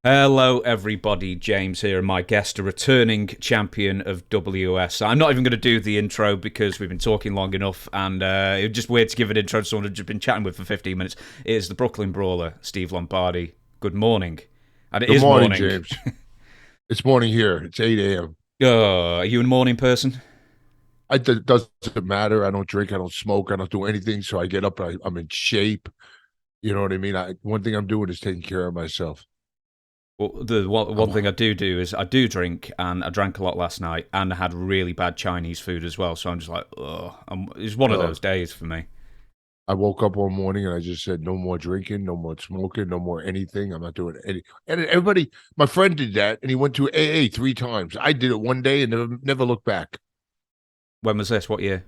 Hello, everybody. James here, and my guest, a returning champion of WSI. I'm not even going to do the intro because we've been talking long enough, and it's just weird to give an intro to someone I've just been chatting with for 15 minutes. It is the Brooklyn Brawler, Steve Lombardi. Good morning. And it Good is morning, morning. James. It's morning here. It's 8 a.m. Are you a morning person? It doesn't matter. I don't drink. I don't smoke. I don't do anything. So I get up. I'm in shape. You know what I mean? One thing I'm doing is taking care of myself. Well, the one I'm, thing I do is I do drink, and I drank a lot last night, and I had really bad Chinese food as well. So I'm just like, oh, it's one of uh, those days for me. I woke up one morning and I just said, no more drinking, no more smoking, no more anything. I'm not doing any. And everybody, my friend did that and he went to AA 3 times. I did it one day and never looked back. When was this? What year?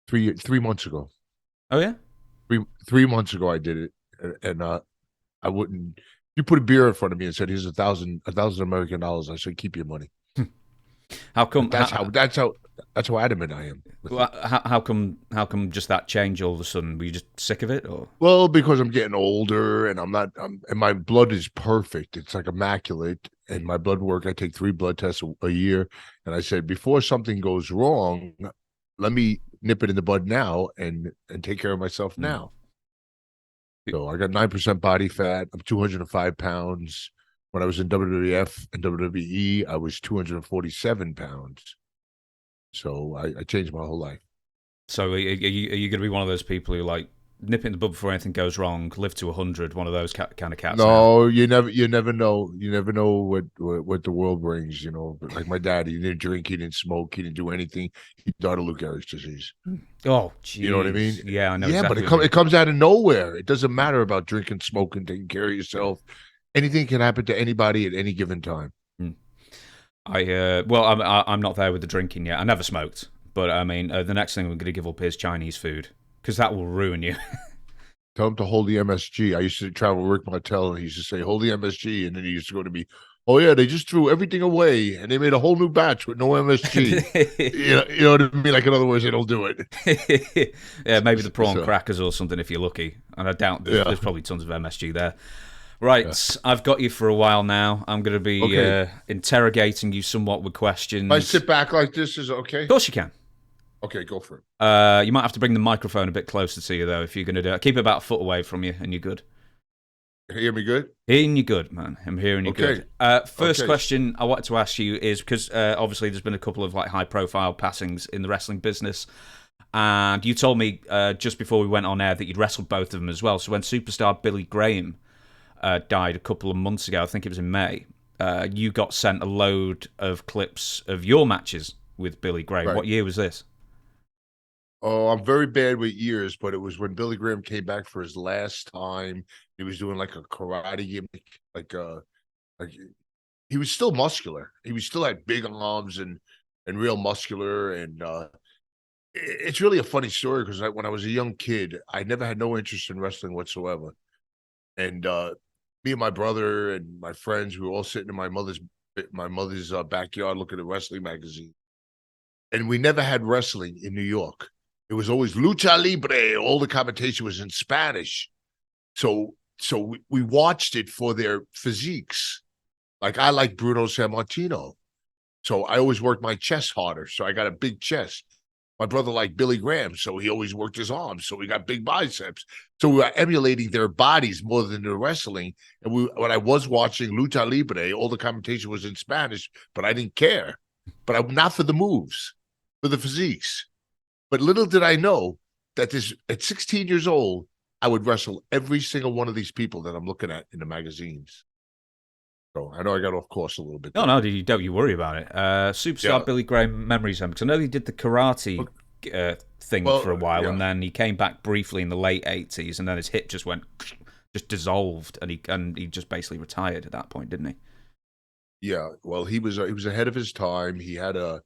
3 months ago. Oh, yeah? 3 months ago, I did it. And I wouldn't. You put a beer in front of me and said, "Here's a thousand American dollars." I said, "Keep your money." How come? That's how adamant I am with it. How come just that change all of a sudden? Were you just sick of it, or? Well, because I'm getting older and and my blood is perfect. It's like immaculate. And my blood work, I take 3 blood tests a year. And I said, before something goes wrong, let me nip it in the bud now and take care of myself Hmm. now. So I got 9% body fat. I'm 205 pounds. When I was in WWF and WWE, I was 247 pounds. So I changed my whole life. So are you going to be one of those people who like nip it in the bud before anything goes wrong, live to 100, one of those kind of cats now? No, you never know what the world brings. But like my dad, he didn't drink, he didn't smoke, he didn't do anything. He died of Lou Gehrig's disease. Oh, You know what I jeez. mean? Yeah, I know Yeah, but exactly it what you comes mean. it comes out of nowhere. It doesn't matter about drinking, smoking, taking care of yourself. Anything can happen to anybody at any given time. Hmm. I'm not there with the drinking yet. I never smoked, but I mean, the next thing we're going to give up is Chinese food because that will ruin you. Tell him to hold the MSG. I used to travel with Rick Martel, and he used to say, "Hold the MSG," and then he used to go to me, "Oh yeah, they just threw everything away, and they made a whole new batch with no MSG." You know what I mean? Like in other words, they don't do it. Yeah, maybe the prawn So crackers or something if you're lucky. And I doubt there's yeah, probably tons of MSG there. yeah. Right, I've got you for a while now. I'm going to be Okay. interrogating you somewhat with If I questions. sit back like this, is it Of okay? course you can. Okay, go for it. You might have to bring the microphone a bit closer to you though if you're going to do it. Keep it about a foot away from you, and you're good. Hear me good? Hearing you good, man. I'm hearing you Okay. good. First Okay. question I wanted to ask you is because obviously there's been a couple of like high-profile passings in the wrestling business, and you told me just before we went on air that you'd wrestled both of them as well. So when superstar Billy Graham died a couple of months ago, I think it was in May, you got sent a load of clips of your matches with Billy Graham. Right. What year was this? Oh, I'm very bad with years, but it was when Billy Graham came back for his last time. He was doing like a karate gimmick, like he was still muscular. He was still had big arms and real muscular. And it's really a funny story because when I was a young kid, I never had no interest in wrestling whatsoever. And me and my brother and my friends, we were all sitting in my mother's backyard looking at wrestling magazine. And we never had wrestling in New York. It was always lucha libre. All the commentation was in Spanish. So we watched it for their physiques. Like I like Bruno Sammartino. So I always worked my chest harder. So I got a big chest. My brother liked Billy Graham, so he always worked his arms. So we got big biceps. So we were emulating their bodies more than the wrestling. And when I was watching Lucha Libre, all the commentation was in Spanish, but I didn't care. But I'm not for the moves, for the physiques. But little did I know that this at 16 years old, I would wrestle every single one of these people that I'm looking at in the magazines. So I know I got off course a little bit No, there. no, don't you worry about it. Superstar Yeah. Billy Graham memories because I know he did the karate thing for a Well, while, and yeah. then he came back briefly in the late 80s, and then his hip just dissolved, and he just basically retired at that point, didn't he? Yeah, well, he was ahead of his time. He had a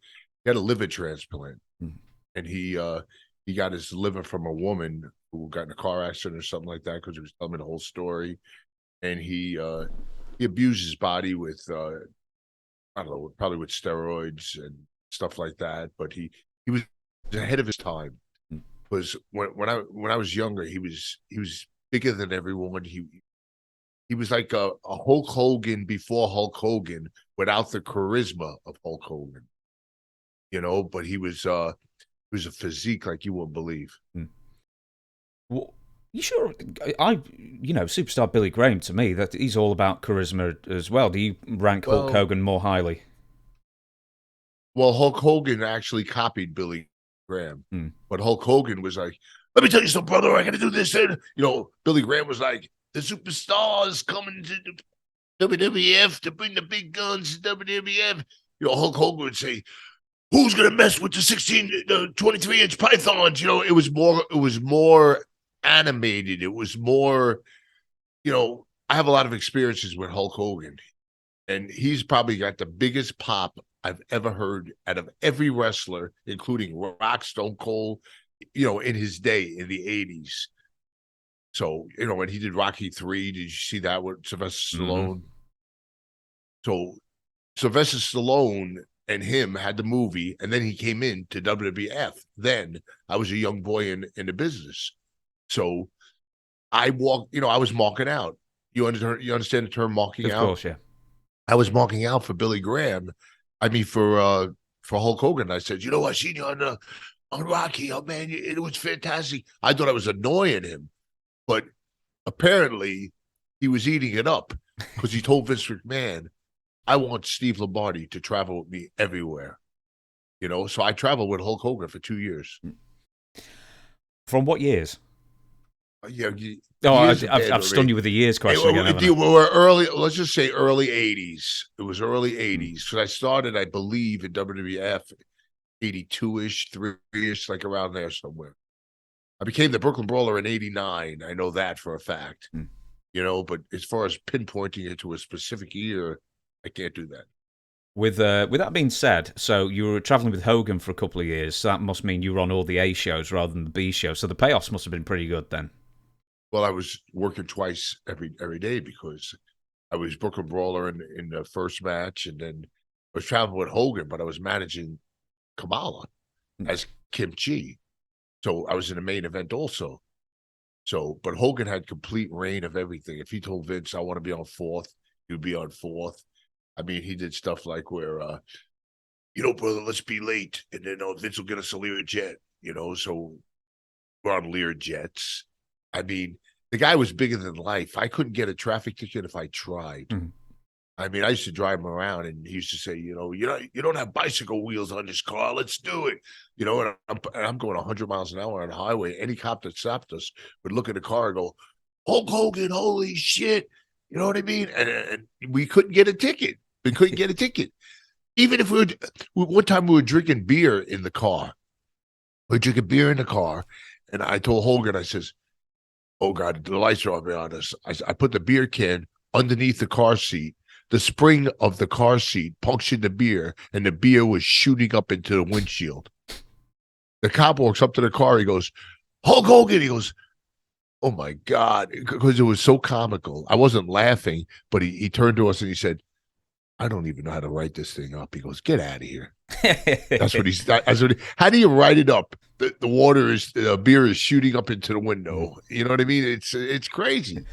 liver transplant, Mm. and he got his liver from a woman who got in a car accident or something like that because he was telling me the whole story, and he abused his body with I don't know, probably with steroids and stuff like that. But he was ahead of his time Mm. because when I was younger, he was bigger than everyone. He he was like a Hulk Hogan before Hulk Hogan without the charisma of Hulk Hogan. But he was a physique like you wouldn't believe. Well, you sure? Superstar Billy Graham, to me, that he's all about charisma as well. Do you rank Hulk Well, Hogan more highly? well, Hulk Hogan actually copied Billy Graham, Hmm. but Hulk Hogan was like, "Let me tell you something, brother. I got to do this." And Billy Graham was like, "The superstars coming to the WWF to bring the big guns to WWF." Hulk Hogan would say, "Who's gonna mess with the 23-inch pythons?" It was more animated. It was more, I have a lot of experiences with Hulk Hogan, and he's probably got the biggest pop I've ever heard out of every wrestler, including Rock, Stone Cold, in his day in the 80s. So, when he did Rocky 3, did you see that with Sylvester Stallone? So Sylvester Stallone and him had the movie, and then he came in to WWF. Then I was a young boy in the business. So I was marking out. You understand the term marking Of out? course, yeah. I was marking out for Billy Graham. I mean, for Hulk Hogan. I said, I seen you on Rocky. Oh man, it was fantastic. I thought I was annoying him, but apparently he was eating it up because he told Vince McMahon, "I want Steve Lombardi to travel with me everywhere." So I traveled with Hulk Hogan for 2 years. From what years? Yeah, Oh, years of I've bad stunned you with the years question again, haven't I? We were early. Let's just say early '80s. It was early Hmm. '80s because I started, I believe, in WWF '82-ish, 3-ish, like around there somewhere. I became the Brooklyn Brawler in '89. I know that for a fact. Hmm. But as far as pinpointing it to a specific year, I can't do that. With that being said, so you were traveling with Hogan for a couple of years, so that must mean you were on all the A shows rather than the B shows. So the payoffs must have been pretty good then. Well, I was working twice every day because I was Brooklyn Brawler in the first match, and then I was traveling with Hogan, but I was managing Kamala as Kim Chi. So I was in the main event also. So, but Hogan had complete reign of everything. If he told Vince, "I want to be on fourth," he would be on fourth. I mean, he did stuff like where, brother, let's be late. And then Vince will get us a Learjet, so we're on Learjets. I mean, the guy was bigger than life. I couldn't get a traffic ticket if I tried. Mm-hmm. I mean, I used to drive him around, and he used to say, you don't have bicycle wheels on this car. Let's do it. And I'm going 100 miles an hour on the highway. Any cop that stopped us would look at the car and go, "Hulk Hogan, holy shit." You know what I mean? And we couldn't get a ticket. We couldn't get a ticket. Even if one time we were drinking beer in the car. We were drinking beer in the car, and I told Hogan, I says, "Oh God, the lights are on us." I put the beer can underneath the car seat. The spring of the car seat punctured the beer, and the beer was shooting up into the windshield. The cop walks up to the car. He goes, "Hulk Hogan." He goes, "Oh my God," because it was so comical. I wasn't laughing, but he turned to us and he said, "I don't even know how to write this thing up." He goes, "Get out of here." That's what he's. How do you write it up? The beer is shooting up into the window. You know what I mean? It's crazy.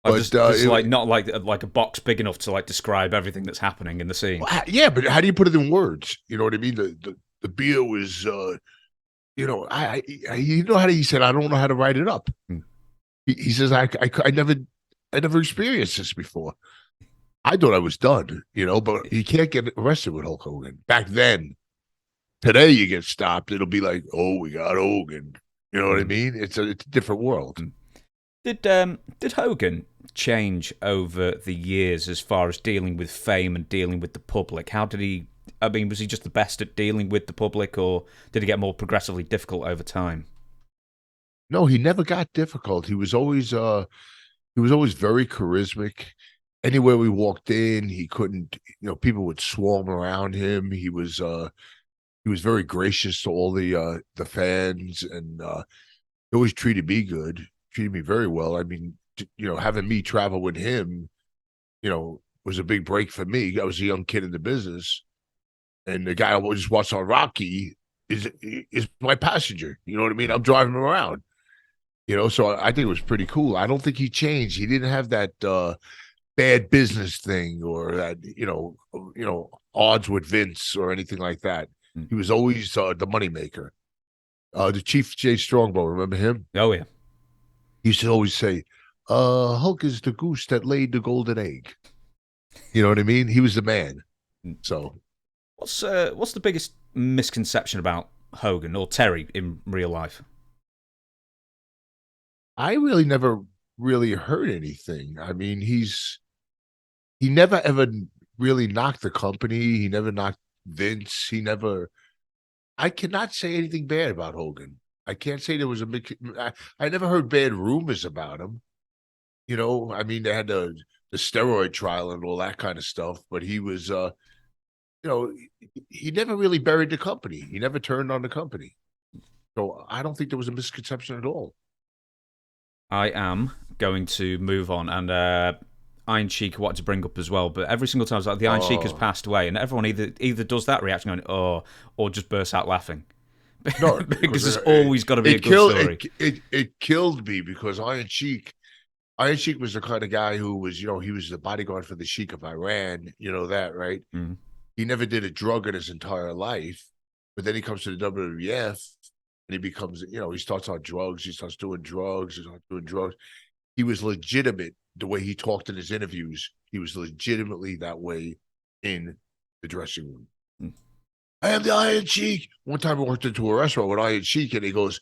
But just like not like a box big enough to like describe everything that's happening in the scene. Yeah, but how do you put it in words? You know what I mean? The beer was, he said, "I don't know how to write it up." He says, I never experienced this before. I thought I was done, but you can't get arrested with Hulk Hogan. Back then, today you get stopped, it'll be like, "Oh, we got Hogan." You know what I mean? It's a different world. Did Hogan change over the years as far as dealing with fame and dealing with the public? How did he? I mean, was he just the best at dealing with the public, or did he get more progressively difficult over time? No, he never got difficult. He was always very charismatic. Anywhere we walked in, he couldn't, people would swarm around him. He was very gracious to all the fans, and he always treated me good, treated me very well. I mean, having me travel with him, was a big break for me. I was a young kid in the business, and the guy I just watched on Rocky is my passenger. You know what I mean? I'm driving him around. So I think it was pretty cool. I don't think he changed. He didn't have that bad business thing or that odds with Vince or anything like that. Mm. He was always the moneymaker. The Chief J Strongbow, remember him? Oh yeah. He used to always say, Hulk is the goose that laid the golden egg. You know what I mean? He was the man. Mm. So what's the biggest misconception about Hogan or Terry in real life? I really never really heard anything. I mean, he never ever really knocked the company. He never knocked Vince. I cannot say anything bad about Hogan. I can't say there was I never heard bad rumors about him. I mean, they had the steroid trial and all that kind of stuff, but he was, he never really buried the company. He never turned on the company. So I don't think there was a misconception at all. I am going to move on, and Iron Sheik I wanted to bring up as well, but every single time it's like the Iron Sheik has passed away, and everyone either does that reaction going, oh, or just bursts out laughing. No, because there's always got to be a good story. It killed me because Iron Sheik was the kind of guy who was, he was the bodyguard for the Sheik of Iran, that, right? Mm. He never did a drug in his entire life, but then he comes to the WWF and he becomes, he starts on drugs. He starts doing drugs. He was legitimate the way he talked in his interviews. He was legitimately that way in the dressing room. Mm. I am the Iron Sheik. One time I walked into a restaurant with Iron Sheik and he goes,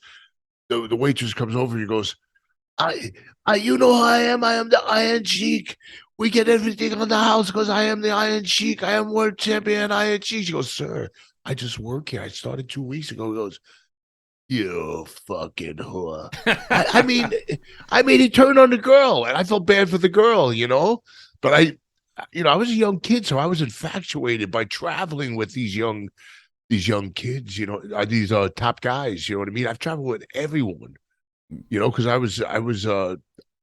the waitress comes over and he goes, you know who I am? I am the Iron Sheik. We get everything on the house because I am the Iron Sheik. I am world champion Iron Sheik. She goes, sir, I just work here. I started 2 weeks ago. He goes, you fucking whore. I mean, he turned on the girl, and I felt bad for the girl, But I was a young kid, so I was infatuated by traveling with these young kids, these top guys. You know what I mean? I've traveled with everyone, because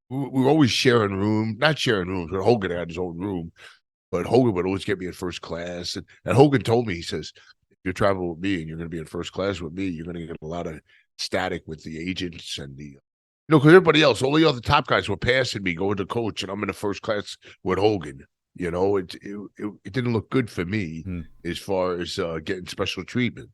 we were always not sharing rooms, but Hogan had his own room. But Hogan would always get me in first class, and Hogan told me, he says, you travel with me and you're going to be in first class with me, you're going to get a lot of static with the agents and because everybody else, all the other top guys were passing me going to coach, and I'm in the first class with Hogan. It didn't look good for me as far as getting special treatment.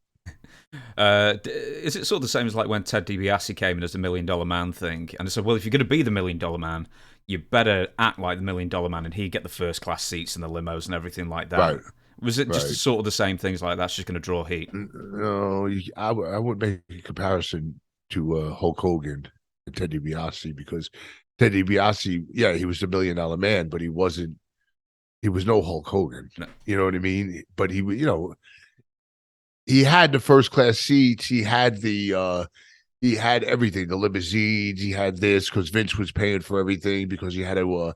Is it sort of the same as like when Ted DiBiase came in as the $1 Million Man thing, and they said, well, if you're going to be the $1 Million Man, you better act like the $1 Million Man, and he'd get the first class seats and the limos and everything like that. Right. Was it just sort of the same things like that's just going to draw heat? No, I wouldn't make a comparison to Hulk Hogan and Ted DiBiase, because Ted DiBiase, yeah, he was the $1 Million Man, but he was no Hulk Hogan. No. You know what I mean? But he had the first class seats. He had he had everything, the limousines. He had this because Vince was paying for everything because he had to,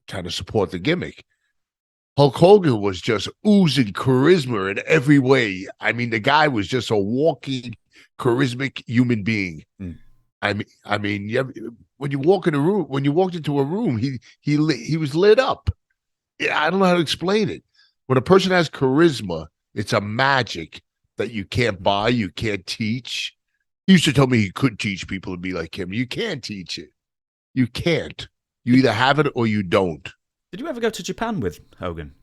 kind of support the gimmick. Hulk Hogan was just oozing charisma in every way. I mean, the guy was just a walking charismatic human being. Mm. I mean, yeah, when you walked into a room, he was lit up. I don't know how to explain it. When a person has charisma, it's a magic that you can't buy, you can't teach. He used to tell me he could teach people to be like him. You can't teach it. You can't. You either have it or you don't. Did you ever go to Japan with Hogan?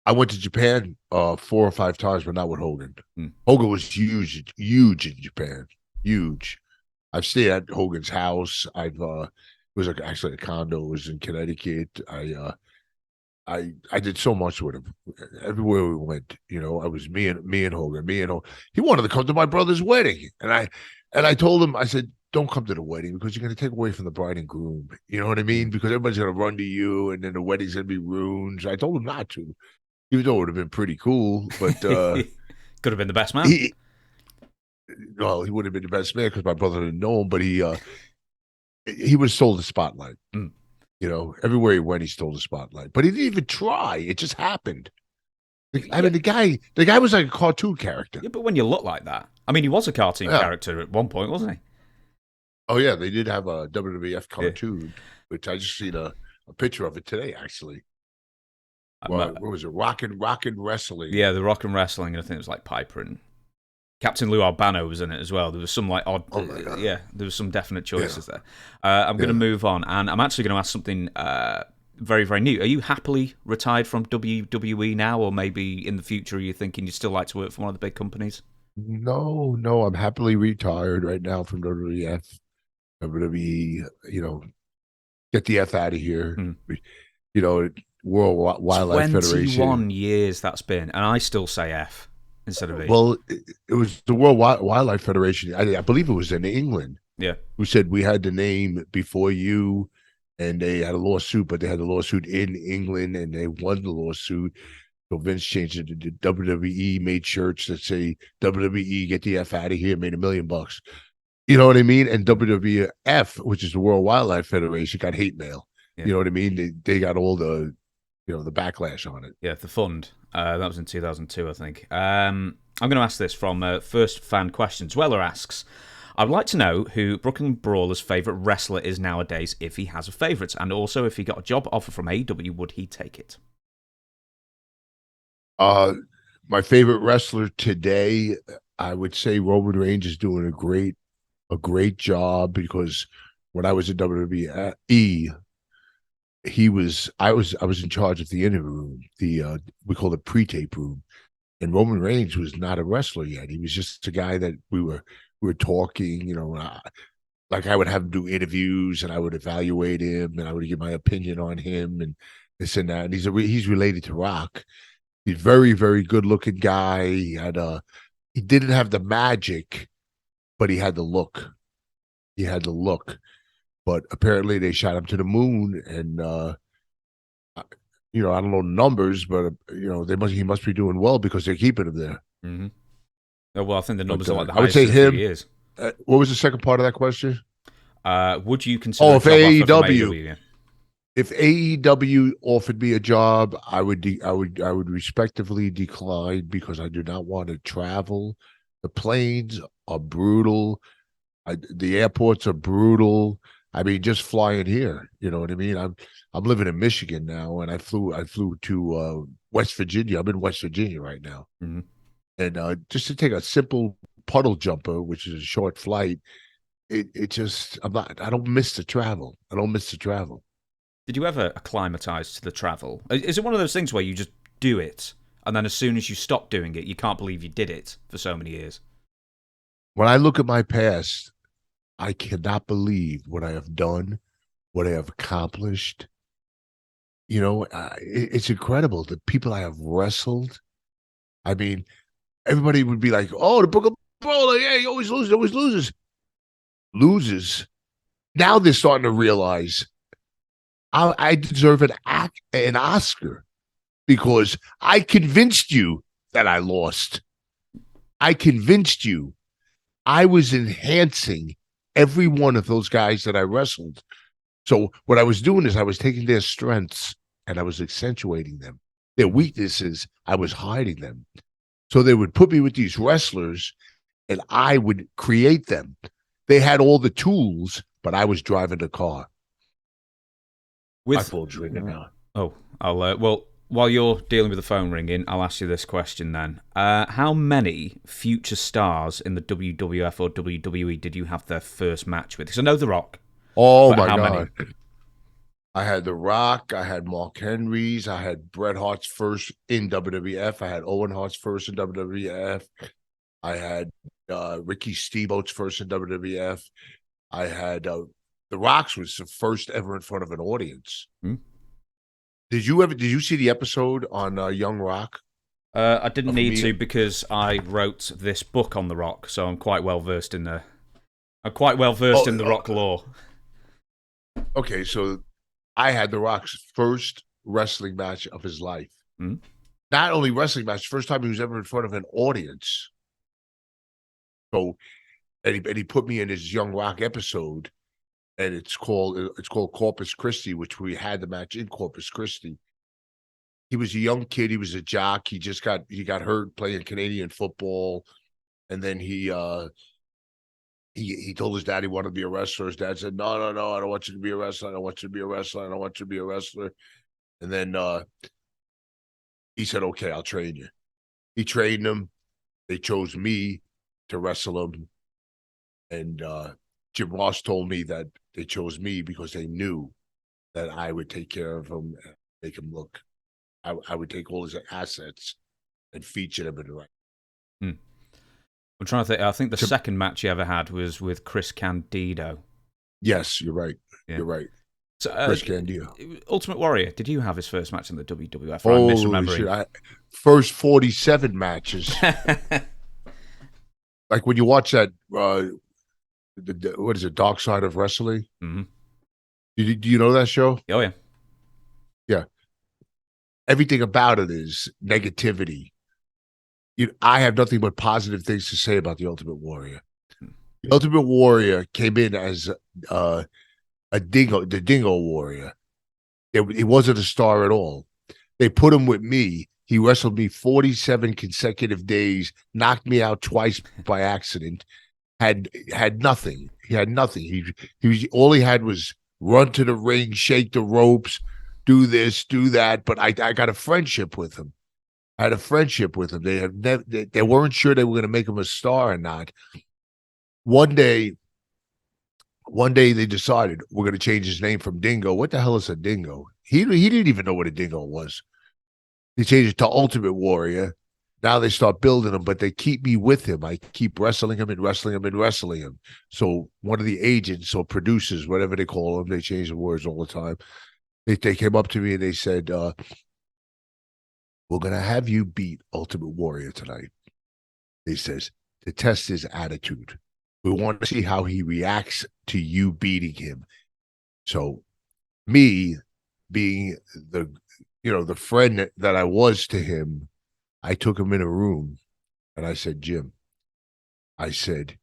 I went to Japan 4 or 5 times, but not with Hogan. Hogan was huge in Japan. Huge. I've stayed at Hogan's house. It was actually a condo. It was in Connecticut. I did so much with him. Everywhere we went, I was me and Hogan. He wanted to come to my brother's wedding, and I told him, I said, don't come to the wedding because you're going to take away from the bride and groom. You know what I mean? Because everybody's going to run to you, and then the wedding's going to be ruined. So I told him not to, even though it would have been pretty cool. But could have been the best man. He would have been the best man because my brother didn't know him. But he was stole the spotlight. Mm. Everywhere he went, he stole the spotlight. But he didn't even try. It just happened. I mean, the guy was like a cartoon character. Yeah, but when you look like that, I mean, he was a cartoon character at one point, wasn't he? Oh yeah, they did have a WWF cartoon, which I just seen a picture of it today, actually. What was it? Rockin' Wrestling. Yeah, the Rockin' Wrestling. I think it was like Piper and Captain Lou Albano was in it as well. There was some like odd, Oh my god. yeah, there was some definite Yeah. choices there. I'm going to Yeah. move on, and I'm actually going to ask something very, very new. Are you happily retired from WWE now, or maybe in the future are you thinking you'd still like to work for one of the big companies? No, no, I'm happily retired right now from WWF, WWE. Get the F out of here. Hmm. World Wildlife Federation. 21 years that's been, and I still say F instead of E. Well, it was the Wildlife Federation. I believe it was in England Yeah. who said we had the name before you, and they had a lawsuit, but they had a lawsuit in England, and they won the lawsuit. So Vince changed it to WWE, made shirts that say WWE, get the F out of here, made $1 million. You know what I mean? And WWF, which is the World Wildlife Federation, got hate mail. Yeah. You know what I mean? They got all the backlash on it. Yeah, the fund. That was in 2002, I think. I'm going to ask this from First Fan Questions. Weller asks, I'd like to know who Brooklyn Brawler's favourite wrestler is nowadays, if he has a favourite, and also if he got a job offer from AEW, would he take it? My favorite wrestler today, I would say Roman Reigns is doing a great job, because when I was at WWE, I was in charge of the interview room, the we call it pre-tape room, and Roman Reigns was not a wrestler yet. He was just a guy that we were talking, like I would have him do interviews, and I would evaluate him, and I would give my opinion on him, and this and that. And he's related to Rock. He's very, very good looking guy. He didn't have the magic, but he had the look. He had the look. But apparently they shot him to the moon, and I don't know numbers, but he must be doing well, because they're keeping him there. Mm-hmm. Oh, well, I think the numbers But are like the I would highest say in a few him. years. What was the second part of that question? Would you consider a If job offer from AEW, AEW? Yeah. if AEW offered me a job, I would respectively decline, because I do not want to travel. The planes are brutal. The airports are brutal. I mean, just flying here, you know what I mean? I'm living in Michigan now, and I flew to West Virginia. I'm in West Virginia right now, Mm-hmm. and just to take a simple puddle jumper, which is a short flight, it just I don't miss the travel. I don't miss the travel. Did you ever acclimatise to the travel? Is it one of those things where you just do it, and then as soon as you stop doing it, you can't believe you did it for so many years? When I look at my past, I cannot believe what I have done, what I have accomplished. It's incredible. The people I have wrestled. I mean, everybody would be like, "Oh, the Book of Brawler, yeah, he always loses." Loses. Now they're starting to realize I deserve an Oscar, because I convinced you that I lost. I convinced you. I was enhancing every one of those guys that I wrestled. So what I was doing is I was taking their strengths and I was accentuating them. Their weaknesses, I was hiding them. So they would put me with these wrestlers, and I would create them. They had all the tools, but I was driving the car. I pulled trigger now. Oh, well, while you're dealing with the phone ringing, I'll ask you this question then. How many future stars in the WWF or WWE did you have their first match with? Because I know The Rock. Oh but my how God. many? I had The Rock, I had Mark Henry's, I had Bret Hart's first in WWF, I had Owen Hart's first in WWF, I had Ricky Steamboat's first in WWF, I had The Rock's was the first ever in front of an audience. Hmm? Did you see the episode on Young Rock? I didn't need to, because I wrote this book on The Rock, so I'm quite well versed in the. I'm quite well versed in The Rock lore. Okay, so I had The Rock's first wrestling match of his life. Hmm? Not only wrestling match, first time he was ever in front of an audience. So, and he put me in his Young Rock episode, and it's called Corpus Christi, which we had the match in Corpus Christi. He was a young kid. He was a jock. He got hurt playing Canadian football, and then he told his dad he wanted to be a wrestler. His dad said, "No, no, no, I don't want you to be a wrestler. I don't want you to be a wrestler. I don't want you to be a wrestler." And then he said, "Okay, I'll train you." He trained him. They chose me to wrestle him. And Jim Ross told me that they chose me because they knew that I would take care of him and make him look. I would take all his assets and feature them in the right. I'm trying to think. I think the second match he ever had was with Chris Candido. Yes, you're right. Yeah. You're right. So, Chris Candido. Ultimate Warrior, did you have his first match in the WWF? I'm misremembering. First 47 matches. Like when you watch that, what is it, Dark Side of Wrestling? Mm-hmm. Do you know that show? Oh, yeah. Yeah. Everything about it is negativity. I have nothing but positive things to say about the Ultimate Warrior. The Ultimate Warrior came in as the Dingo Warrior. He wasn't a star at all. They put him with me. He wrestled me 47 consecutive days, knocked me out twice by accident, had nothing. He had nothing. He was all he had was run to the ring, shake the ropes, do this, do that. But I got a friendship with him. I had a friendship with him. They weren't sure they were going to make him a star or not. One day they decided we're going to change his name from Dingo. What the hell is a dingo? He didn't even know what a dingo was. They changed it to Ultimate Warrior. Now they start building him, but they keep me with him. I keep wrestling him and wrestling him and wrestling him. So one of the agents or producers, whatever they call them, they change the words all the time. They came up to me and they said, we're going to have you beat Ultimate Warrior tonight. He says, to test his attitude. We want to see how he reacts to you beating him. So me being the friend that I was to him, I took him in a room and I said, Jim, I said,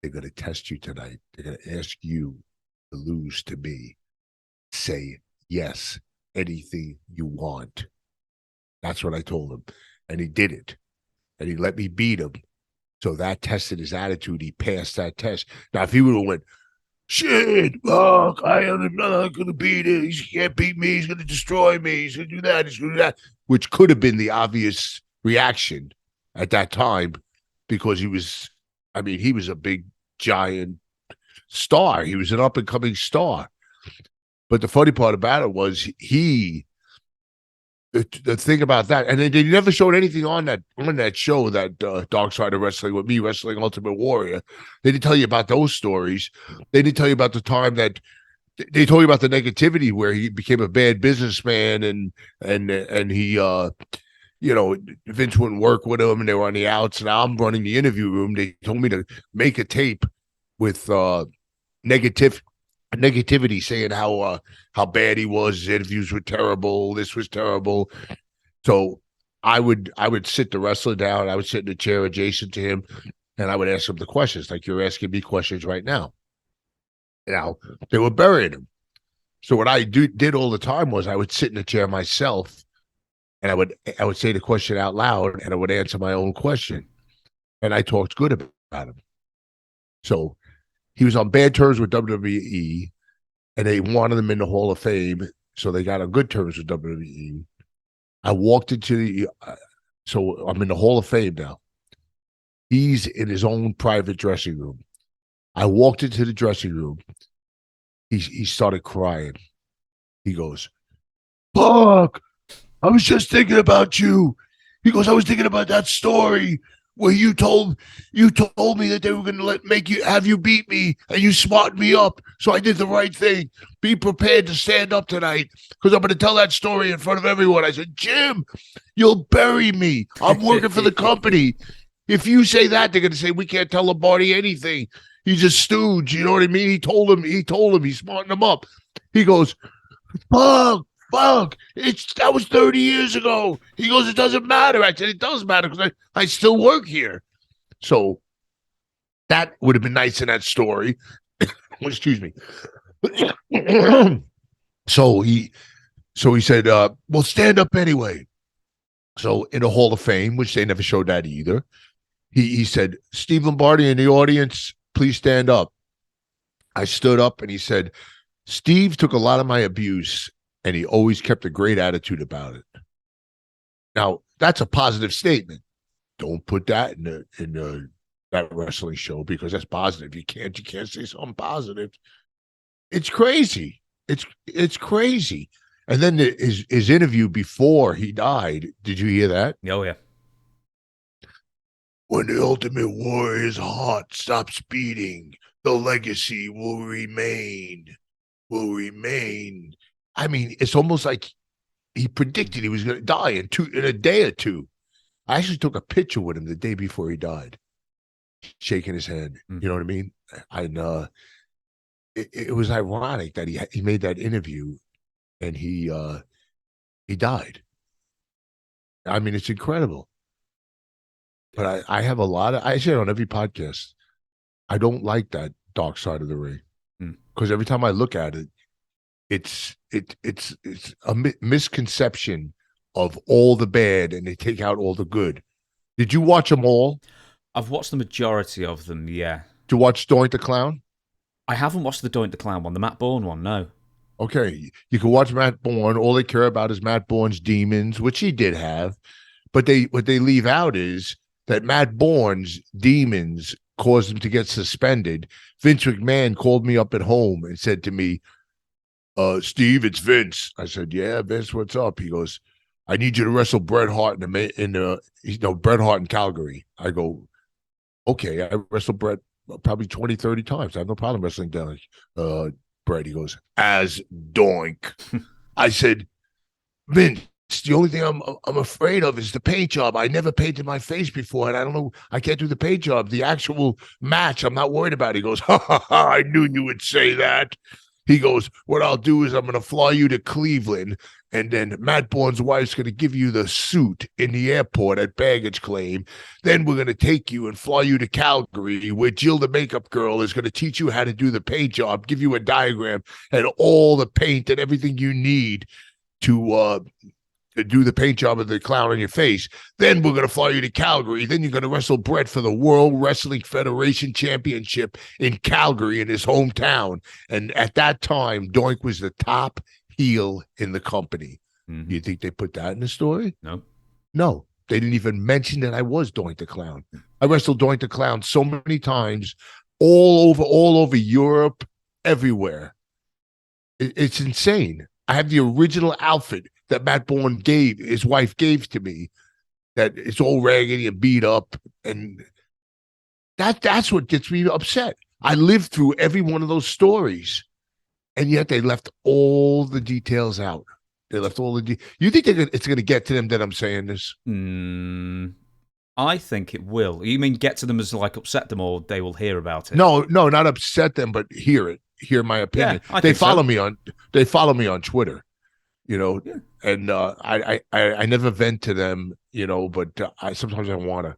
they're going to test you tonight. They're going to ask you to lose to me. Say yes, anything you want. That's what I told him. And he did it. And he let me beat him. So that tested his attitude. He passed that test. Now, if he would have went, shit, fuck, I am not going to beat him. He can't beat me. He's going to destroy me. He's going to do that. He's going to do that. Which could have been the obvious reaction at that time because he was a big, giant star. He was an up-and-coming star. But the funny part about it was the thing about that, and they never showed anything on that show, that Dark Side of Wrestling, with me wrestling Ultimate Warrior. They didn't tell you about those stories. They didn't tell you about the time that they told you about the negativity where he became a bad businessman and he Vince wouldn't work with him and they were on the outs. And I'm running the interview room. They told me to make a tape with negativity saying how bad he was. His interviews were terrible. This was terrible. So I would sit the wrestler down. I would sit in a chair adjacent to him, and I would ask him the questions like you're asking me questions right now. Now they were burying him. So what I did all the time was I would sit in the chair myself, and I would say the question out loud, and I would answer my own question, and I talked good about him. So he was on bad terms with WWE, and they wanted him in the Hall of Fame, so they got on good terms with WWE. I walked into so I'm in the Hall of Fame now. He's in his own private dressing room. I walked into the dressing room. He started crying. He goes, "Fuck, I was just thinking about you." He goes, "I was thinking about that story where you told me that they were going to have you beat me, and you smartened me up, so I did the right thing. Be prepared to stand up tonight because I'm going to tell that story in front of everyone." I said, "Jim, you'll bury me. I'm working for the company. If you say that, they're going to say we can't tell Lombardi anything. He's a stooge." You know what I mean? He told him, he smartened him up. He goes, "Fuck. That was 30 years ago." He goes, "It doesn't matter." I said, "It does matter because I still work here." So that would have been nice in that story. Excuse me. So he said, "Well, stand up anyway." So in the Hall of Fame, which they never showed that either, he said, "Steve Lombardi in the audience, please stand up." I stood up and he said, "Steve took a lot of my abuse, and he always kept a great attitude about it." Now, that's a positive statement. Don't put that in that wrestling show because that's positive. You can't say something positive. It's crazy. It's crazy. And then his interview before he died. Did you hear that? Oh yeah. When the Ultimate Warrior's heart stops beating, the legacy will remain. Will remain. I mean, it's almost like he predicted he was going to die in a day or two. I actually took a picture with him the day before he died, shaking his hand. Mm. You know what I mean? And it was ironic that he made that interview and he died. I mean, it's incredible. But I have a lot of, I say it on every podcast, I don't like that dark side of the ring because every time I look at it, it's a misconception of all the bad and they take out all the good. Did you watch them all? I've watched the majority of them, yeah. Did you watch Doink the Clown? I haven't watched the Doink the Clown one, the Matt Bourne one, no. Okay, you can watch Matt Bourne. All they care about is Matt Bourne's demons, which he did have. But what they leave out is that Matt Bourne's demons caused him to get suspended. Vince McMahon called me up at home and said to me, Steve, it's Vince. I said, yeah, Vince, what's up? He goes, I need you to wrestle Bret Hart Bret Hart in Calgary. I go, okay, I wrestled Bret probably 20, 30 times. I have no problem wrestling down Bret. He goes, as Doink. I said, Vince, the only thing I'm afraid of is the paint job. I never painted my face before, and I don't know. I can't do the paint job. The actual match, I'm not worried about. He goes, ha ha ha! I knew you would say that. He goes, what I'll do is I'm going to fly you to Cleveland, and then Matt Bourne's wife's going to give you the suit in the airport at baggage claim. Then we're going to take you and fly you to Calgary, where Jill, the makeup girl, is going to teach you how to do the paint job, give you a diagram and all the paint and everything you need to do the paint job of the clown on your face. Then we're going to fly you to Calgary. Then you're going to wrestle Bret for the World Wrestling Federation Championship in Calgary in his hometown. And at that time, Doink was the top heel in the company. Do you think they put that in the story? No. No. They didn't even mention that I was Doink the Clown. I wrestled Doink the Clown so many times, all over Europe, everywhere. It's insane. I have the original outfit that Matt Bourne his wife gave to me, that it's all raggedy and beat up. And that's what gets me upset. I lived through every one of those stories, and yet they left all the details out. They left all the You think it's going to get to them that I'm saying this? I think it will. You mean get to them as like upset them, or they will hear about it? No, not upset them, but hear my opinion. Yeah, they follow me on Twitter. And I never vent to them, but sometimes I want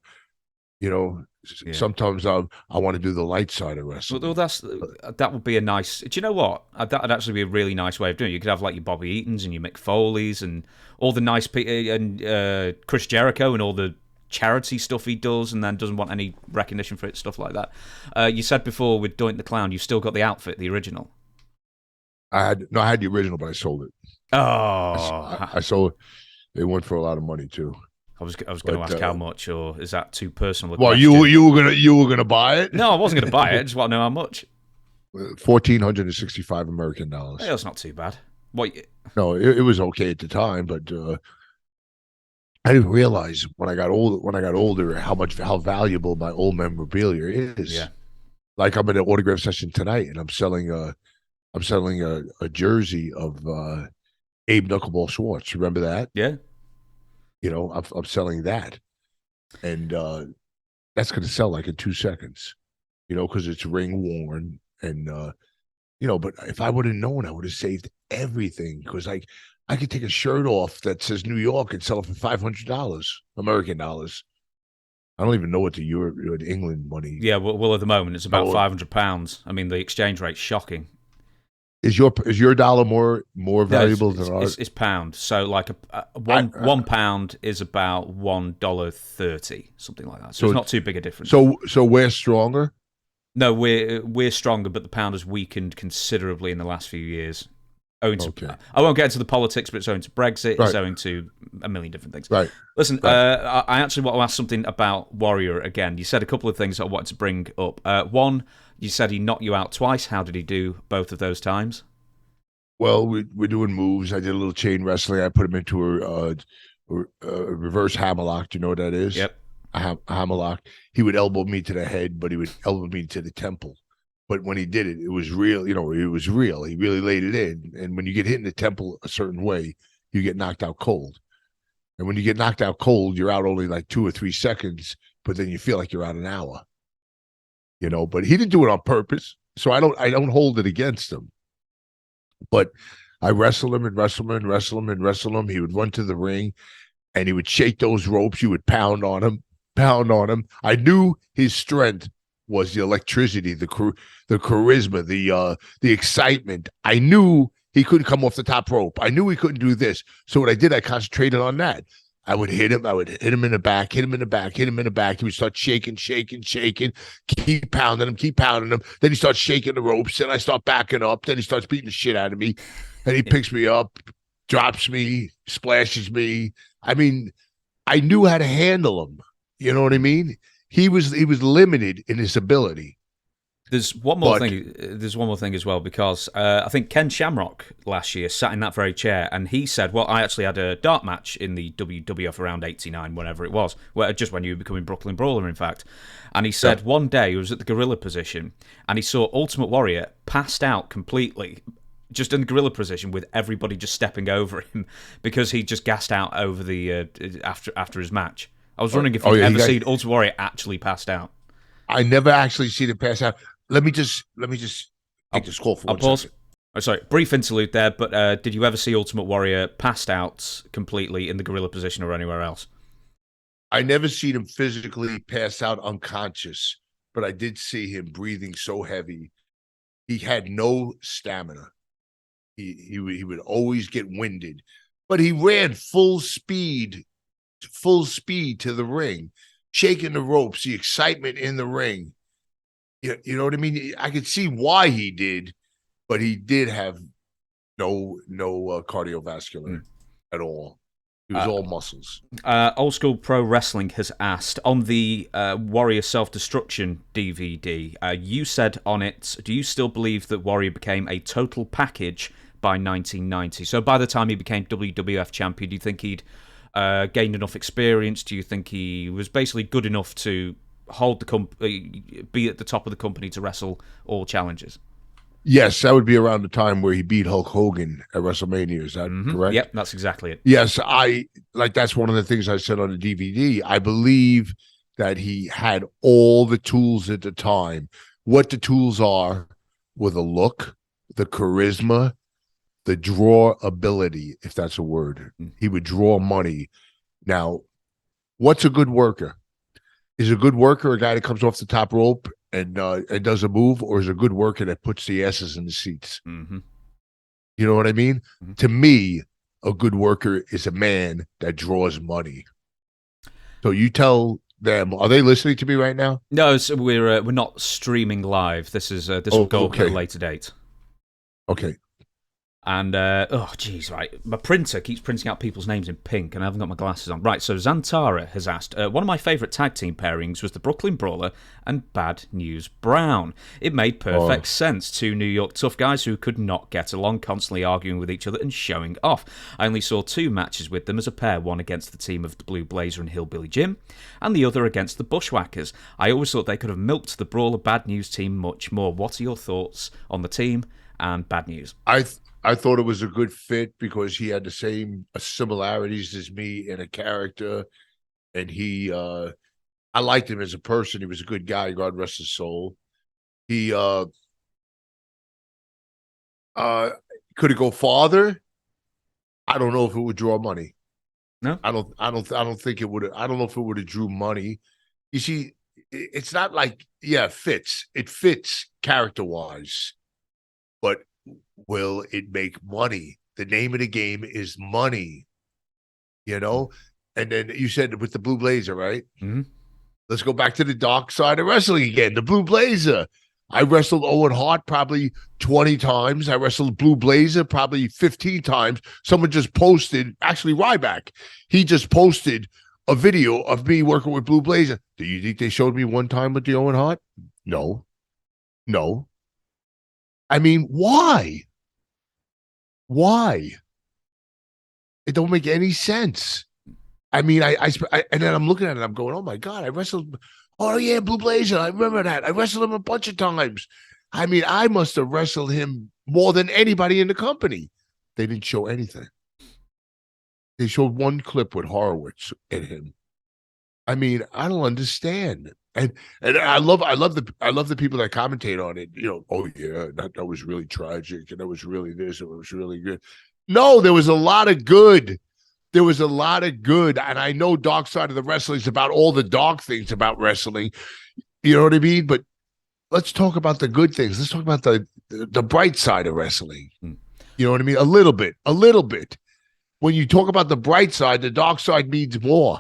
to, sometimes I want to do the light side of wrestling. Well, that would be a nice. Do you know what? That would actually be a really nice way of doing it. You could have like your Bobby Eatons and your Mick Foleys and all the nice people, and Chris Jericho and all the charity stuff he does, and then doesn't want any recognition for it, stuff like that. You said before with Doink the Clown, you've still got the outfit, the original. I had the original, but I sold it. Oh, I sold it. It went for a lot of money too. I was going to ask how much, or is that too personal? Well, you were gonna buy it? No, I wasn't going to buy it. I just want to know how much. $1,465 American dollars. Hey, that's not too bad. What? No, it was okay at the time, but I didn't realize when I got older how valuable my old memorabilia is. Yeah. Like I'm in an autograph session tonight, and I'm selling a jersey of Abe Knuckleball Schwartz. Remember that? Yeah. I'm selling that, and that's going to sell like in 2 seconds. Because it's ring worn, and But if I would have known, I would have saved everything. Because I could take a shirt off that says New York and sell it for $500 American dollars. I don't even know what the England money. Yeah, well, at the moment it's about £500. I mean, the exchange rate's shocking. Is your dollar more valuable than ours? It's pound. So like one pound is about $1.30, something like that. So it's not too big a difference. So we're stronger. No, we're stronger, but the pound has weakened considerably in the last few years. owing to, Okay. I won't get into the politics, but it's owing to Brexit. Right. It's owing to a million different things. Right. Listen, Right. I actually want to ask something about Warrior again. You said a couple of things that I wanted to bring up. One, you said he knocked you out twice. How did he do both of those times? Well, we're doing moves. I did a little chain wrestling. I put him into a reverse hammerlock. Do you know what that is? Yep. A hammerlock. He would elbow me to the head, but he would elbow me to the temple. But when he did it, it was real. You know, it was real. He really laid it in. And when you get hit in the temple a certain way, you get knocked out cold. And when you get knocked out cold, you're out only like 2 or 3 seconds, but then you feel like you're out an hour. You know, but he didn't do it on purpose. So I don't hold it against him. But I wrestle him and wrestle him and wrestle him and wrestle him. He would run to the ring and he would shake those ropes. You would pound on him, pound on him. I knew his strength was the electricity, the charisma, the excitement. I knew he couldn't come off the top rope. I knew he couldn't do this. So what I did, I concentrated on that. I would hit him. I would hit him in the back, hit him in the back, hit him in the back. He would start shaking, keep pounding him, keep pounding him. Then he starts shaking the ropes. Then I start backing up. Then he starts beating the shit out of me. And he picks me up, drops me, splashes me. I mean, I knew how to handle him. You know what I mean? He was limited in his ability. There's one more thing. There's one more thing as well, because I think Ken Shamrock last year sat in that very chair, and he said, "Well, I actually had a dart match in the WWF around '89, whenever it was, just when you were becoming Brooklyn Brawler, in fact." And he said one day he was at the gorilla position, and he saw Ultimate Warrior passed out completely, just in the gorilla position, with everybody just stepping over him because he just gassed out over the after his match. I was wondering if you've ever seen Ultimate Warrior actually passed out. I never actually seen it pass out. Let me just take this call for one pause. second. Oh, sorry, brief interlude there, but did you ever see Ultimate Warrior passed out completely in the gorilla position or anywhere else? I never seen him physically pass out unconscious, but I did see him breathing so heavy. He had no stamina. He would always get winded, but he ran full speed to the ring, shaking the ropes, the excitement in the ring. You know what I mean? I could see why he did, but he did have no cardiovascular at all. It was all muscles. Old School Pro Wrestling has asked, on the Warrior Self-Destruction DVD, you said on it, do you still believe that Warrior became a total package by 1990? So by the time he became WWF champion, do you think he'd gained enough experience? Do you think he was basically good enough to hold the be at the top of the company to wrestle all challenges? Yes, that would be around the time where he beat Hulk Hogan at WrestleMania. Is that correct? Yep, that's exactly it. Yes, that's one of the things I said on the DVD. I believe that he had all the tools at the time. What the tools are were the look, the charisma, the draw ability, if that's a word. He would draw money. Now, what's a good worker? Is a good worker a guy that comes off the top rope and does a move, or is a good worker that puts the asses in the seats? Mm-hmm. You know what I mean? Mm-hmm. To me, a good worker is a man that draws money. So you tell them, are they listening to me right now? No, so we're not streaming live. This will go up at a later date. Okay. And, right. My printer keeps printing out people's names in pink, and I haven't got my glasses on. Right, so Zantara has asked, one of my favourite tag team pairings was the Brooklyn Brawler and Bad News Brown. It made perfect sense. Two New York tough guys who could not get along, constantly arguing with each other and showing off. I only saw 2 matches with them as a pair, one against the team of the Blue Blazer and Hillbilly Jim, and the other against the Bushwhackers. I always thought they could have milked the Brawler Bad News team much more. What are your thoughts on the team and Bad News? I thought it was a good fit because he had the same similarities as me in a character, and I liked him as a person. He was a good guy. God rest his soul. He could it go farther? I don't know if it would draw money. No, I don't think it would. I don't know if it would have drew money. You see, it's not like it fits. It fits character wise, but will it make money? The name of the game is money, you know? And then you said with the Blue Blazer, right? Mm-hmm. Let's go back to the dark side of wrestling again. The Blue Blazer. I wrestled Owen Hart probably 20 times. I wrestled Blue Blazer probably 15 times. Someone just posted, actually Ryback, he just posted a video of me working with Blue Blazer. Do you think they showed me one time with the Owen Hart? No. No. I mean, why? Why? It don't make any sense. I mean, and then I'm looking at it, I'm going, oh my God, I wrestled. Oh yeah, Blue Blazer. I remember that. I wrestled him a bunch of times. I mean, I must have wrestled him more than anybody in the company. They didn't show anything. They showed one clip with Horowitz and him. I mean, I don't understand. And I love the people that commentate on it. You know, oh yeah, that was really tragic, and that was really this, and it was really good. No, there was a lot of good. There was a lot of good, and I know Dark Side of the Wrestling is about all the dark things about wrestling. You know what I mean? But let's talk about the good things. Let's talk about the bright side of wrestling. You know what I mean? A little bit. When you talk about the bright side, the dark side means more.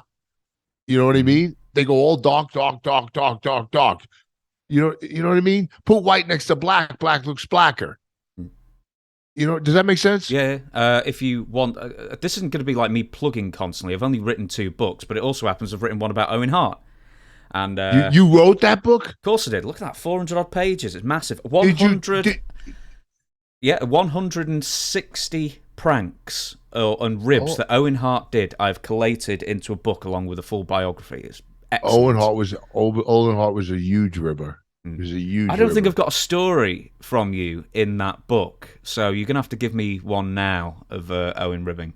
You know what I mean? They go all dark, dark, dark, dark, dark, dark. You know what I mean? Put white next to black, black looks blacker. You know, does that make sense? Yeah. If you want, this isn't going to be like me plugging constantly. I've only written 2 books, but it also happens I've written one about Owen Hart. And you wrote that book? Of course I did. Look at that, 400 odd pages. It's massive. 100. Yeah, 160 pranks and ribs that Owen Hart did. I've collated into a book along with a full biography. It's excellent. Owen Hart was a huge ribber. It was a huge. I don't think I've got a story from you in that book, so you're gonna have to give me one now of Owen ribbing.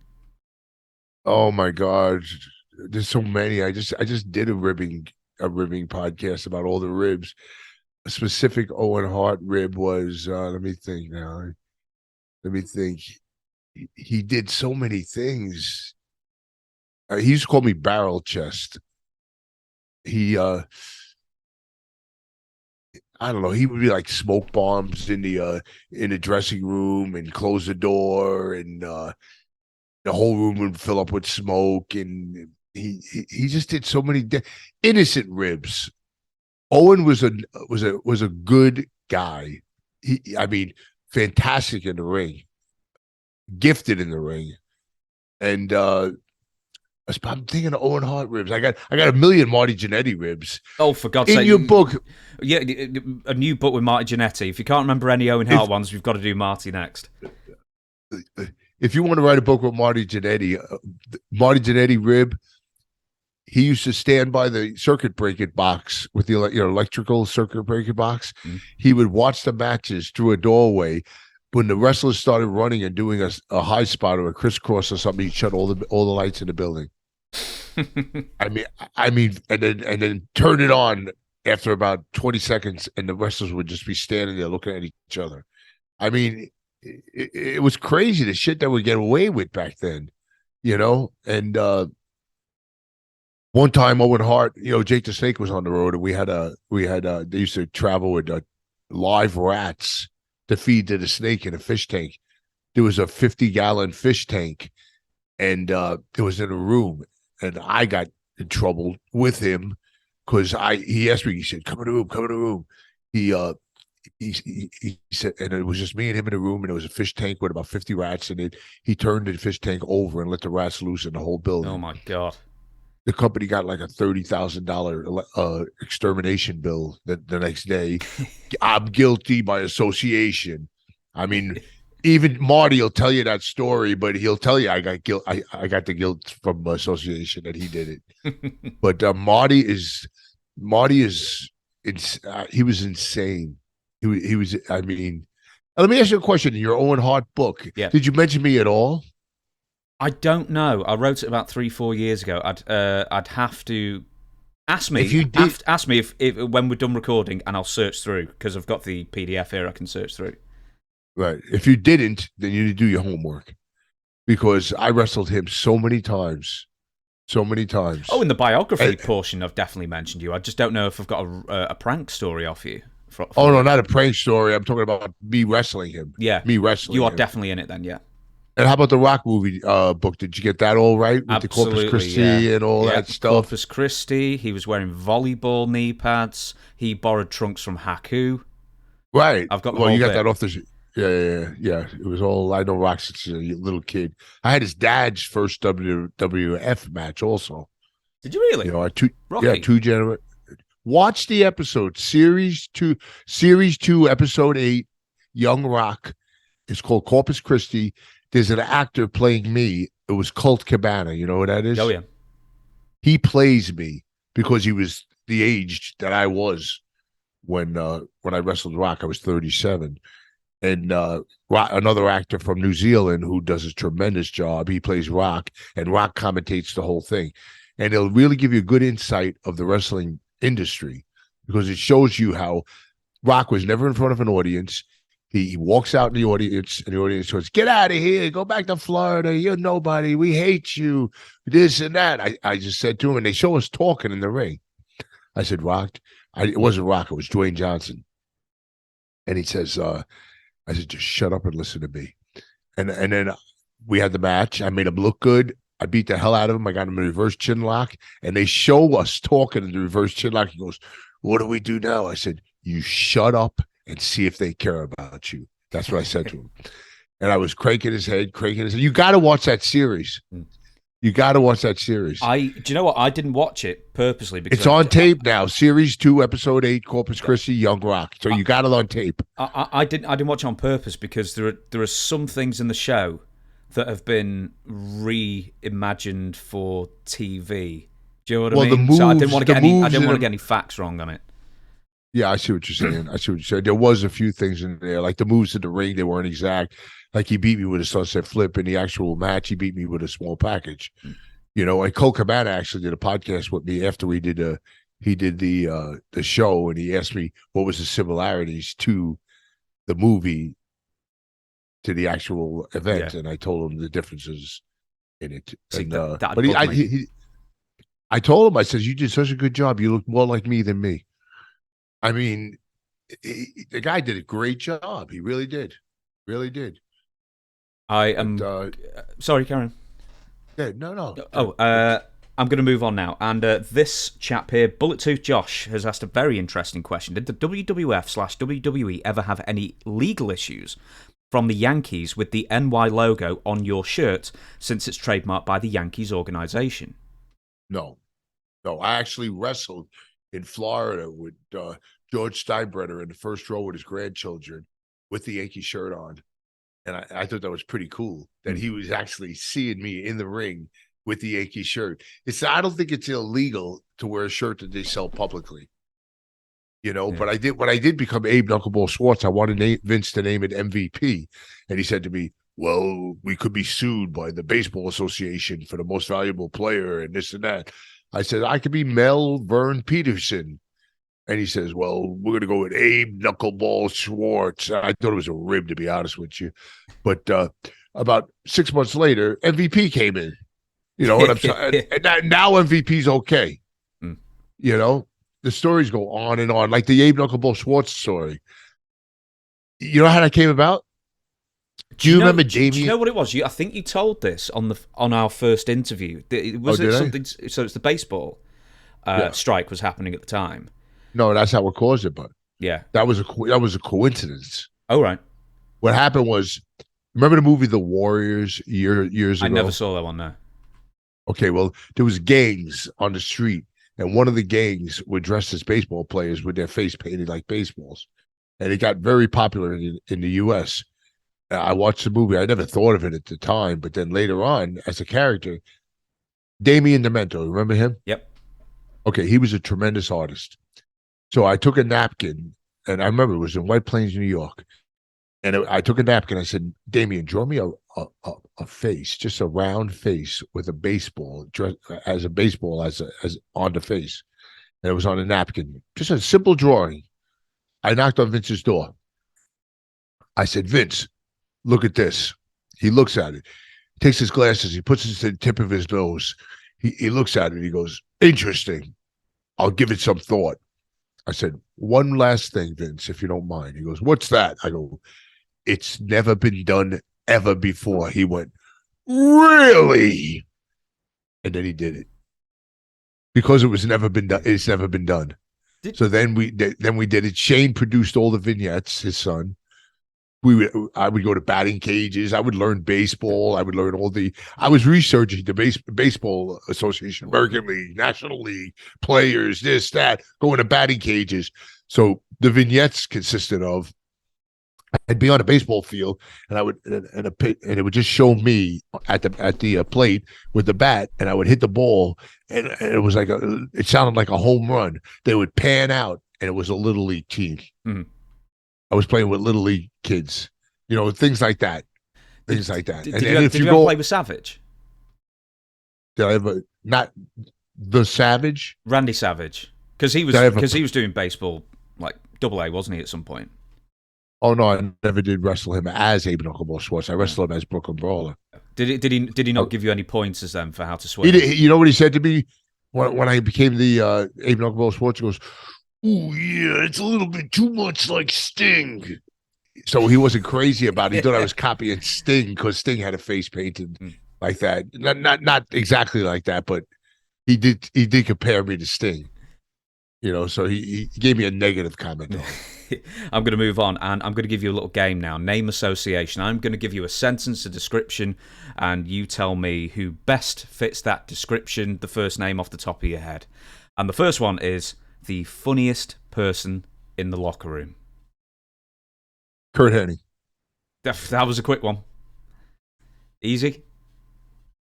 Oh my God, there's so many. I just did a ribbing podcast about all the ribs. A specific Owen Hart rib was. Let me think now. Let me think. He did so many things. He used to call me Barrel Chest. He I don't know. He would be like smoke bombs in the dressing room and close the door, and the whole room would fill up with smoke. And he just did so many innocent ribs. Owen was a good guy. I mean, fantastic in the ring, gifted in the ring, and I'm thinking of Owen Hart ribs. I got a million Marty Jannetty ribs. Oh, for God's sake! In your book, yeah, a new book with Marty Jannetty. If you can't remember any Owen Hart ones, we've got to do Marty next. If you want to write a book with Marty Jannetty rib, he used to stand by the circuit breaker box with the electrical circuit breaker box. He would watch the matches through a doorway. When the wrestlers started running and doing a high spot or a crisscross or something, he'd shut all the lights in the building. I mean, and then turn it on after about 20 seconds, and the wrestlers would just be standing there looking at each other. I mean, it was crazy, the shit that we get away with back then, you know. And one time, Owen Hart, Jake the Snake was on the road, and we had they used to travel with live rats to feed to the snake in a fish tank. There was a 50-gallon fish tank, and it was in a room, and I got in trouble with him because he asked me, he said, come in the room. He said, and it was just me and him in the room, and it was a fish tank with about 50 rats in it. He turned the fish tank over and let the rats loose in the whole building. Oh my God. The company got like a $30,000 extermination bill the next day. I'm guilty by association. I mean, even Marty will tell you that story, but he'll tell you I got guilt. I got the guilt from association that he did it. But Marty is he was insane. He was. I mean, let me ask you a question. In your Owen Hart book, did you mention me at all? I don't know. I wrote it about 3-4 years ago. I'd have to ask me. Ask me if when we're done recording, and I'll search through because I've got the PDF here. I can search through. Right. If you didn't, then you need to do your homework, because I wrestled him so many times. Oh, in the biography portion, I've definitely mentioned you. I just don't know if I've got a prank story off you. No, not a prank story. I'm talking about me wrestling him. Yeah, me wrestling. You are him. Definitely in it then. Yeah. And how about the Rock movie book? Did you get that all right? With Absolutely, the Corpus Christi and all that stuff? Corpus Christi. He was wearing volleyball knee pads. He borrowed trunks from Haku. Right. I've got the Well, whole you got bit. that off the. Yeah. It was all I know. Rock since a little kid. I had his dad's first WWF match also. Did you really? You know, Rocky? two generations. Watch the episode, series two, episode 8, Young Rock. It's called Corpus Christi. There's an actor playing me. It was Colt Cabana. You know what that is? Oh, yeah. He plays me because he was the age that I was when I wrestled Rock. I was 37. And another actor from New Zealand who does a tremendous job. He plays Rock, and Rock commentates the whole thing. And it'll really give you a good insight of the wrestling industry because it shows you how Rock was never in front of an audience. He walks out in the audience, and the audience goes, "Get out of here. Go back to Florida. You're nobody. We hate you." This and that. I just said to him, and they show us talking in the ring. I said, "Rock." It wasn't Rock. It was Dwayne Johnson. And he says, I said, "Just shut up and listen to me." And then we had the match. I made him look good. I beat the hell out of him. I got him a reverse chin lock. And they show us talking in the reverse chin lock. He goes, "What do we do now?" I said, "You shut up and see if they care about you." That's what I said to him. And I was cranking his head. You got to watch that series. You got to watch that series. Do you know what? I didn't watch it purposely because it's on tape now. Series 2, episode 8, Corpus Christi, Young Rock. So you got it on tape. I didn't watch it on purpose because there are some things in the show that have been reimagined for TV. Do you know what I mean? The moves, so I didn't want to get any facts wrong on it. Yeah, I see what you're saying. There was a few things in there, like the moves in the ring, they weren't exact. Like he beat me with a sunset flip in the actual match. He beat me with a small package. You know, and Cole Cabana actually did a podcast with me after he did the show, and he asked me what was the similarities to the movie to the actual event, and I told him the differences in it. See, and, I told him, I said, "You did such a good job. You look more like me than me." I mean, the guy did a great job. He really did. Really did. I am sorry, Karen. Yeah, no. I'm going to move on now. And this chap here, Bullet Tooth Josh, has asked a very interesting question. Did the WWF/WWE ever have any legal issues from the Yankees with the NY logo on your shirt since it's trademarked by the Yankees organization? No. I actually wrestled in Florida with George Steinbrenner in the first row with his grandchildren with the Yankee shirt on. And I thought that was pretty cool that he was actually seeing me in the ring with the Yankee shirt. I don't think it's illegal to wear a shirt that they sell publicly, you know. Yeah. But when I did become Abe Knuckleball Schwartz, I wanted Vince to name it MVP, and he said to me, "Well, we could be sued by the Baseball Association for the most valuable player and this and that." I said, "I could be Mel Vern Peterson." And he says, "Well, we're going to go with Abe Knuckleball Schwartz." I thought it was a rib, to be honest with you. But about 6 months later, MVP came in. You know what I'm saying? And now MVP's okay. You know, the stories go on and on, like the Abe Knuckleball Schwartz story. You know how that came about? Do you remember Damien? Do you know what it was? I think you told this on our first interview. Was it something? So it's the baseball strike was happening at the time. No, that's how it caused it, but yeah, that was a coincidence. Oh, right. What happened was, remember the movie The Warriors years ago? I never saw that one, no. Okay, well, there was gangs on the street, and one of the gangs were dressed as baseball players with their face painted like baseballs, and it got very popular in the U.S. I watched the movie. I never thought of it at the time, but then later on, as a character, Damien Demento, remember him? Yep. Okay, he was a tremendous artist. So I took a napkin, and I remember it was in White Plains, New York. And I took a napkin. I said, "Damien, draw me a face, just a round face with a baseball, as on the face." And it was on a napkin, just a simple drawing. I knocked on Vince's door. I said, "Vince, look at this." He looks at it, takes his glasses, he puts it to the tip of his nose. He looks at it, he goes, "Interesting. I'll give it some thought." I said, "One last thing, Vince, if you don't mind." He goes, "What's that?" I go, "It's never been done ever before." He went, "Really?" And then he did it. Because it was never been done. It's never been done. So then we did it. Shane produced all the vignettes, his son. I would go to batting cages. I would learn baseball. I would learn I was researching the baseball association, American League, National League, players, this, that, going to batting cages. So the vignettes consisted of, I'd be on a baseball field and it would just show me at the plate with the bat, and I would hit the ball, and it was like it sounded like a home run. They would pan out, and it was a little league team. Mm-hmm. I was playing with little league kids, things like that. Things like that. Did you ever play with Savage? Did I ever not the Savage? Randy Savage. Because he was doing baseball like AA, wasn't he, at some point? Oh no, I never did wrestle him as Abe Knuckleball Schwartz. I wrestled him as Brooklyn Brawler. Did he not give you any pointers then for how to swing? You know what he said to me when I became the Abe Knuckleball Schwartz? He goes, "Oh yeah, it's a little bit too much like Sting." So he wasn't crazy about it. He thought I was copying Sting because Sting had a face painted like that. Not exactly like that, but he did compare me to Sting. So he gave me a negative comment on it. I'm going to move on, and I'm going to give you a little game now. Name association. I'm going to give you a sentence, a description, and you tell me who best fits that description, the first name off the top of your head. And the first one is the funniest person in the locker room. Kurt Hennig. That was a quick one. Easy.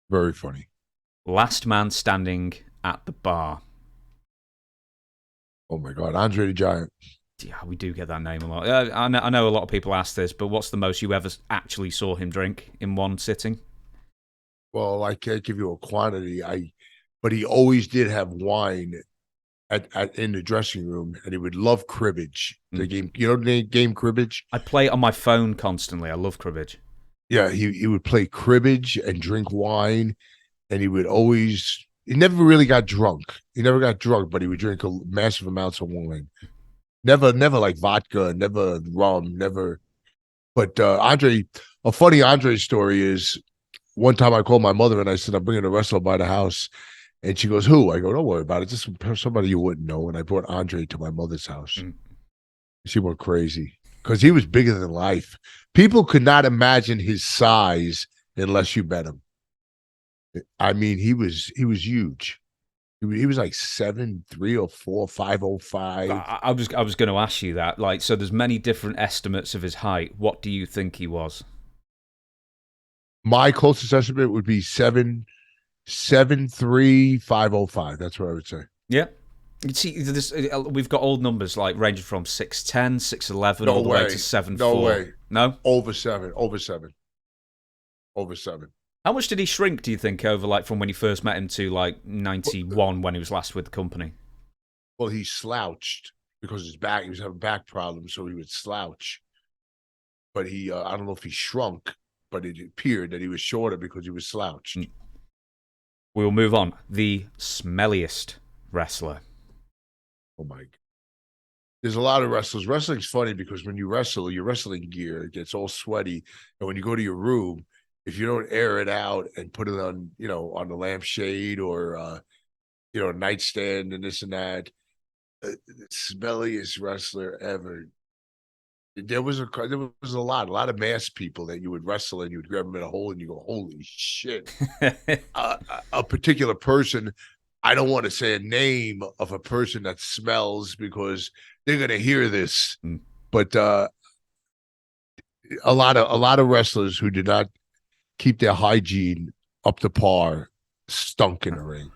Very funny. Last man standing at the bar. Oh my God, Andre the Giant. Yeah, we do get that name a lot. I know a lot of people ask this, but what's the most you ever actually saw him drink in one sitting? Well, I can't give you a quantity. But he always did have wine in the dressing room, and he would love cribbage. The game, the game cribbage. I play it on my phone constantly. I love cribbage. Yeah, he would play cribbage and drink wine, and he would always. He never really got drunk. He never got drunk, but he would drink massive amounts of wine. Never like vodka, never rum, never. But Andre, a funny Andre story is, one time I called my mother and I said, I'm bringing a wrestler by the house. And she goes, who? I go, don't worry about it. Just somebody you wouldn't know. And I brought Andre to my mother's house. She went crazy because he was bigger than life. People could not imagine his size unless you met him. I mean, he was huge. He was like 7'3" or 4, 505. I was going to ask you that. Like, so there's many different estimates of his height. What do you think he was? My closest estimate would be 7'3", 505. That's what I would say. Yeah. You see, we've got old numbers like ranging from 6'10", 6'11", all the way to 7'4". No way. No? Over seven. How much did he shrink, do you think, over like from when you first met him to like 91 when he was last with the company? Well, he slouched because he was having back problems, so he would slouch. But I don't know if he shrunk, but it appeared that he was shorter because he was slouched. We will move on. The smelliest wrestler. Oh my God. There's a lot of wrestlers. Wrestling's funny because when you wrestle, your wrestling gear gets all sweaty. And when you go to your room, if you don't air it out and put it on, on the lampshade or, a nightstand and this and that, the smelliest wrestler ever. There was a lot of masked people that you would wrestle and you would grab them in a hole and you go, holy shit. A particular person, I don't want to say a name of a person that smells because they're going to hear this. But a lot of wrestlers who did not keep their hygiene up to par stunk in the ring.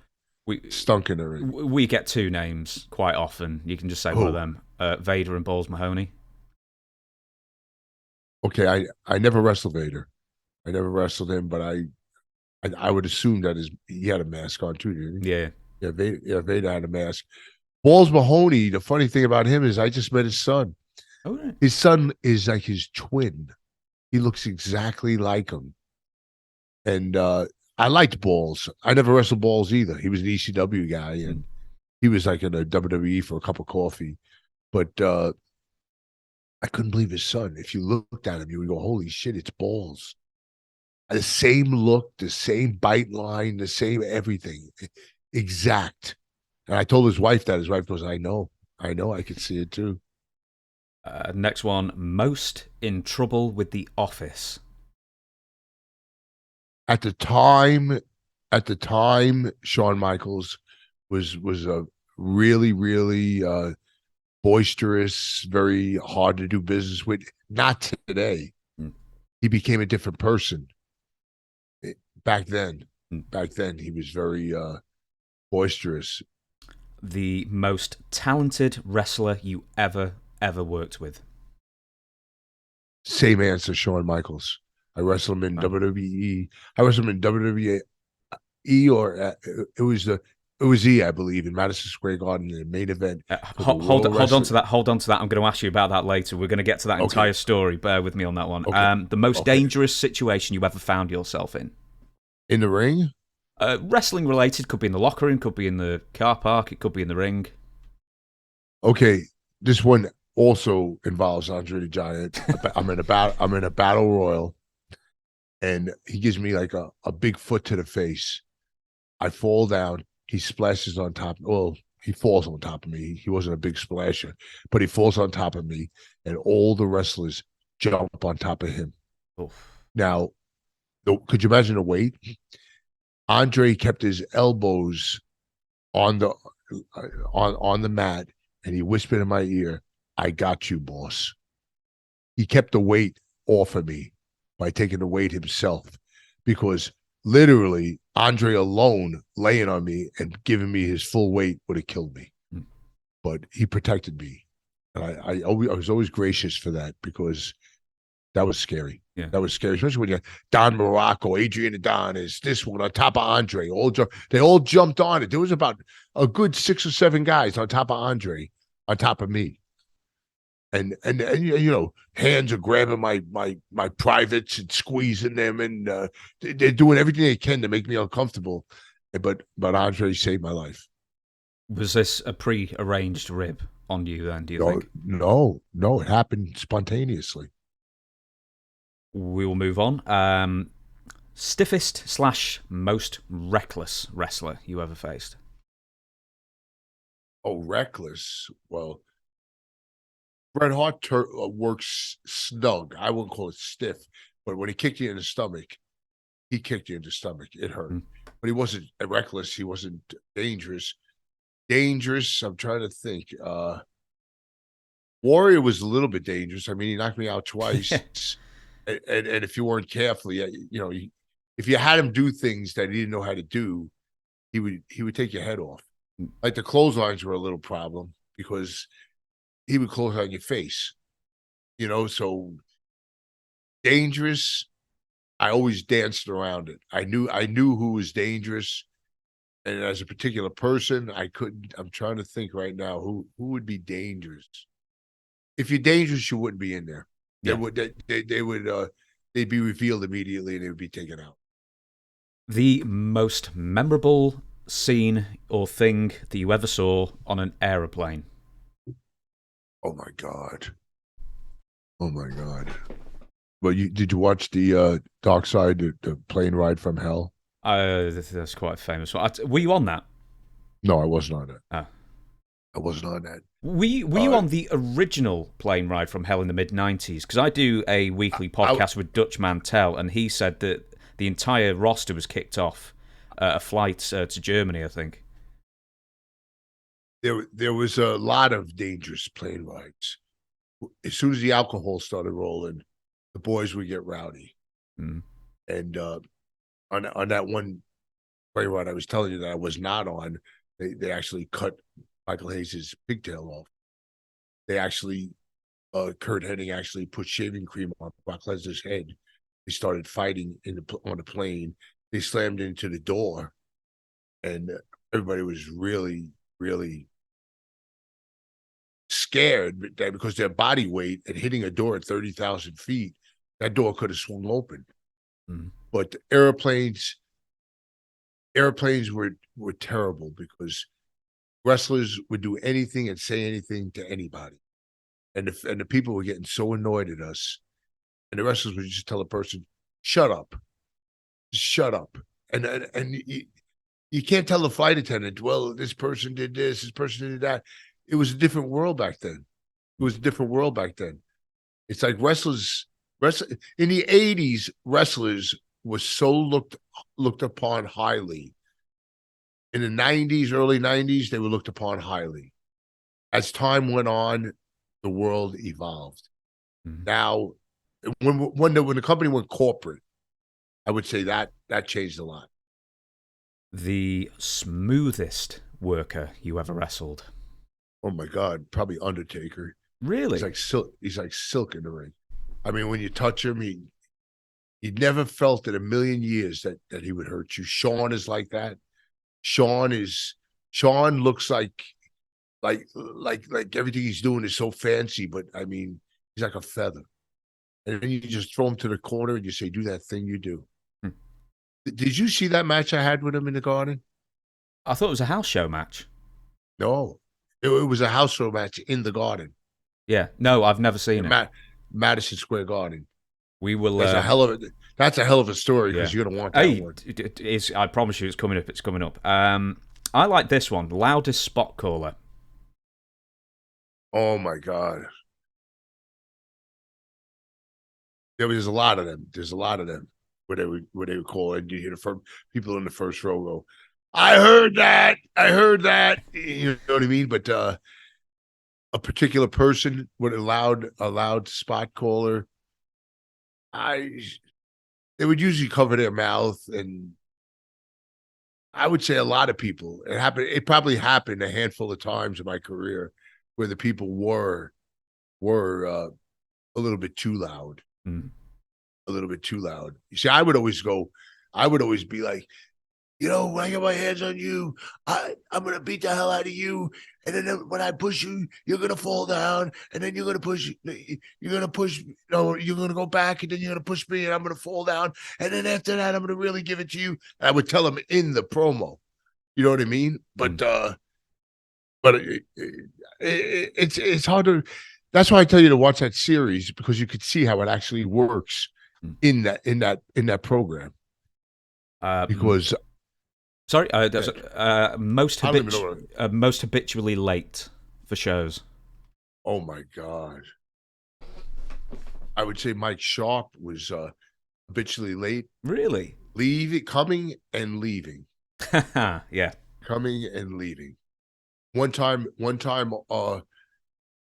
We get two names quite often. You can just say one of them. Vader and Balls Mahoney. Okay, I never wrestled Vader. I never wrestled him, but I would assume that he had a mask on too, didn't he? Yeah. Yeah, Vader had a mask. Balls Mahoney, the funny thing about him is I just met his son. Oh, right. His son is like his twin. He looks exactly like him. And I liked Balls. I never wrestled Balls either. He was an ECW guy, and he was like in a WWE for a cup of coffee. But I couldn't believe his son. If you looked at him, you would go, holy shit, it's Balls. The same look, the same bite line, the same everything. Exact. And I told his wife that. His wife goes, I know. I know. I could see it too. Next one, most in trouble with the office. At the time, Shawn Michaels was a really boisterous, very hard to do business with. Not today. Mm. He became a different person. Back then, Mm. he was very boisterous. The most talented wrestler you ever worked with. Same answer, Shawn Michaels. I wrestled him in WWE. I wrestled him in WWE or it was E, I believe, in Madison Square Garden in the main event. Hold on to that. Hold on to that. I'm going to ask you about that later. We're going to get to that entire story. Bear with me on that one. Okay. The most dangerous situation you ever found yourself in the ring? Wrestling related. Could be in the locker room. Could be in the car park. It could be in the ring. Okay, this one also involves Andre the Giant. I'm in a battle royal, and he gives me like a big foot to the face. I fall down. He splashes on top. Well, he falls on top of me. He wasn't a big splasher, but he falls on top of me, and all the wrestlers jump on top of him. Oof. Now, could you imagine the weight? Andre kept his elbows on the mat, and he whispered in my ear, "I got you, boss." He kept the weight off of me by taking the weight himself, because literally Andre alone laying on me and giving me his full weight would have killed me. Mm. But he protected me, and I was always gracious for that, because that was scary. Yeah. That was scary, especially when you Don Morocco, Adrian Adonis, this one on top of Andre. They all jumped on it. There was about a good 6 or 7 guys on top of Andre, on top of me. And you know, hands are grabbing my privates and squeezing them, and they're doing everything they can to make me uncomfortable. But Andre saved my life. Was this a pre-arranged rib on you then, do you think? No, it happened spontaneously. We will move on. Stiffest / most reckless wrestler you ever faced? Oh, reckless. Well, Bret Hart works snug. I wouldn't call it stiff, but when he kicked you in the stomach, he kicked you in the stomach. It hurt. Mm. But he wasn't reckless. He wasn't dangerous. Dangerous, I'm trying to think. Warrior was a little bit dangerous. I mean, he knocked me out twice. and if you weren't careful, if you had him do things that he didn't know how to do, he would take your head off. Like the clotheslines were a little problem, because he would close on your face, so dangerous. I always danced around it. I knew who was dangerous. And as a particular person, I'm trying to think right now who would be dangerous. If you're dangerous, you wouldn't be in there. Yeah. They'd be revealed immediately, and they would be taken out. The most memorable scene or thing that you ever saw on an aeroplane? Oh my god! Well, did you watch the Dark Side, the plane ride from hell? That's quite a famous one. Were you on that? No, I wasn't on that. Oh. I wasn't on that. Were you on the original plane ride from hell in the mid-90s? Because I do a weekly podcast with Dutch Mantel, and he said that the entire roster was kicked off a flight to Germany, I think. There was a lot of dangerous plane rides. As soon as the alcohol started rolling, the boys would get rowdy. Mm. And on that one plane ride I was telling you that I was not on, they actually cut Michael Hayes' pigtail off. They actually, Kurt Hennig actually put shaving cream on Brock Lesnar's head. They started fighting on the plane. They slammed into the door, and everybody was really, really scared because their body weight and hitting a door at 30,000 feet, that door could have swung open. Mm. But airplanes were terrible, because wrestlers would do anything and say anything to anybody, and the people were getting so annoyed at us, and the wrestlers would just tell a person, "Shut up, and you can't tell the flight attendant, well, this person did this, this person did that. it was a different world back then. It was a different world back then. It's like in the 80s, wrestlers was so looked upon highly. In the 90s, early 90s, they were looked upon highly. As time went on, the world evolved. Mm. Now, when the company went corporate, I would say that changed a lot. The smoothest worker you ever wrestled? Oh my God, probably Undertaker. Really? He's like silk. He's like silk in the ring. I mean, when you touch him, he never felt in a million years that he would hurt you. Shawn is like that. Shawn looks like everything he's doing is so fancy, but I mean, he's like a feather. And then you just throw him to the corner and you say, "Do that thing you do." Hmm. Did you see that match I had with him in the Garden? I thought it was a house show match. No, it was a house show match in the Garden. Yeah, no, I've never seen it. Madison Square Garden. We will. That's a hell of a story because you're gonna want that one. I promise you, it's coming up. It's coming up. I like this one. Loudest spot caller. Oh my God. There's a lot of them. There's a lot of them where they would call and you hear the people in the first row go, "I heard that. I heard that." You know what I mean? But a particular person with a loud spot caller, they would usually cover their mouth, and I would say a lot of people. It probably happened a handful of times in my career where the people were a little bit too loud. Mm. A little bit too loud. You see, I would always be like, when I get my hands on you, I'm gonna beat the hell out of you, and then when I push you, you're gonna fall down, and then you're gonna go back, and then you're gonna push me, and I'm gonna fall down, and then after that, I'm gonna really give it to you. And I would tell them in the promo, you know what I mean? But it's hard to. That's why I tell you to watch that series, because you could see how it actually works in that program. Because sorry, most habitually late for shows. Oh my God, I would say Mike Sharp was habitually late. Really? Coming and leaving. Yeah, coming and leaving. One time,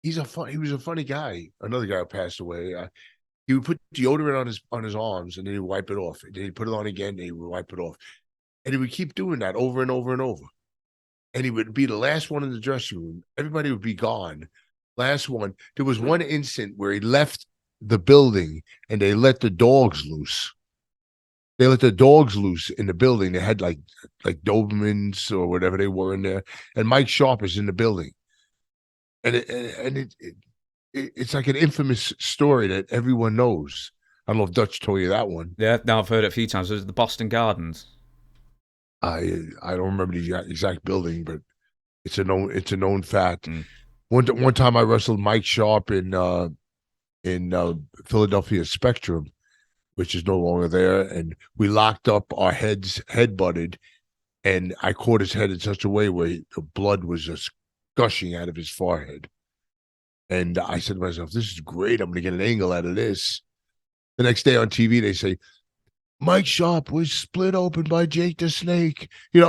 he was a funny guy. Another guy who passed away. He would put deodorant on his arms, and then he'd wipe it off. And then he'd put it on again, and he would wipe it off. And he would keep doing that over and over and over. And he would be the last one in the dressing room. Everybody would be gone. Last one. There was one instant where he left the building, and they let the dogs loose. They let the dogs loose in the building. They had like Dobermans or whatever they were in there. And Mike Sharp is in the building. And it's like an infamous story that everyone knows. I don't know if Dutch told you that one. Yeah, no, I've heard it a few times. It was the Boston Gardens. I don't remember the exact building, but it's a known fact. Mm. One time I wrestled Mike Sharp in Philadelphia Spectrum, which is no longer there, and we locked up, our heads head-butted, and I caught his head in such a way where the blood was just gushing out of his forehead. And I said to myself, "This is great. I'm going to get an angle out of this." The next day on TV, they say, "Mike Sharp was split open by Jake the Snake." They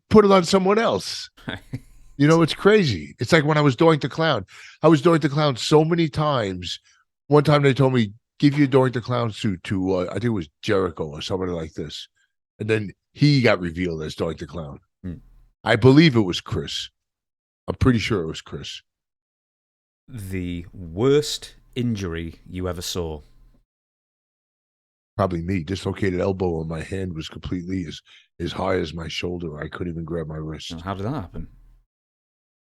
put it on someone else. It's crazy. It's like when I was Doink the Clown. I was Doink the Clown so many times. One time they told me, "Give your Doink the Clown suit to, I think it was Jericho or somebody like this." And then he got revealed as Doink the Clown. I believe it was Chris. I'm pretty sure it was Chris. The worst injury you ever saw? Probably me. Dislocated elbow, and my hand was completely as high as my shoulder. I couldn't even grab my wrist. How did that happen?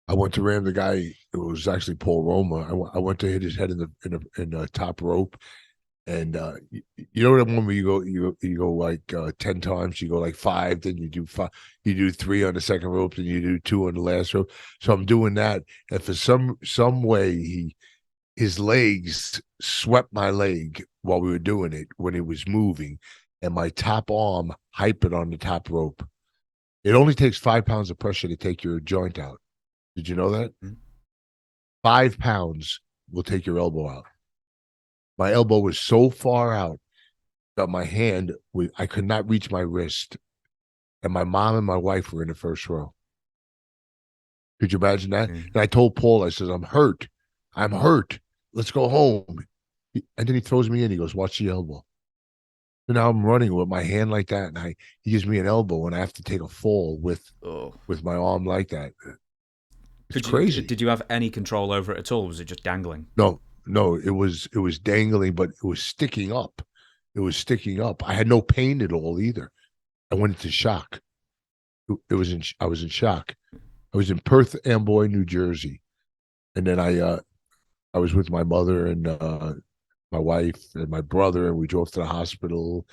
I went to ram the guy. It was actually Paul Roma. I went to hit his head in the top rope, and you know the one where you go like 10 times. You go like 5, then you do 5. You do 3 on the second rope, then you do 2 on the last rope. So I'm doing that, and for some way his legs swept my leg while we were doing it when it was moving, and my top arm hyped it on the top rope. It only takes 5 pounds of pressure to take your joint out. Did you know that? 5 pounds will take your elbow out. My elbow was so far out that my hand, I could not reach my wrist. And my mom and my wife were in the first row. Could you imagine that? And I told Paul, I said, I'm hurt. Let's go home. And then he throws me in. He goes, watch the elbow. So now I'm running with my hand like that, and he gives me an elbow, and I have to take a fall with my arm like that. It's crazy. Did you have any control over it at all? Was it just dangling? No, it was dangling, but it was sticking up. I had no pain at all either. I went into shock. I was in shock. I was in Perth Amboy, New Jersey, and then I was with my mother and my wife and my brother, and we drove to the hospital,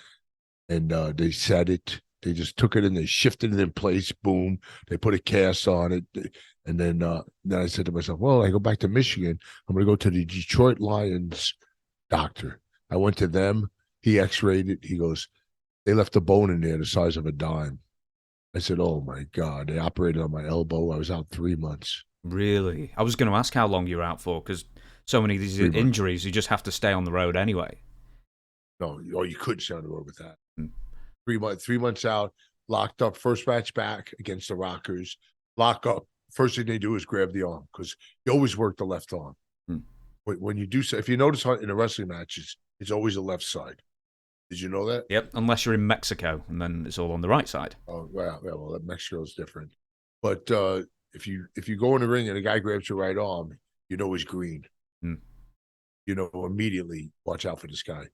and they set it. They just took it and they shifted it in place. Boom! They put a cast on it, and then I said to myself, "Well, I go back to Michigan. I'm going to go to the Detroit Lions doctor." I went to them. He X-rayed it. He goes, "They left a bone in there the size of a dime." I said, "Oh my God!" They operated on my elbow. I was out 3 months. Really? I was going to ask how long you were out for, because so many of these injuries, you just have to stay on the road anyway. No, you couldn't stay on the road with that. 3 months out, locked up, first match back against the Rockers, lock up. First thing they do is grab the arm, because you always work the left arm. When you do so, if you notice in the wrestling matches, it's always the left side. Did you know that? Yep, unless you're in Mexico, and then it's all on the right side. Oh, well, Mexico's different. But if you go in the ring and a guy grabs your right arm, you know he's green. You know immediately, watch out for this guy.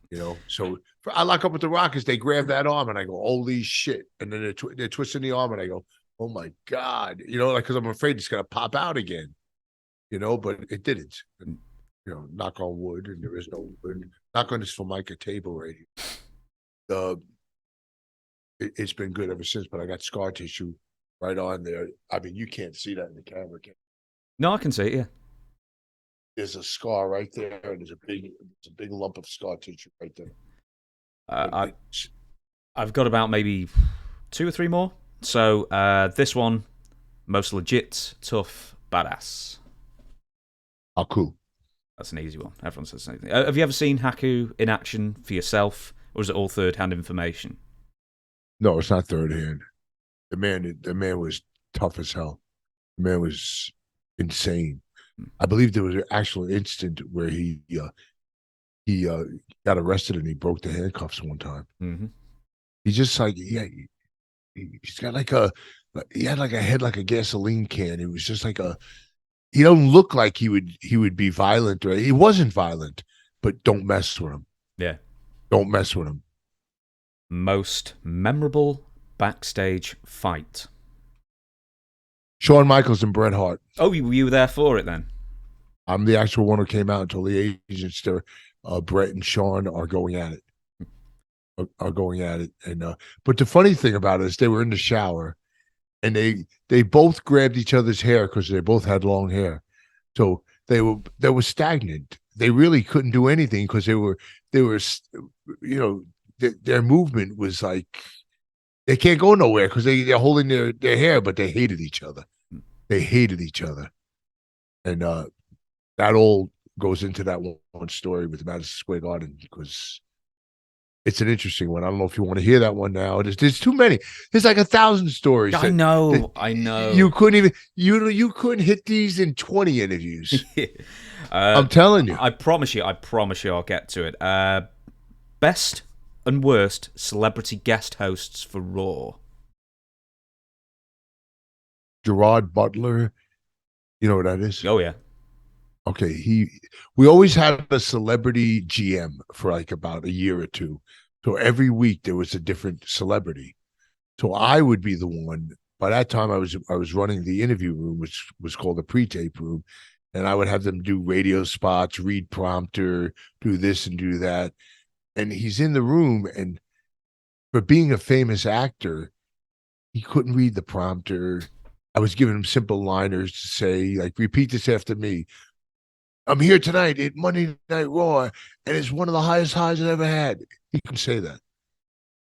You know, so I lock up with the Rockers. They grab that arm, and I go, "Holy shit!" And then they're twisting the arm, and I go, "Oh my God!" You know, like, because I'm afraid it's gonna pop out again. You know, but it didn't. And, you know, knock on wood, and there is no wood. Knock on this Formica table right here. It's been good ever since, but I got scar tissue right on there. I mean, you can't see that in the camera. No, I can see it, yeah. There's a scar right there, and there's a big lump of scar tissue right there. I've got about maybe 2 or 3 more. So this one, most legit, tough, badass. Haku. That's an easy one. Everyone says the same thing. Have you ever seen Haku in action for yourself, or is it all third-hand information? No, it's not third hand. The man was tough as hell. The man was insane. I believe there was an actual instant where he got arrested and he broke the handcuffs one time. He's just like, he's got he had like a head like a gasoline can. It was just like he don't look like he would be violent, or he wasn't violent, but don't mess with him. Yeah. Don't mess with him. Most memorable backstage fight. Shawn Michaels and Bret Hart. Oh, you were there for it then? I'm the actual one who came out and told the agents there, Bret and Shawn are going at it. And but the funny thing about it is they were in the shower, and they both grabbed each other's hair because they both had long hair. So they were stagnant. They really couldn't do anything because they were you know, their movement was like they can't go nowhere because they're holding their hair, but they hated each other. And that all goes into that one story with Madison Square Garden, because it's an interesting one. I don't know if you want to hear that one now. There's too many. There's like 1,000 stories. I know. You couldn't even you couldn't hit these in 20 interviews. I'm telling you. I promise you I'll get to it. Best and worst celebrity guest hosts for Raw. Gerard Butler. You know what that is? Oh yeah. Okay, we always had a celebrity GM for like about a year or two. So every week there was a different celebrity. So I would be the one. By that time I was running the interview room, which was called the pre-tape room, and I would have them do radio spots, read prompter, do this and do that. And he's in the room, and for being a famous actor, he couldn't read the prompter. I was giving him simple liners to say, like, repeat this after me. I'm here tonight at Monday Night Raw, and it's one of the highest highs I've ever had. He can say that.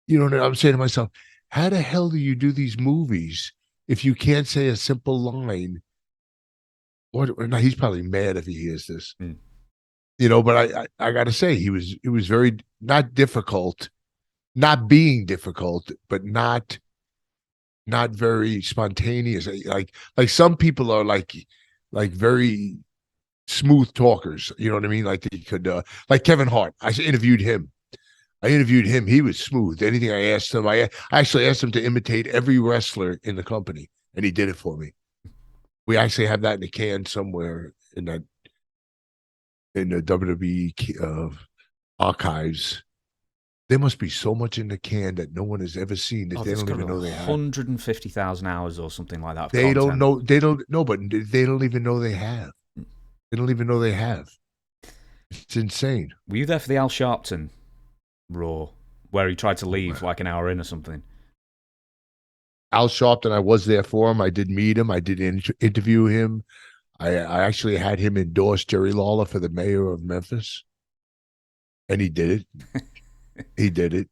You know what I'm saying to myself? how the hell do you do these movies if you can't say a simple line? Or no, he's probably mad if he hears this. Mm. But I got to say, it was very not difficult, not being difficult, but not very spontaneous. Like some people are like very smooth talkers. You know what I mean? Like they could, like Kevin Hart. I interviewed him. He was smooth. Anything I asked him, I actually asked him to imitate every wrestler in the company, and he did it for me. We actually have that in a can somewhere in the WWE archives. There must be so much in the can that no one has ever seen that they don't even know they have. 150,000 hours or something like that of They content. don't know. They don't know, but they don't even know they have. They don't even know they have. It's insane. Were you there for the Al Sharpton Raw, where he tried to leave like an hour in or something? Al Sharpton, I was there for him. I did meet him. I did interview him. I actually had him endorse Jerry Lawler for the mayor of Memphis, and he did it. He did it.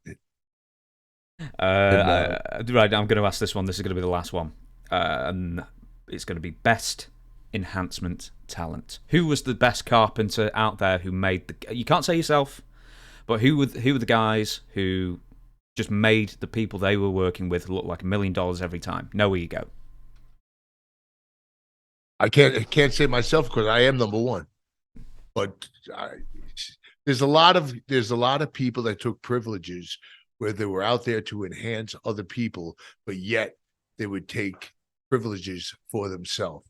Right, I'm going to ask this one. This is going to be the last one, and it's going to be best enhancement talent. Who was the best carpenter out there who made the? You can't say yourself, but who were the guys who just made the people they were working with look like $1 million every time? Know where you go. I can't say myself because I am number one, but there's a lot of people that took privileges where they were out there to enhance other people, but yet they would take privileges for themselves.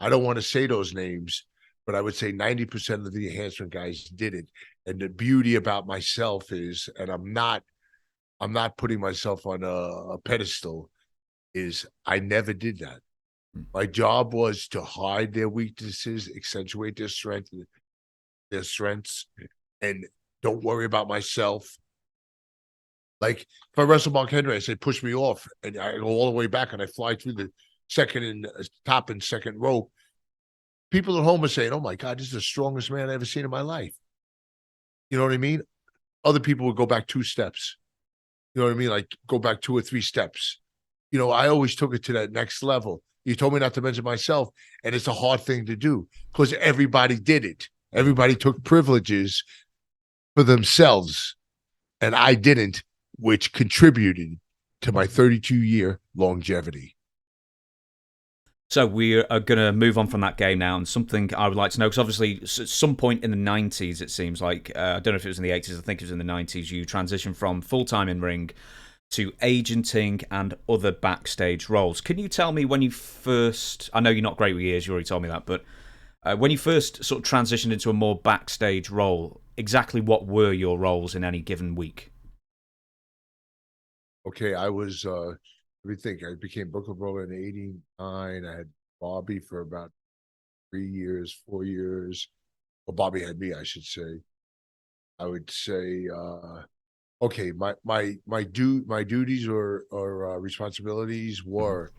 I don't want to say those names, but I would say 90% of the enhancement guys did it. And the beauty about myself is, and I'm not putting myself on a pedestal, is I never did that. My job was to hide their weaknesses, accentuate their strengths, and don't worry about myself. Like if I wrestle Mark Henry, I say push me off, and I go all the way back, and I fly through the top and second rope. People at home are saying, "Oh my God, this is the strongest man I've ever seen in my life." You know what I mean? Other people would go back 2 steps. You know what I mean? Like go back 2 or 3 steps. I always took it to that next level. You told me not to mention myself, and it's a hard thing to do because everybody did it. Everybody took privileges for themselves, and I didn't, which contributed to my 32-year longevity. So we are going to move on from that game now, and something I would like to know, because obviously at some point in the 90s, it seems like, I don't know if it was in the 80s, I think it was in the 90s, you transitioned from full-time in-ring to agenting and other backstage roles. Can you tell me when you first, I know you're not great with years, you already told me that, but when you first sort of transitioned into a more backstage role, exactly what were your roles in any given week? Okay, I was, let me think, I became Booker Brawler in 89. I had Bobby for about 3 years, 4 years. Well, Bobby had me, I should say. I would say, okay, my duties or responsibilities were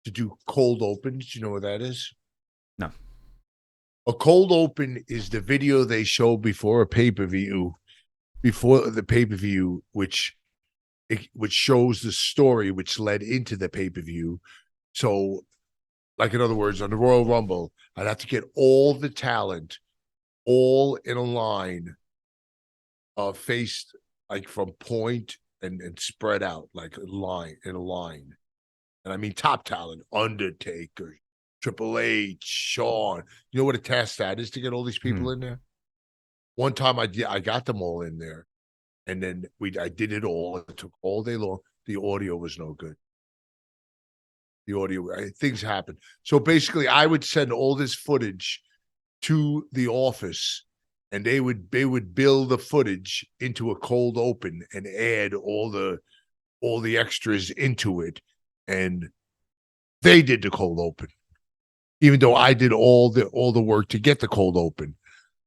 to do cold opens. You know what that is? No. A cold open is the video they show before a pay-per-view, which shows the story which led into the pay-per-view. So, like in other words, on the Royal Rumble, I'd have to get all the talent all in a line, faced like from point and spread out like a line. And I mean top talent, Undertaker, Triple H, Shawn. You know what a task that is to get all these people in there? One time I got them all in there. And then I did it all. It took all day long. The audio was no good. Things happened. So basically, I would send all this footage to the office, and they would build the footage into a cold open and add all the extras into it, and they did the cold open, even though I did all the work to get the cold open.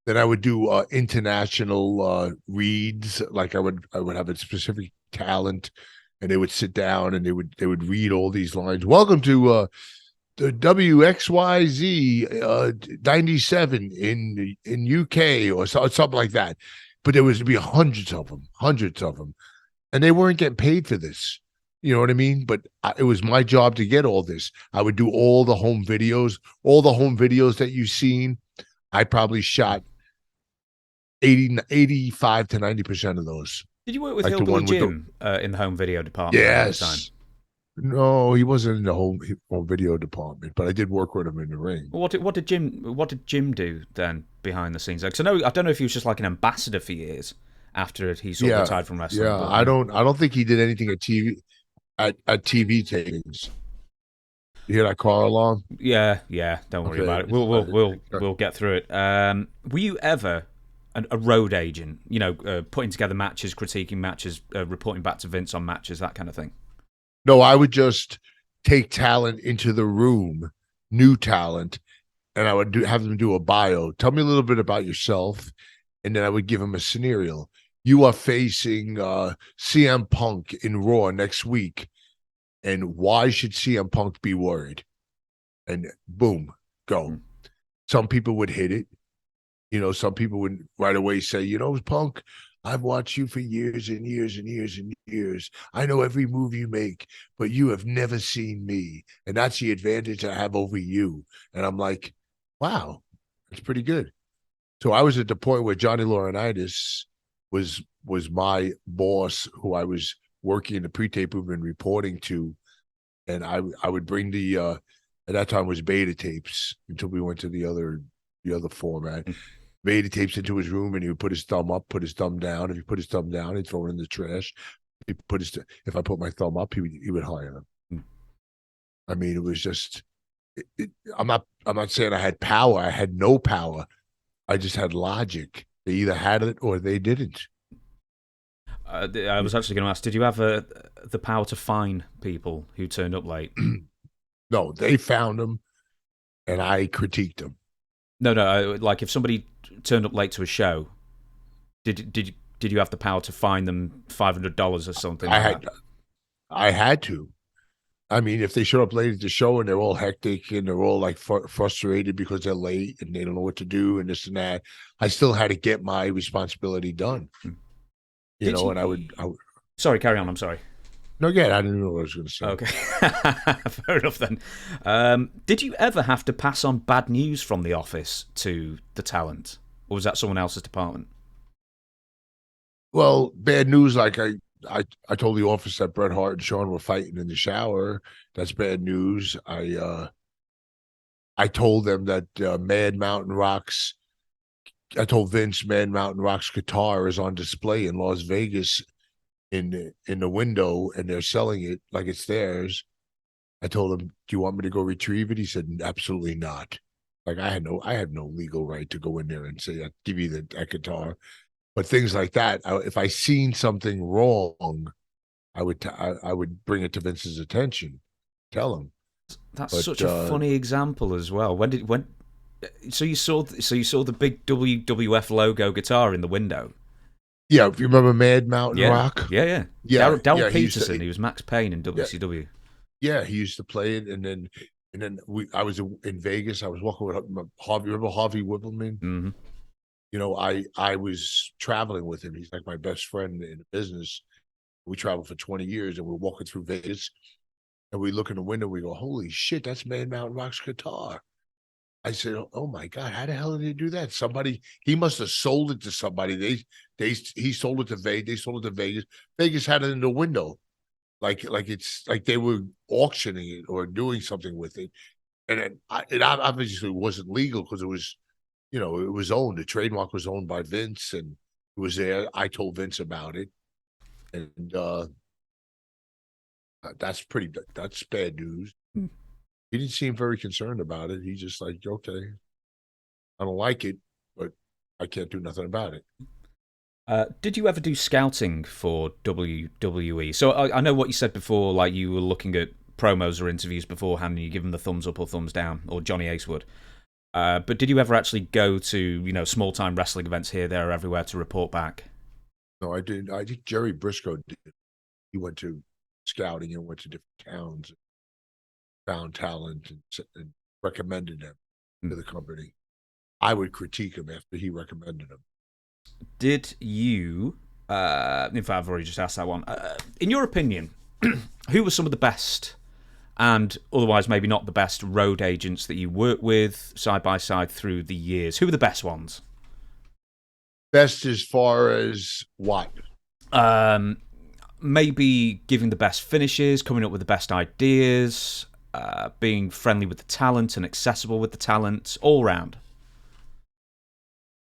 Then I would do international reads. Like I would have a specific talent, and they would sit down and they would read all these lines. Welcome to the WXYZ 97 in UK or something like that. But there was to be hundreds of them, and they weren't getting paid for this. You know what I mean? But it was my job to get all this. I would do all the home videos, that you've seen. I probably shot 85 to 90% of those. Did you work with Like the Hillbilly one with the Jim in the home video department then at the time? yes. No, he wasn't in the home video department, but I did work with him in the ring. Well, what did Jim do then behind the scenes? Because I don't know if he was just like an ambassador for years after he sort of Yeah, retired from wrestling, yeah. but I don't think he did anything at TV tapings. You hear that car alarm? yeah. Don't worry Okay. about it. We'll get through it. Were you ever a road agent? You know, putting together matches, critiquing matches, reporting back to Vince on matches, that kind of thing. No, I would just take talent into the room, new talent, and I would have them do a bio. Tell me a little bit about yourself, and then I would give them a scenario. You are facing CM Punk in Raw next week, and why should CM Punk be worried? And boom, go. Some people would hit it. Some people would right away say, Punk, I've watched you for years and years and years and years. I know every move you make, but you have never seen me. And that's the advantage I have over you. And I'm like, wow, that's pretty good. So I was at the point where Johnny Laurinaitis was my boss, who I was working in the pre-tape room and reporting to. And I would bring the at that time was beta tapes until we went to the other format. Beta tapes into his room, and he would put his thumb up, put his thumb down. If he put his thumb down, he'd throw it in the trash. If I put my thumb up, he would hire him. I mean, it was just. I'm not saying I had power. I had no power. I just had logic. They either had it or they didn't. I was actually going to ask, did you have the power to fine people who turned up late? No, they found them, and I critiqued them. No. Like if somebody turned up late to a show, did you have the power to fine them $500 or something? I had to. I mean, if they show up late at the show and they're all hectic and they're all like frustrated because they're late and they don't know what to do and this and that, I still had to get my responsibility done. And I would. Sorry, carry on. I'm sorry. No, again, I didn't know what I was going to say. Okay, fair enough then. Did you ever have to pass on bad news from the office to the talent, or was that someone else's department? Well, bad news. Like I told the office that Bret Hart and Shawn were fighting in the shower. That's bad news. I told them that Mad Mountain Rocks. I told Vince Mad Mountain Rock's guitar is on display in Las Vegas in the window, and they're selling it like it's theirs. I told him, "Do you want me to go retrieve it?" He said, "Absolutely not." Like I had no legal right to go in there and say, "I'll give you that guitar." But things like that, if I seen something wrong, I would bring it to Vince's attention, tell him. That's such a funny example as well. So you saw the big WWF logo guitar in the window. Yeah, if you remember Mad Mountain Rock. Yeah. Daryl Peterson, he was Max Payne in WCW. Yeah, he used to play it, and then I was in Vegas. I was walking with Harvey. Remember Harvey Whippleman? Mm-hmm. I was traveling with him. He's like my best friend in the business. We traveled for 20 years, and we're walking through Vegas, and we look in the window. We go, "Holy shit, that's Mad Mountain Rock's guitar." I said, "Oh my God, how the hell did he do that? He must have sold it to somebody. He sold it to Vegas. They sold it to Vegas. Vegas had it in the window, like it's like they were auctioning it or doing something with it, and it obviously wasn't legal because it was, it was owned. The trademark was owned by Vince, and it was there. I told Vince about it, and that's bad news. He didn't seem very concerned about it. He just like, okay, I don't like it, but I can't do nothing about it. Did you ever do scouting for WWE? So I know what you said before, like you were looking at promos or interviews beforehand and you give them the thumbs up or thumbs down, or Johnny Ace would. But did you ever actually go to, small-time wrestling events here, there, or everywhere to report back? No, I didn't. I think Jerry Briscoe did. He went to scouting and went to different towns, found talent, and recommended them to the company. I would critique him after he recommended them. Did you? In fact, I've already just asked that one. In your opinion, who were some of the best and otherwise maybe not the best road agents that you worked with side by side through the years? Who were the best ones? Best as far as what? Maybe giving the best finishes, coming up with the best ideas, being friendly with the talent and accessible with the talent, all round.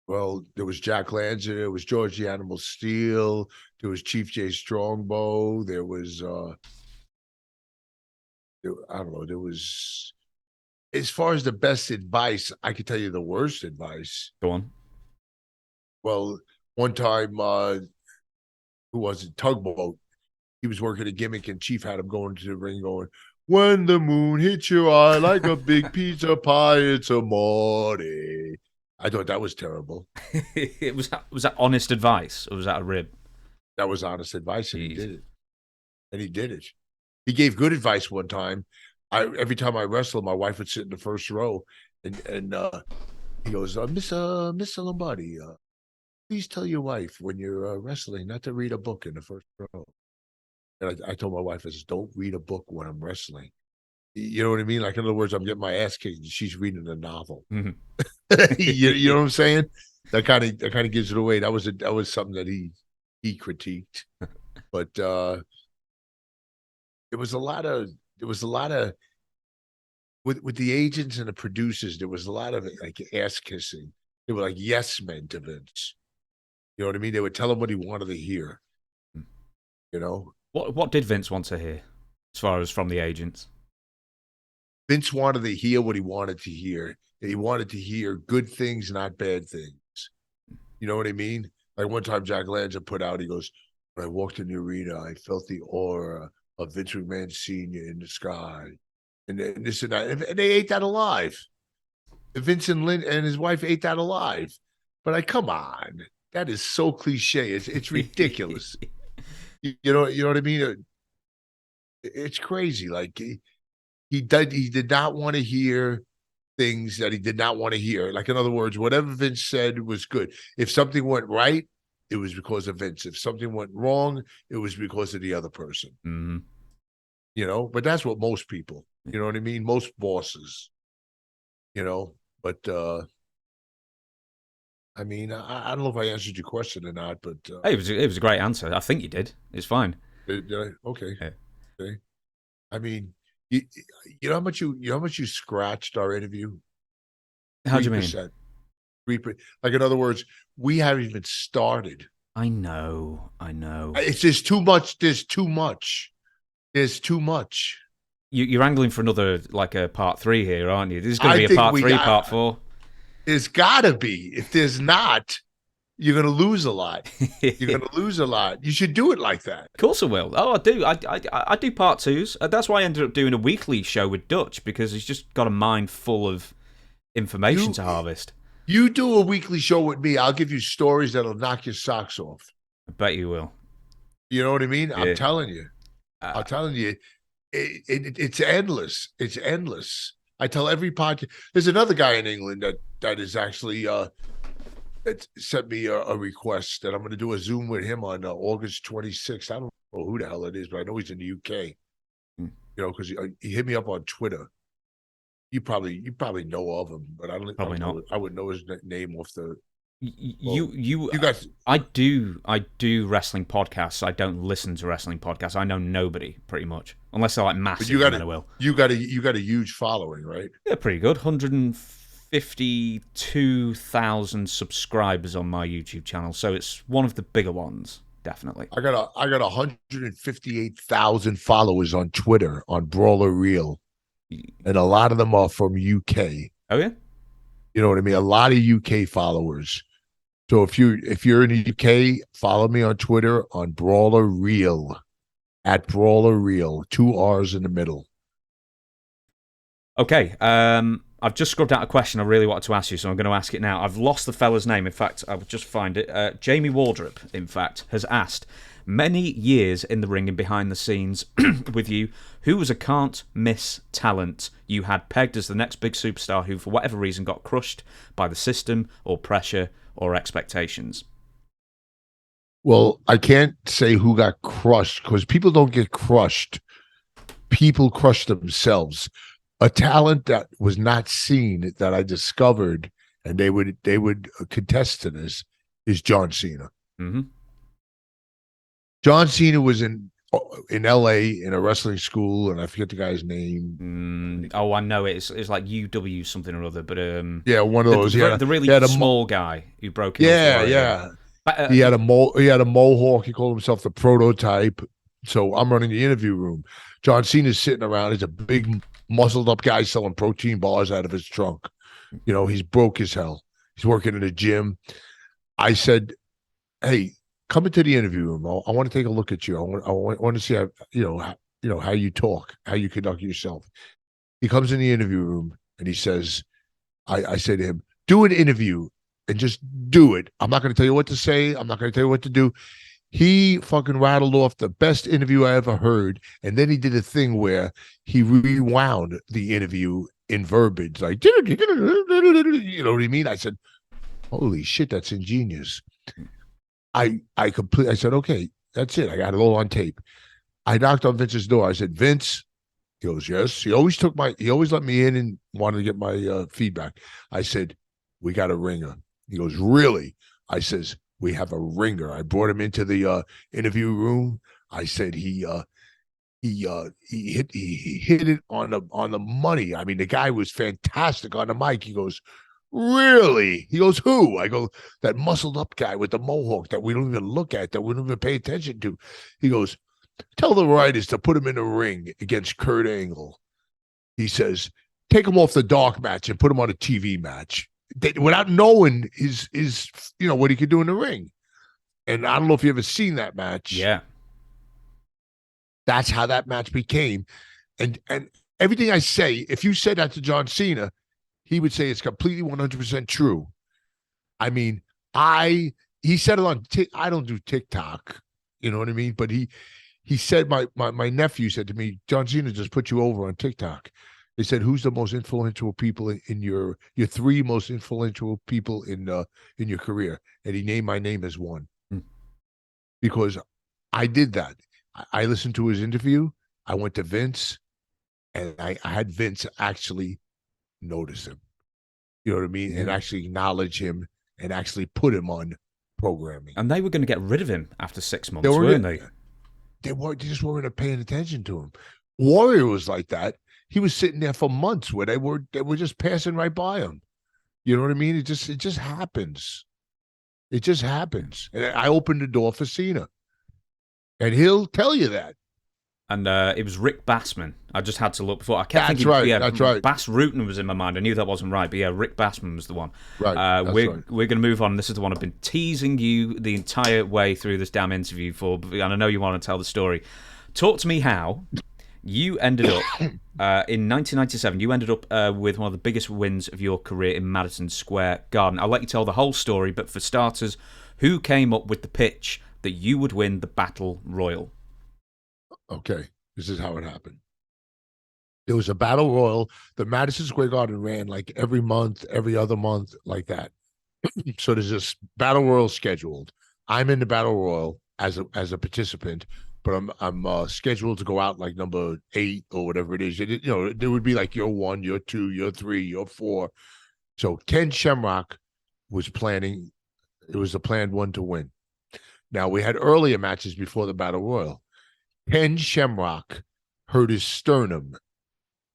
Well, there was Jack Lanza, there was George the Animal Steel, there was Chief J Strongbow, there was I don't know, there was, as far as the best advice, I could tell you the worst advice. Go on. Well, one time, who was it? Tugboat. He was working a gimmick, and Chief had him going to the ring, going, "When the moon hits your eye like a big pizza pie, it's a morning." I thought that was terrible. Was that honest advice, or was that a rib? That was honest advice, and Jeez. he did it. And he did it. He gave good advice one time. Every time I wrestled, my wife would sit in the first row, and he goes, Miss Lombardi, please tell your wife when you're wrestling not to read a book in the first row. And I told my wife, I said, don't read a book when I'm wrestling. You know what I mean? Like, in other words, I'm getting my ass kicked and she's reading a novel. Mm-hmm. you know what I'm saying? That kind of gives it away. That was something that he critiqued. But there was a lot of with the agents and the producers, there was a lot of like ass kissing. They were like yes men to Vince. You know what I mean? They would tell him what he wanted to hear. You know? What did Vince want to hear as far as from the agents? Vince wanted to hear what he wanted to hear. He wanted to hear good things, not bad things. You know what I mean? Like one time Jack Lanza put out, he goes, when I walked in the arena, I felt the aura of Vince McMahon Sr. in the sky. And this and that. And they ate that alive. Vince and Lynn and his wife ate that alive. But come on. That is so cliche. It's ridiculous. You know what I mean? It's crazy. Like he did not want to hear things that he did not want to hear. Like, in other words, whatever Vince said was good. If something went right, it was because of Vince. If something went wrong, it was because of the other person. Mm-hmm. You know, but that's what most people, you know what I mean? Most bosses, you know, but I mean, I don't know if I answered your question or not, but Hey, it was a great answer. I think you did. It's fine. did I? Okay. Yeah. Okay. I mean, you know how much you scratched our interview? How do you mean? 3%. Like, in other words, we haven't even started. I know. It's just too much. There's too much. You're angling for another, like, a part 3 here, aren't you? This is going to be a part 3, part 4. There's got to be. If there's not, you're going to lose a lot. You're going to lose a lot. You should do it like that. Of course I will. Oh, I do. I do part 2s. That's why I ended up doing a weekly show with Dutch, because he's just got a mind full of information to harvest. You do a weekly show with me, I'll give you stories that'll knock your socks off. I bet you will. You know what I mean? Yeah. I'm telling you. It's endless. It's endless. I tell every podcast. There's another guy in England that is actually that sent me a request that I'm going to do a Zoom with him on August 26th. I don't know who the hell it is, but I know he's in the UK. You know, because he hit me up on Twitter. You probably know of him, but I don't not. I wouldn't know his name off the. You guys. I do wrestling podcasts. I don't listen to wrestling podcasts. I know nobody, pretty much, unless they're like massive. Then I will. You got a huge following, right? Yeah, pretty good. 152,000 subscribers on my YouTube channel, so it's one of the bigger ones, definitely. I got 158,000 followers on Twitter on Brawler Real, and a lot of them are from UK. Oh yeah, you know what I mean. A lot of UK followers. So if you're in the UK, follow me on Twitter on Brawler Real, at Brawler Real, 2 R's in the middle. Okay, I've just scrubbed out a question I really wanted to ask you, so I'm going to ask it now. I've lost the fella's name. In fact, I would just find it. Jamie Wardrop, in fact, has asked, many years in the ring and behind the scenes with you, who was a can't-miss talent you had pegged as the next big superstar who, for whatever reason, got crushed by the system or pressure or expectations? Well, I can't say who got crushed because people don't get crushed. People crush themselves. A talent that was not seen that I discovered, and they would contest to this, is John Cena. Mm-hmm. John Cena was in L.A. in a wrestling school, and I forget the guy's name. Oh, I know it. It's like UW something or other, but Yeah, one of those. the really small guy who broke in. Yeah. He had a mohawk. He called himself the prototype. So I'm running the interview room. John Cena's sitting around. He's a big, muscled up guy selling protein bars out of his trunk. You know, he's broke as hell. He's working in a gym. I said, "Hey, come into the interview room. I want to take a look at you. I want to see how how you talk, how you conduct yourself." He comes in the interview room and he says, "I say to him, do an interview and just do it. I'm not going to tell you what to say. I'm not going to tell you what to do." He fucking rattled off the best interview I ever heard, and then he did a thing where he rewound the interview in verbiage, like you know what I mean. I said, "Holy shit, that's ingenious." I said, "Okay, that's it. I got it all on tape." I knocked on Vince's door. I said, "Vince." He goes, "Yes." He always let me in and wanted to get my feedback. I said, "We got a ringer." He goes, "Really?" I says, "We have a ringer." I brought him into the interview room. I said he hit it on the money. I mean, the guy was fantastic on the mic. He goes, "Really?" He goes, "Who?" I go, "That muscled up guy with the mohawk that we don't even look at, that we don't even pay attention to." He goes, "Tell the writers to put him in the ring against Kurt Angle." He says, "Take him off the dark match and put him on a TV match." Without knowing his what he could do in the ring. And I don't know if you ever seen that match. Yeah. That's how that match became. And everything I say, if you said that to John Cena, he would say it's completely 100% true. I mean, he said it on I don't do TikTok, you know what I mean? But he said, my nephew said to me, "John Cena just put you over on TikTok." They said, "Who's the most influential people in your three most influential people in your career?" And he named my name as one. Because I did that. I listened to his interview. I went to Vince, and I had Vince actually notice him. You know what I mean? Yeah. And actually acknowledge him and actually put him on programming. And they were going to get rid of him after 6 months, weren't they? They just weren't paying attention to him. Warrior was like that. He was sitting there for months where they were just passing right by him. You know what I mean? It just happens. It just happens. And I opened the door for Cena. And he'll tell you that. And it was Rick Bassman. I just had to look before. I kept thinking, that's right. Bass Rutten was in my mind. I knew that wasn't right, but yeah, Rick Bassman was the one. Right. We're going to move on. This is the one I've been teasing you the entire way through this damn interview for, and I know you want to tell the story. Talk to me how you ended up in 1997. You ended up with one of the biggest wins of your career in Madison Square Garden. I'll let you tell the whole story, but for starters, who came up with the pitch that you would win the Battle Royal? Okay, this is how it happened. There was a Battle Royal. The Madison Square Garden ran like every month, every other month, like that. So there's this Battle Royal scheduled. I'm in the Battle Royal as a participant, but I'm scheduled to go out like number 8 or whatever it is. There would be like year 1, year 2, year 3, year 4. So Ken Shamrock was planning. It was the planned one to win. Now, we had earlier matches before the Battle Royal. Ken Shamrock hurt his sternum.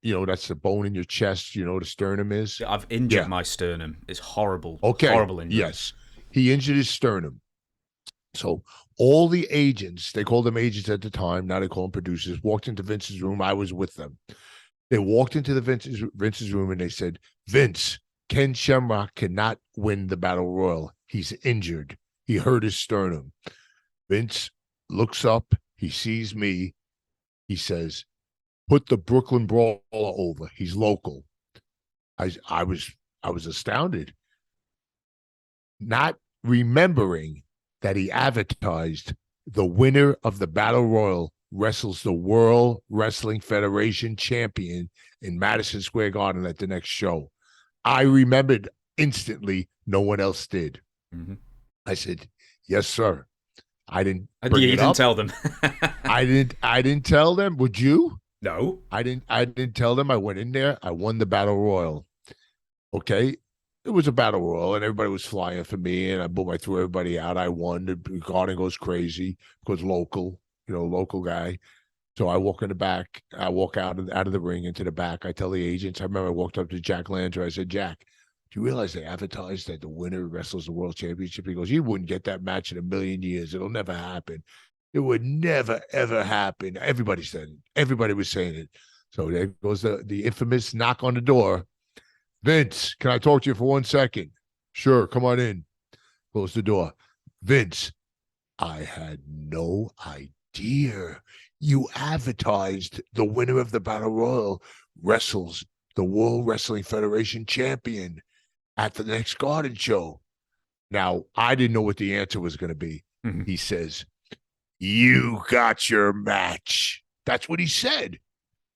That's the bone in your chest. You know what a sternum is? I've injured my sternum. It's horrible. Okay. Horrible injury. Yes. He injured his sternum. So all the agents, they called them agents at the time, now they call them producers, walked into Vince's room. I was with them. They walked into the Vince's room and they said, "Vince, Ken Shamrock cannot win the Battle Royal. He's injured. He hurt his sternum." Vince looks up. He sees me. He says, "Put the Brooklyn Brawler over. He's local." I was astounded, not remembering that he advertised the winner of the Battle Royal wrestles the World Wrestling Federation champion in Madison Square Garden at the next show. I remembered instantly. No one else did. Mm-hmm. I said, "Yes, sir." I didn't Yeah, bring you it didn't up. tell them. I didn't tell them. Would you? No. I didn't tell them. I went in there. I won the battle royal. Okay. It was a battle royal and everybody was flying for me. And I threw everybody out. I won. The garden goes crazy because local, local guy. So I walk in the back. I walk out of the ring into the back. I tell the agents. I remember I walked up to Jack Landry. I said, Jack, do you realize they advertised that the winner wrestles the world championship? He goes, you wouldn't get that match in a million years. It'll never happen. It would never, ever happen. Everybody said it. Everybody was saying it. So there goes the infamous knock on the door. Vince, can I talk to you for 1 second? Sure, come on in. Close the door. Vince, I had no idea you advertised the winner of the Battle Royal wrestles the World Wrestling Federation champion at the next Garden show. Now, I didn't know what the answer was going to be. Mm-hmm. He says, you got your match. That's what he said.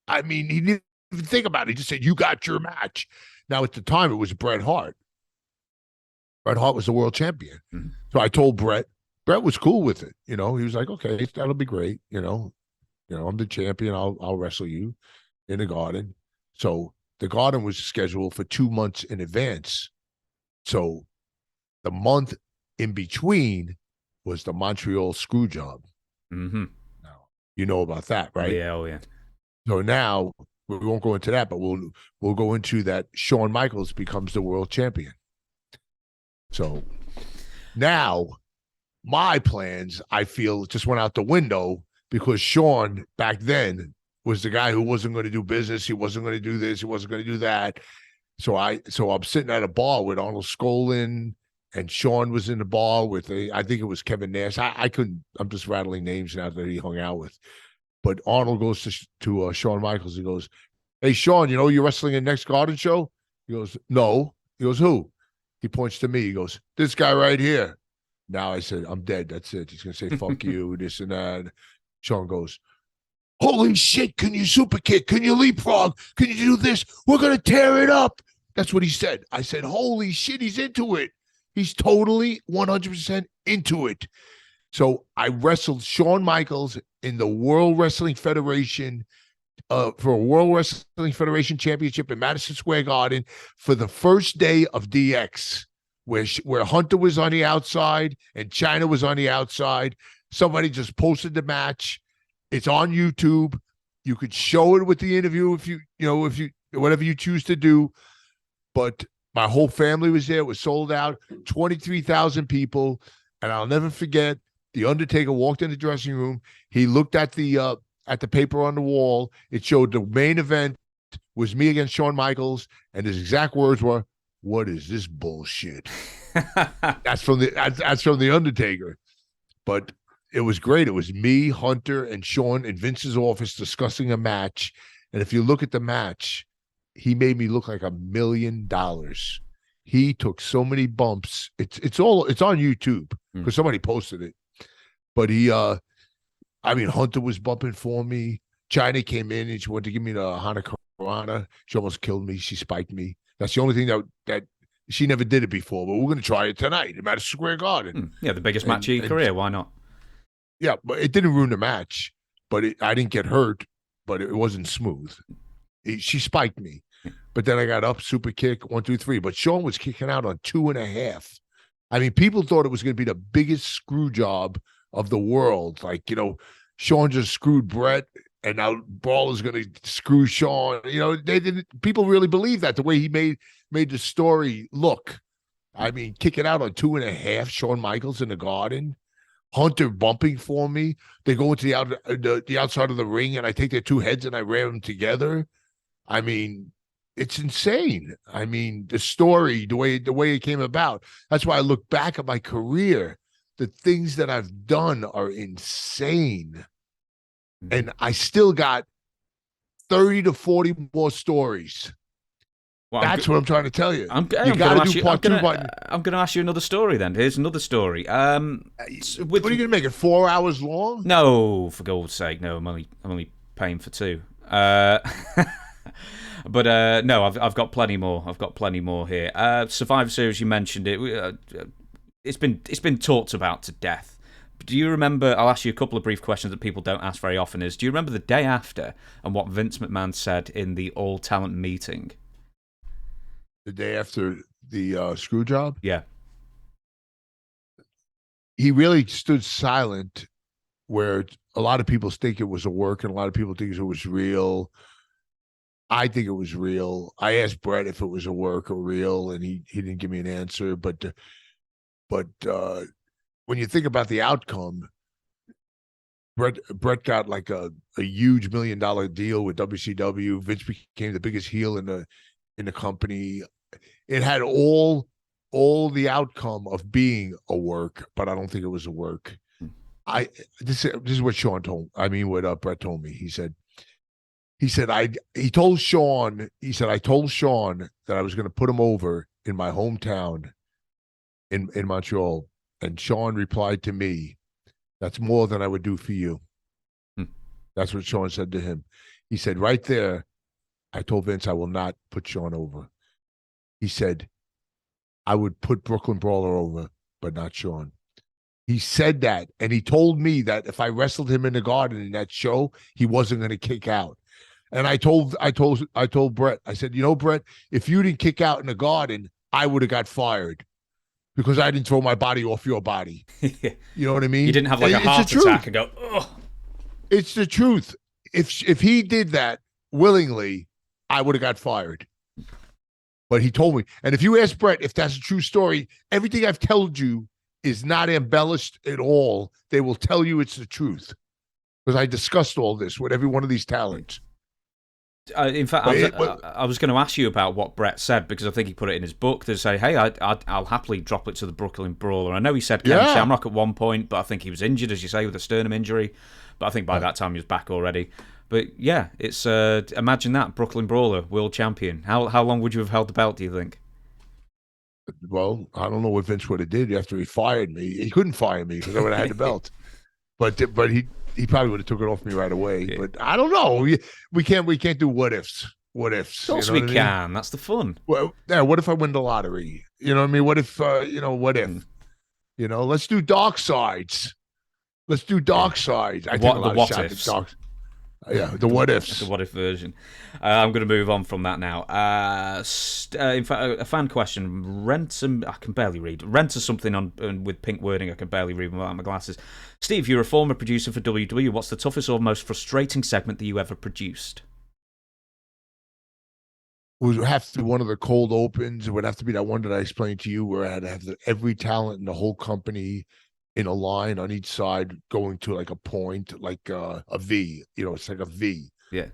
I mean, he didn't even think about it. He just said, you got your match. Now, at the time, it was Bret Hart. Bret Hart was the world champion. Mm-hmm. So I told Bret. Bret was cool with it. He was like, okay, that'll be great. I'm the champion. I'll wrestle you in the Garden. So the Garden was scheduled for 2 months in advance. So the month in between was the Montreal screw job. Mm-hmm. Now, you know about that, right? Yeah, oh yeah. So now we won't go into that, but we'll go into that. Shawn Michaels becomes the world champion. So now my plans, I feel, just went out the window because Shawn back then was the guy who wasn't going to do business. He wasn't going to do this. He wasn't going to do that. So I'm sitting at a bar with Arnold Skolin, and Shawn was in the bar with I think it was Kevin Nash. I couldn't. I'm just rattling names now that he hung out with. But Arnold goes to Shawn Michaels. He goes, "Hey, Shawn, you're wrestling in next Garden show?" He goes, "No." He goes, "Who?" He points to me. He goes, "This guy right here." Now I said, "I'm dead. That's it." He's gonna say, "Fuck you," this and that. Shawn goes, "Holy shit! Can you super kick? Can you leapfrog? Can you do this? We're gonna tear it up." That's what he said. I said, "Holy shit! He's into it. He's totally 100% into it." So I wrestled Shawn Michaels in the World Wrestling Federation for a World Wrestling Federation Championship in Madison Square Garden for the first day of DX, where Hunter was on the outside and China was on the outside. Somebody just posted the match. It's on YouTube. You could show it with the interview if you whatever you choose to do. But my whole family was there. It was sold out. 23,000 people, and I'll never forget. The Undertaker walked in the dressing room. He looked at the paper on the wall. It showed the main event was me against Shawn Michaels, and his exact words were, "What is this bullshit?" That's from the Undertaker. But it was great. It was me, Hunter, and Shawn in Vince's office discussing a match. And if you look at the match, he made me look like $1 million. He took so many bumps. It's on YouTube because somebody posted it. But Hunter was bumping for me. China came in and she wanted to give me the Hana Karana. She almost killed me. She spiked me. That's the only thing that she never did it before. But we're going to try it tonight in Madison Square Garden. Yeah, the biggest match of your career. Why not? Yeah, but it didn't ruin the match. But I didn't get hurt. But it wasn't smooth. She spiked me. But then I got up, super kick, 1, 2, 3. But Shawn was kicking out on 2.5. I mean, people thought it was going to be the biggest screw job of the world. Like, Shawn just screwed Bret, and now Brawler's going to screw Shawn. They didn't. People really believe that the way he made the story look. I mean, kicking out on 2.5, Shawn Michaels in the Garden, Hunter bumping for me. They go into the outside of the ring, and I take their two heads and I ram them together. I mean, it's insane. I mean, the story, the way it came about. That's why I look back at my career. The things that I've done are insane. And I still got 30 to 40 more stories. Well, That's what I'm trying to tell you. You got to do part 2. I'm going to ask you another story then. Here's another story. What are you going to make it 4 hours long? No, for God's sake, no. I'm only paying for 2. But no, I've got plenty more. I've got plenty more here. Survivor Series, you mentioned it. It's been talked about to death. Do you remember? I'll ask you a couple of brief questions that people don't ask very often. Do you remember the day after and what Vince McMahon said in the all talent meeting? The day after the screw job? Yeah. He really stood silent, where a lot of people think it was a work and a lot of people think it was real. I think it was real. I asked Brett if it was a work or real, and he didn't give me an answer. But when you think about the outcome, Brett got like a huge $1 million deal with WCW. Vince became the biggest heel in the company. It had all the outcome of being a work, but I don't think it was a work. This is what Sean told. I mean, what Brett told me. He said I told Sean that I was going to put him over in my hometown in Montreal, and Sean replied to me, "That's more than I would do for you." That's what Sean said to him. He said, right there, I told Vince I will not put Sean over. He said, I would put Brooklyn Brawler over, but not Sean. He said that, and he told me that if I wrestled him in the Garden in that show, he wasn't going to kick out. And I told Brett, I said, Brett, if you didn't kick out in the Garden, I would have got fired because I didn't throw my body off your body. You know what I mean? You didn't have like a heart attack and go, ugh. It's the truth. If he did that willingly, I would have got fired. But he told me. And if you ask Brett if that's a true story, everything I've told you is not embellished at all. They will tell you it's the truth. Because I discussed all this with every one of these talents. In fact, I was going to ask you about what Brett said, because I think he put it in his book to say, hey, I'll happily drop it to the Brooklyn Brawler. I know he said Ken Shamrock at one point, but I think he was injured, as you say, with a sternum injury. But I think by that time he was back already. But yeah, it's imagine that, Brooklyn Brawler, world champion. How long would you have held the belt, do you think? Well, I don't know what Vince would have did after he fired me. He couldn't fire me because I would have had the belt. But he probably would have took it off me right away. Yeah. But I don't know. We can't do what ifs. What ifs? Of course we can. That's the fun. Well, yeah. What if I win the lottery? You know what I mean? What if? What if? Let's do dark sides. Let's do dark sides. I think a lot of shots at dark. Yeah, the what ifs. The what if version. I'm going to move on from that now. In fact, a fan question. I can barely read. Rent something on with pink wording. I can barely read without my glasses. Steve, you're a former producer for WWE. What's the toughest or most frustrating segment that you ever produced? It would have to be one of the cold opens. It would have to be that one that I explained to you, where I had to have every talent in the whole company in a line on each side going to like a point, like a V. It's like a V. Yeah.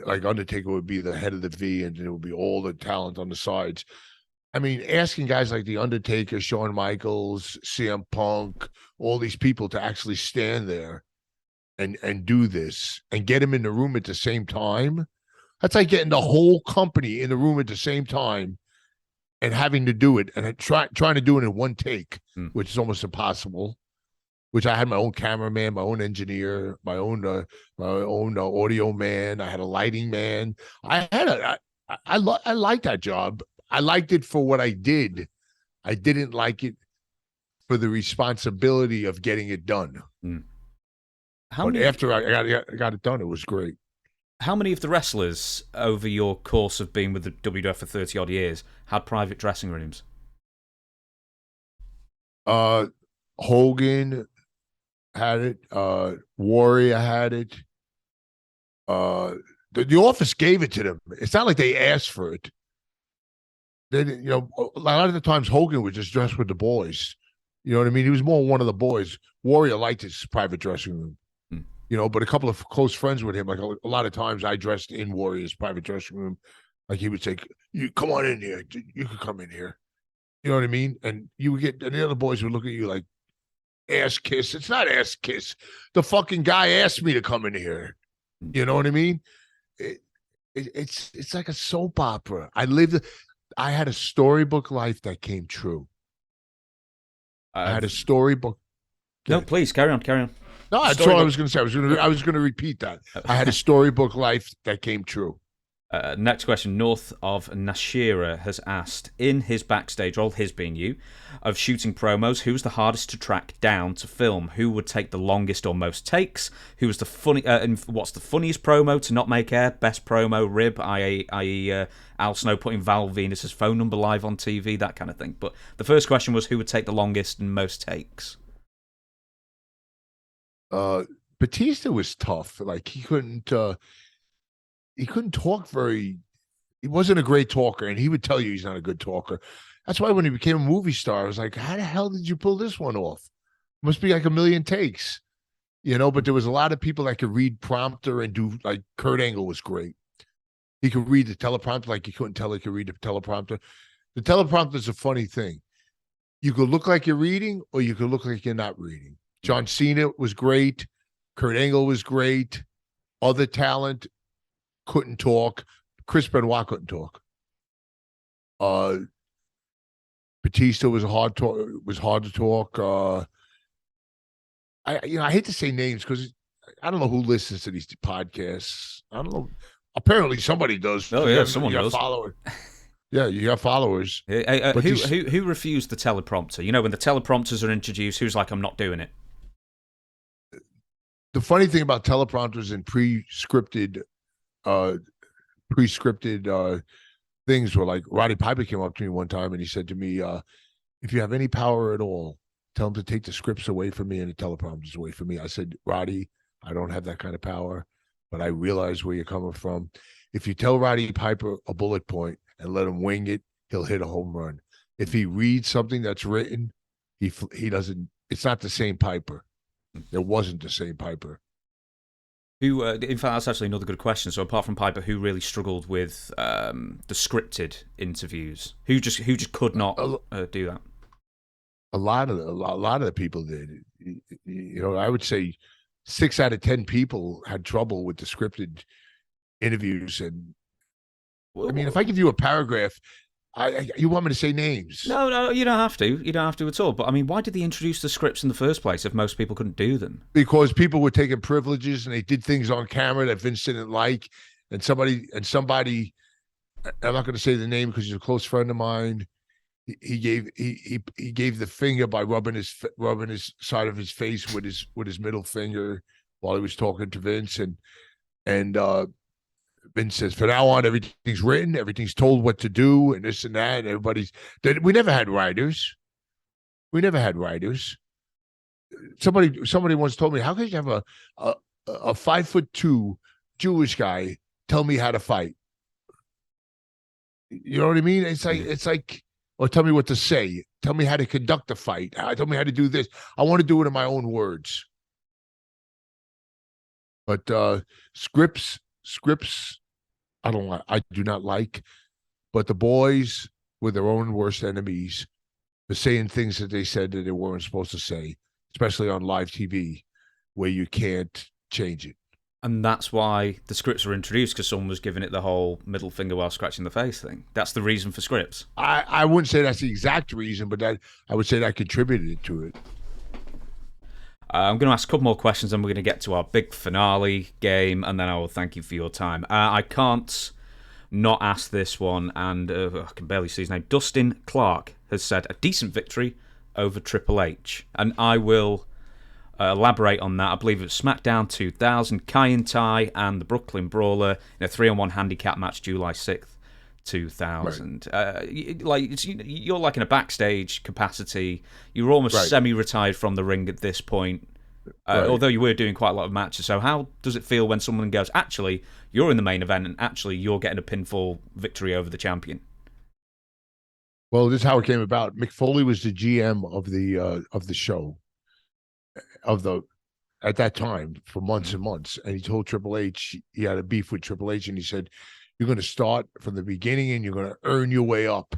Like Undertaker would be the head of the V, and it would be all the talent on the sides. I mean, asking guys like The Undertaker, Shawn Michaels, CM Punk, all these people to actually stand there and do this and get them in the room at the same time. That's like getting the whole company in the room at the same time and having to do it and trying to do it in one take, which is almost impossible. Which I had my own cameraman, my own engineer, my own audio man. I had a lighting man. I liked that job. I liked it for what I did. I didn't like it for the responsibility of getting it done. After I got it done, it was great. How many of the wrestlers over your course of being with the WWF for 30 odd years had private dressing rooms? Hogan had it. Warrior had it. The office gave it to them. It's not like they asked for it. They, a lot of the times Hogan would just dress with the boys. You know what I mean? He was more one of the boys. Warrior liked his private dressing room. But a couple of close friends with him, like a lot of times I dressed in Warrior's private dressing room. Like he would say, "You come on in here. You could come in here." You know what I mean? And you would get, and the other boys would look at you like, ass kiss. It's not ass kiss. The fucking guy asked me to come in here. You know what I mean? It's like a soap opera. I had a storybook life that came true. I had a storybook. No, please carry on. No, that's all I was going to say. I was going to repeat that. I had a storybook life that came true. Next question. North of Nashira has asked, in his backstage role, his being you, of shooting promos, who's the hardest to track down to film? Who would take the longest or most takes? Who was the funny? And what's the funniest promo to not make air? Best promo rib, i.e. Al Snow putting Val Venus's phone number live on TV, that kind of thing. But the first question was, who would take the longest and most takes? Batista was tough. Like he couldn't talk very. He wasn't a great talker, and he would tell you he's not a good talker. That's why when he became a movie star, I was like, how the hell did you pull this one off? Must be like a million takes, but there was a lot of people that could read prompter and do, like Kurt Angle was great. He could read the teleprompter like you couldn't tell he could read the teleprompter. The teleprompter is a funny thing. You could look like you're reading or you could look like you're not reading. John Cena was great. Kurt Angle was great. Other talent couldn't talk. Chris Benoit couldn't talk. Batista was hard to talk. I hate to say names because I don't know who listens to these podcasts. I don't know. Apparently somebody does. Oh yeah, someone does. Followers. Yeah, you got followers. Who refused the teleprompter? When the teleprompters are introduced, who's like, I'm not doing it? The funny thing about teleprompters and pre-scripted things were like Roddy Piper came up to me one time and he said to me, if you have any power at all, tell him to take the scripts away from me and the teleprompters away from me. I said, Roddy, I don't have that kind of power, but I realize where you're coming from. If you tell Roddy Piper a bullet point and let him wing it, he'll hit a home run. If he reads something that's written, he doesn't. It's not the same Piper. It wasn't the same Piper. Who, in fact, that's actually another good question. So, apart from Piper, who really struggled with the scripted interviews? Who just could not do that? A lot of the people did. I would say 6 out of 10 people had trouble with the scripted interviews. And I mean, if I give you a paragraph, you want me to say names? No, you don't have to. You don't have to at all. But I mean, why did they introduce the scripts in the first place if most people couldn't do them? Because people were taking privileges and they did things on camera that Vince didn't like. And somebody, I'm not going to say the name because he's a close friend of mine. He gave the finger by rubbing his side of his face with his middle finger while he was talking to Vince, and Vince says, from now on, everything's written, everything's told what to do, and this and that. And we never had writers. Somebody once told me, how could you have a 5'2" Jewish guy tell me how to fight? You know what I mean? It's like, or tell me what to say. Tell me how to conduct a fight. Tell me how to do this. I want to do it in my own words. But scripts, I do not like. But the boys were their own worst enemies for saying things that they said that they weren't supposed to say, especially on live TV, where you can't change it. And that's why the scripts were introduced, because someone was giving it the whole middle finger while scratching the face thing. That's the reason for scripts. I wouldn't say that's the exact reason, but I would say that contributed to it. I'm going to ask a couple more questions, and we're going to get to our big finale game, and then I will thank you for your time. I can't not ask this one, and I can barely see his name. Dustin Clark has said, a decent victory over Triple H. And I will elaborate on that. I believe it was SmackDown 2000, Kai and Tai and the Brooklyn Brawler in a 3-on-1 handicap match July 6th, 2000. Right. You're like in a backstage capacity. You're almost semi-retired from the ring at this point, although you were doing quite a lot of matches. So how does it feel when someone goes, actually, you're in the main event and actually you're getting a pinfall victory over the champion? Well, this is how it came about. Mick Foley was the GM of the show, at that time for months and months, and he told Triple H he had a beef with Triple H, and he said, you're going to start from the beginning and you're going to earn your way up.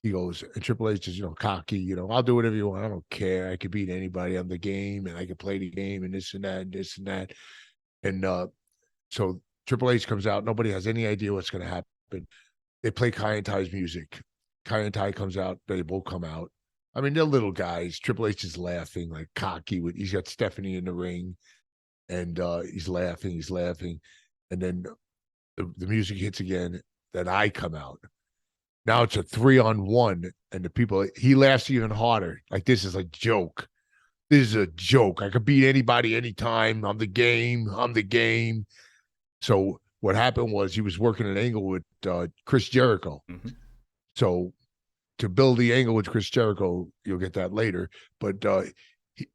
He goes, and Triple H is, cocky, I'll do whatever you want. I don't care. I could beat anybody on the game and I can play the game and this and that and this and that. And so Triple H comes out. Nobody has any idea what's going to happen. They play Kai and Tai's music. Kai and Tai comes out. They both come out. I mean, they're little guys. Triple H is laughing, like cocky. He's got Stephanie in the ring and he's laughing. And then the music hits again. Then I come out. Now it's a 3-on-1, and the people, he laughs even harder. Like, this is a joke. This is a joke. I could beat anybody anytime. I'm the game. I'm the game. So what happened was he was working an angle with Chris Jericho. Mm-hmm. So to build the angle with Chris Jericho, you'll get that later. But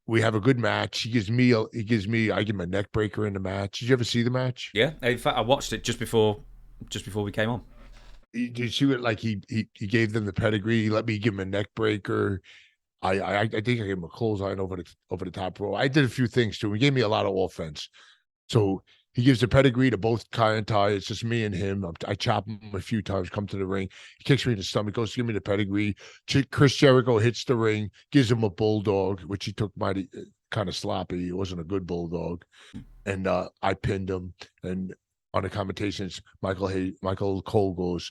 we have a good match. I give him a neck breaker in the match. Did you ever see the match? Yeah, in fact, I watched it just before we came on. Did you see it? Like he gave them the pedigree. He let me give him a neck breaker. I think I gave him a clothesline over the top rope. I did a few things too. He gave me a lot of offense. So he gives the pedigree to both Kai and Ty. It's just me and him. I chop him a few times, come to the ring. He kicks me in the stomach, goes to give me the pedigree. Chris Jericho hits the ring, gives him a bulldog, which he took mighty kind of sloppy. It wasn't a good bulldog. And I pinned him. And on the commentations, Michael Cole goes,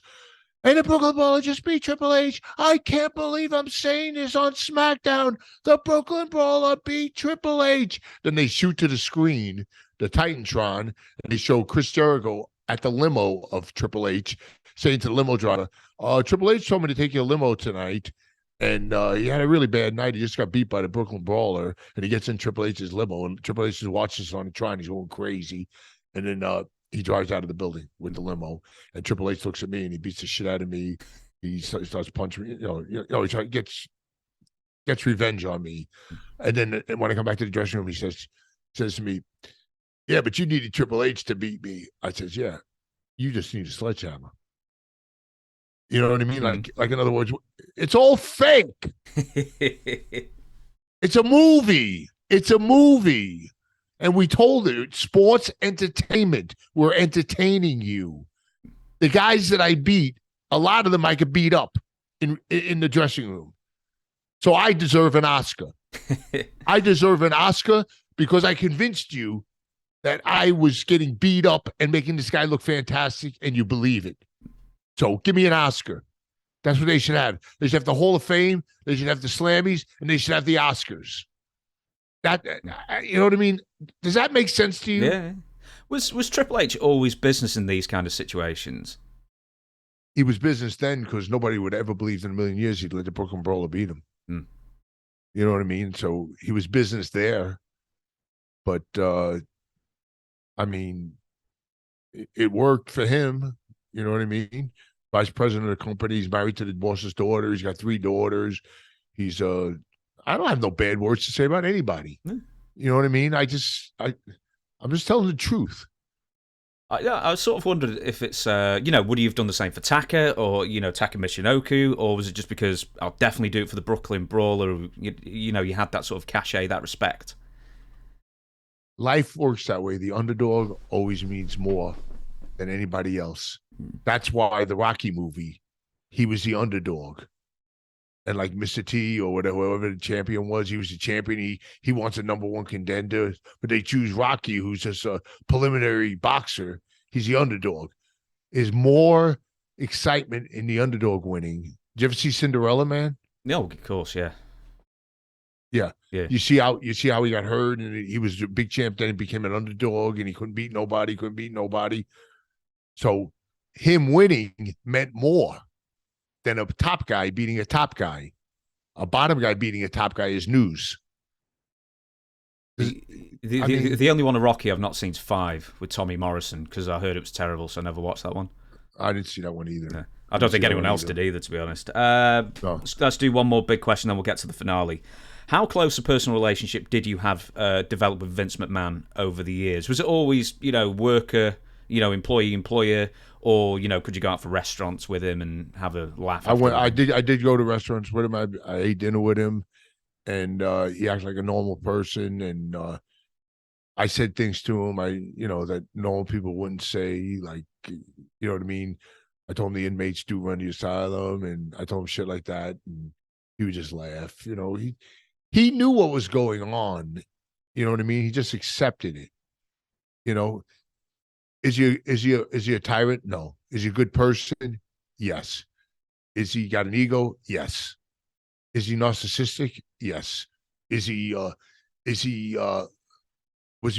and the Brooklyn Brawler just beat Triple H. I can't believe I'm saying this on SmackDown. The Brooklyn Brawler beat Triple H. Then they shoot to the screen, the Titantron, and they show Chris Jericho at the limo of Triple H saying to the limo driver, Triple H told me to take your limo tonight. And he had a really bad night. He just got beat by the Brooklyn Brawler. And he gets in Triple H's limo. And Triple H just watches this on the Tron. He's going crazy. And then he drives out of the building with the limo, and Triple H looks at me and he beats the shit out of me. He starts punching me. He gets revenge on me. And then when I come back to the dressing room, he says to me, "Yeah, but you needed Triple H to beat me." I says, "Yeah, you just need a sledgehammer." You know what I mean? Like in other words, it's all fake. It's a movie. It's a movie. And we told it, sports entertainment. We're entertaining you. The guys that I beat, a lot of them I could beat up in the dressing room. So I deserve an Oscar. I deserve an Oscar because I convinced you that I was getting beat up and making this guy look fantastic, and you believe it. So give me an Oscar. That's what they should have. They should have the Hall of Fame, they should have the Slammies, and they should have the Oscars. That, you know what I mean? Does that make sense to you? Yeah. Was Triple H always business in these kind of situations? He was business then because nobody would ever believe in a million years he'd let the Brooklyn Brawler beat him. You know what I mean? So he was business there. But, I mean, it worked for him. You know what I mean? Vice president of the company. He's married to the boss's daughter. He's got 3 daughters. He's I don't have no bad words to say about anybody. You know what I mean? I'm just telling the truth. I sort of wondered if it's, would he have done the same for Taka or, Taka Michinoku, or was it just because I'll definitely do it for the Brooklyn Brawler? You had that sort of cachet, that respect. Life works that way. The underdog always means more than anybody else. That's why the Rocky movie, he was the underdog. And like Mr. T or whoever the champion was, he was the champion. He wants a number 1 contender, but they choose Rocky, who's just a preliminary boxer. He's the underdog. There's more excitement in the underdog winning. Did you ever see Cinderella Man? No, of course, yeah. Yeah. You see how he got hurt, and he was a big champ. Then he became an underdog, and he couldn't beat nobody. So him winning meant more than a top guy beating a top guy. A bottom guy beating a top guy is news. The only one of Rocky I've not seen is 5 with Tommy Morrison, because I heard it was terrible, so I never watched that one. I didn't see that one either. No. I don't think anyone else did either, to be honest. No. Let's do one more big question, then we'll get to the finale. How close a personal relationship did you have developed with Vince McMahon over the years? Was it always, worker, employee, employer, or could you go out for restaurants with him and have a laugh? I did go to restaurants with him. I ate dinner with him, and he acted like a normal person. And I said things to him that normal people wouldn't say, like, you know what I mean. I told him the inmates do run the asylum, and I told him shit like that, and he would just laugh. He knew what was going on. You know what I mean. He just accepted it. Is he a tyrant? No. Is he a good person? Yes. Is he got an ego? Yes. Is he narcissistic? Yes. Was he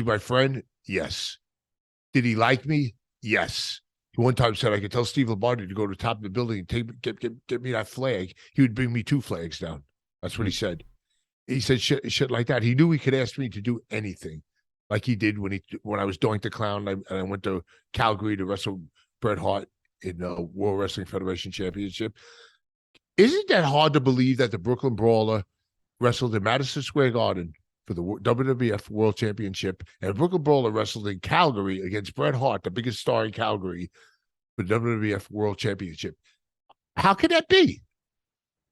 my friend? Yes. Did he like me? Yes. He one time said I could tell Steve Lombardi to go to the top of the building and get me that flag. He would bring me 2 flags down. That's what he said. He said shit like that. He knew he could ask me to do anything, like he did when I was Doink the Clown and I went to Calgary to wrestle Bret Hart in the World Wrestling Federation Championship. Isn't that hard to believe that the Brooklyn Brawler wrestled in Madison Square Garden for the WWF World Championship, and Brooklyn Brawler wrestled in Calgary against Bret Hart, the biggest star in Calgary, for the WWF World Championship? How could that be?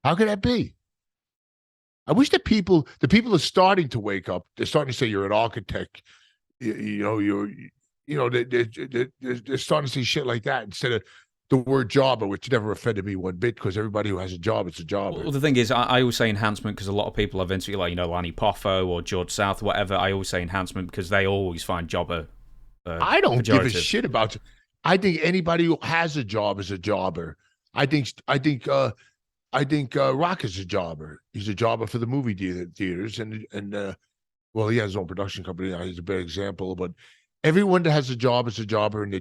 How could that be? I wish the people are starting to wake up. They're starting to say you're an architect. They're starting to say shit like that instead of the word jobber, which never offended me one bit, because everybody who has a job, it's a jobber. Well, the thing is, I always say enhancement because a lot of people have into, like, Lanny Poffo or George South or whatever. I always say enhancement because they always find jobber. I don't give a shit about it. I think anybody who has a job is a jobber. I think Rock is a jobber. He's a jobber for the movie theaters, and well, he has his own production company. He's a bad example, but everyone that has a job is a jobber, and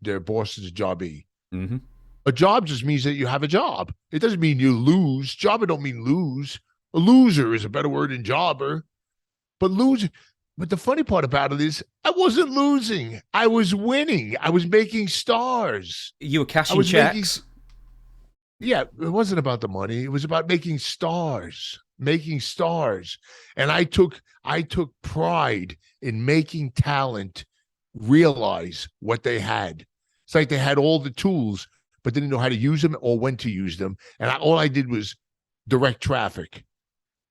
their boss is a jobbie. Mm-hmm. A job just means that you have a job. It doesn't mean you lose. Jobber don't mean lose. A loser is a better word than jobber. But the funny part about it is I wasn't losing. I was winning. I was making stars. You were cashing checks. Yeah, it wasn't about the money. It was about making stars. And I took pride in making talent realize what they had. It's like they had all the tools, but didn't know how to use them or when to use them. And all I did was direct traffic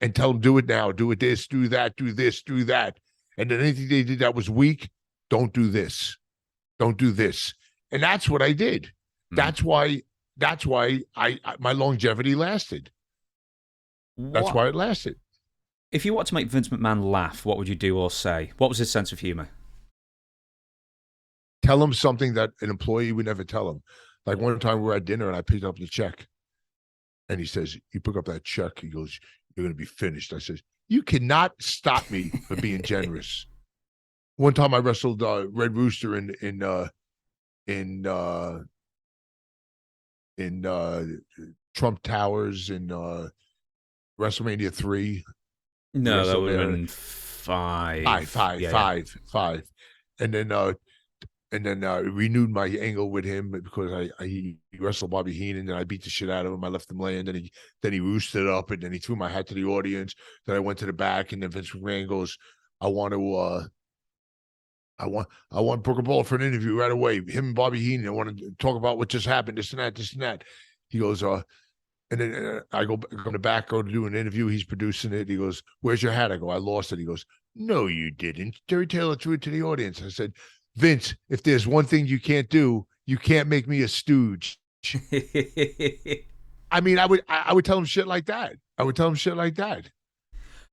and tell them, do it now, do it this, do that, do this, do that. And then anything they did that was weak, don't do this. Don't do this. And that's what I did. Mm. That's why my longevity lasted. That's why it lasted. If you want to make Vince McMahon laugh, what would you do or say? What was his sense of humor? Tell him something that an employee would never tell him. Like one time we were at dinner and I picked up the check. And he says, you pick up that check. He goes, you're going to be finished. I says, you cannot stop me from being generous. One time I wrestled Red Rooster in Trump Towers in WrestleMania 3. No, that would have been 5. Five. And then renewed my angle with him because he wrestled Bobby Heenan, and I beat the shit out of him. I left him laying, then he roosted up, and then he threw my hat to the audience. Then I went to the back, and then Vince McMahon goes, I want Brooklyn Brawler for an interview right away. Him and Bobby Heenan, I want to talk about what just happened, this and that. He goes, and then I go in the back, go to do an interview. He's producing it. He goes, where's your hat? I go, I lost it. He goes, no, you didn't. Terry Taylor threw it to the audience. I said, Vince, if there's one thing you can't do, you can't make me a stooge. I mean, I would tell him shit like that.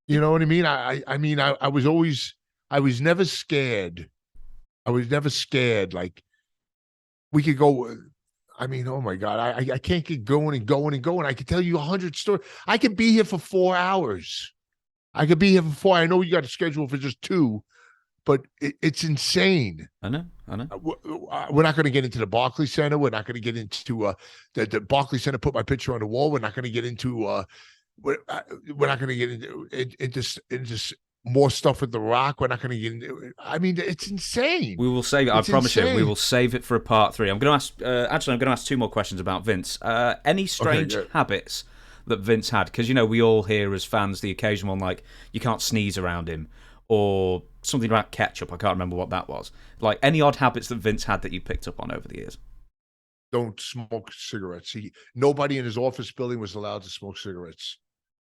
You know what I mean? I was never scared. Like, we could go. I mean, oh my God, I can't get going and going and going. I could tell you 100 stories. I could be here for 4 hours. I know you got a schedule for just 2. But it's insane. I know. We're not going to get into the Barclays Center. We're not going to get into the Barclays Center. Put my picture on the wall. We're not going to get into. We're not going to get into more stuff with The Rock. We're not going to get into. I mean, it's insane. We will save it. I promise you. We will save it for a part 3. I'm going to ask. I'm going to ask 2 more questions about Vince. Any strange habits that Vince had? Because we all hear as fans the occasional one, like you can't sneeze around him, or something about ketchup. I can't remember what that was. Like, any odd habits that Vince had that you picked up on over the years? Don't smoke cigarettes. Nobody in his office building was allowed to smoke cigarettes.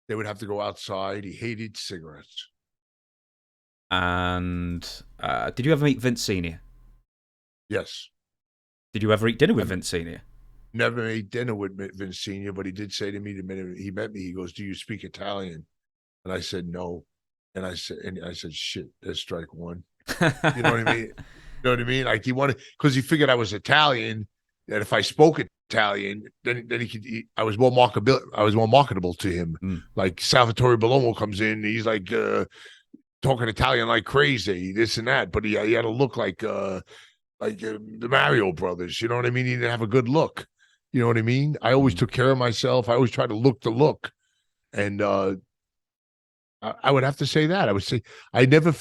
They would have to go outside. He hated cigarettes. And did you ever meet Vince Sr.? Yes. Did you ever eat dinner with Vince Sr.? Never ate dinner with Vince Sr., but he did say to me the minute he met me, he goes, do you speak Italian? And I said, no. And I said, shit, there's strike 1. You know what I mean? You know what I mean? Like, he wanted, because he figured I was Italian, that if I spoke Italian, then he could. I was more marketable to him. Mm. Like Salvatore Bellomo comes in, he's like talking Italian like crazy, this and that. But he had to look like like the Mario Brothers. You know what I mean? He didn't have a good look. You know what I mean? I always took care of myself. I always tried to look the look, and I would have to say that. I would say I never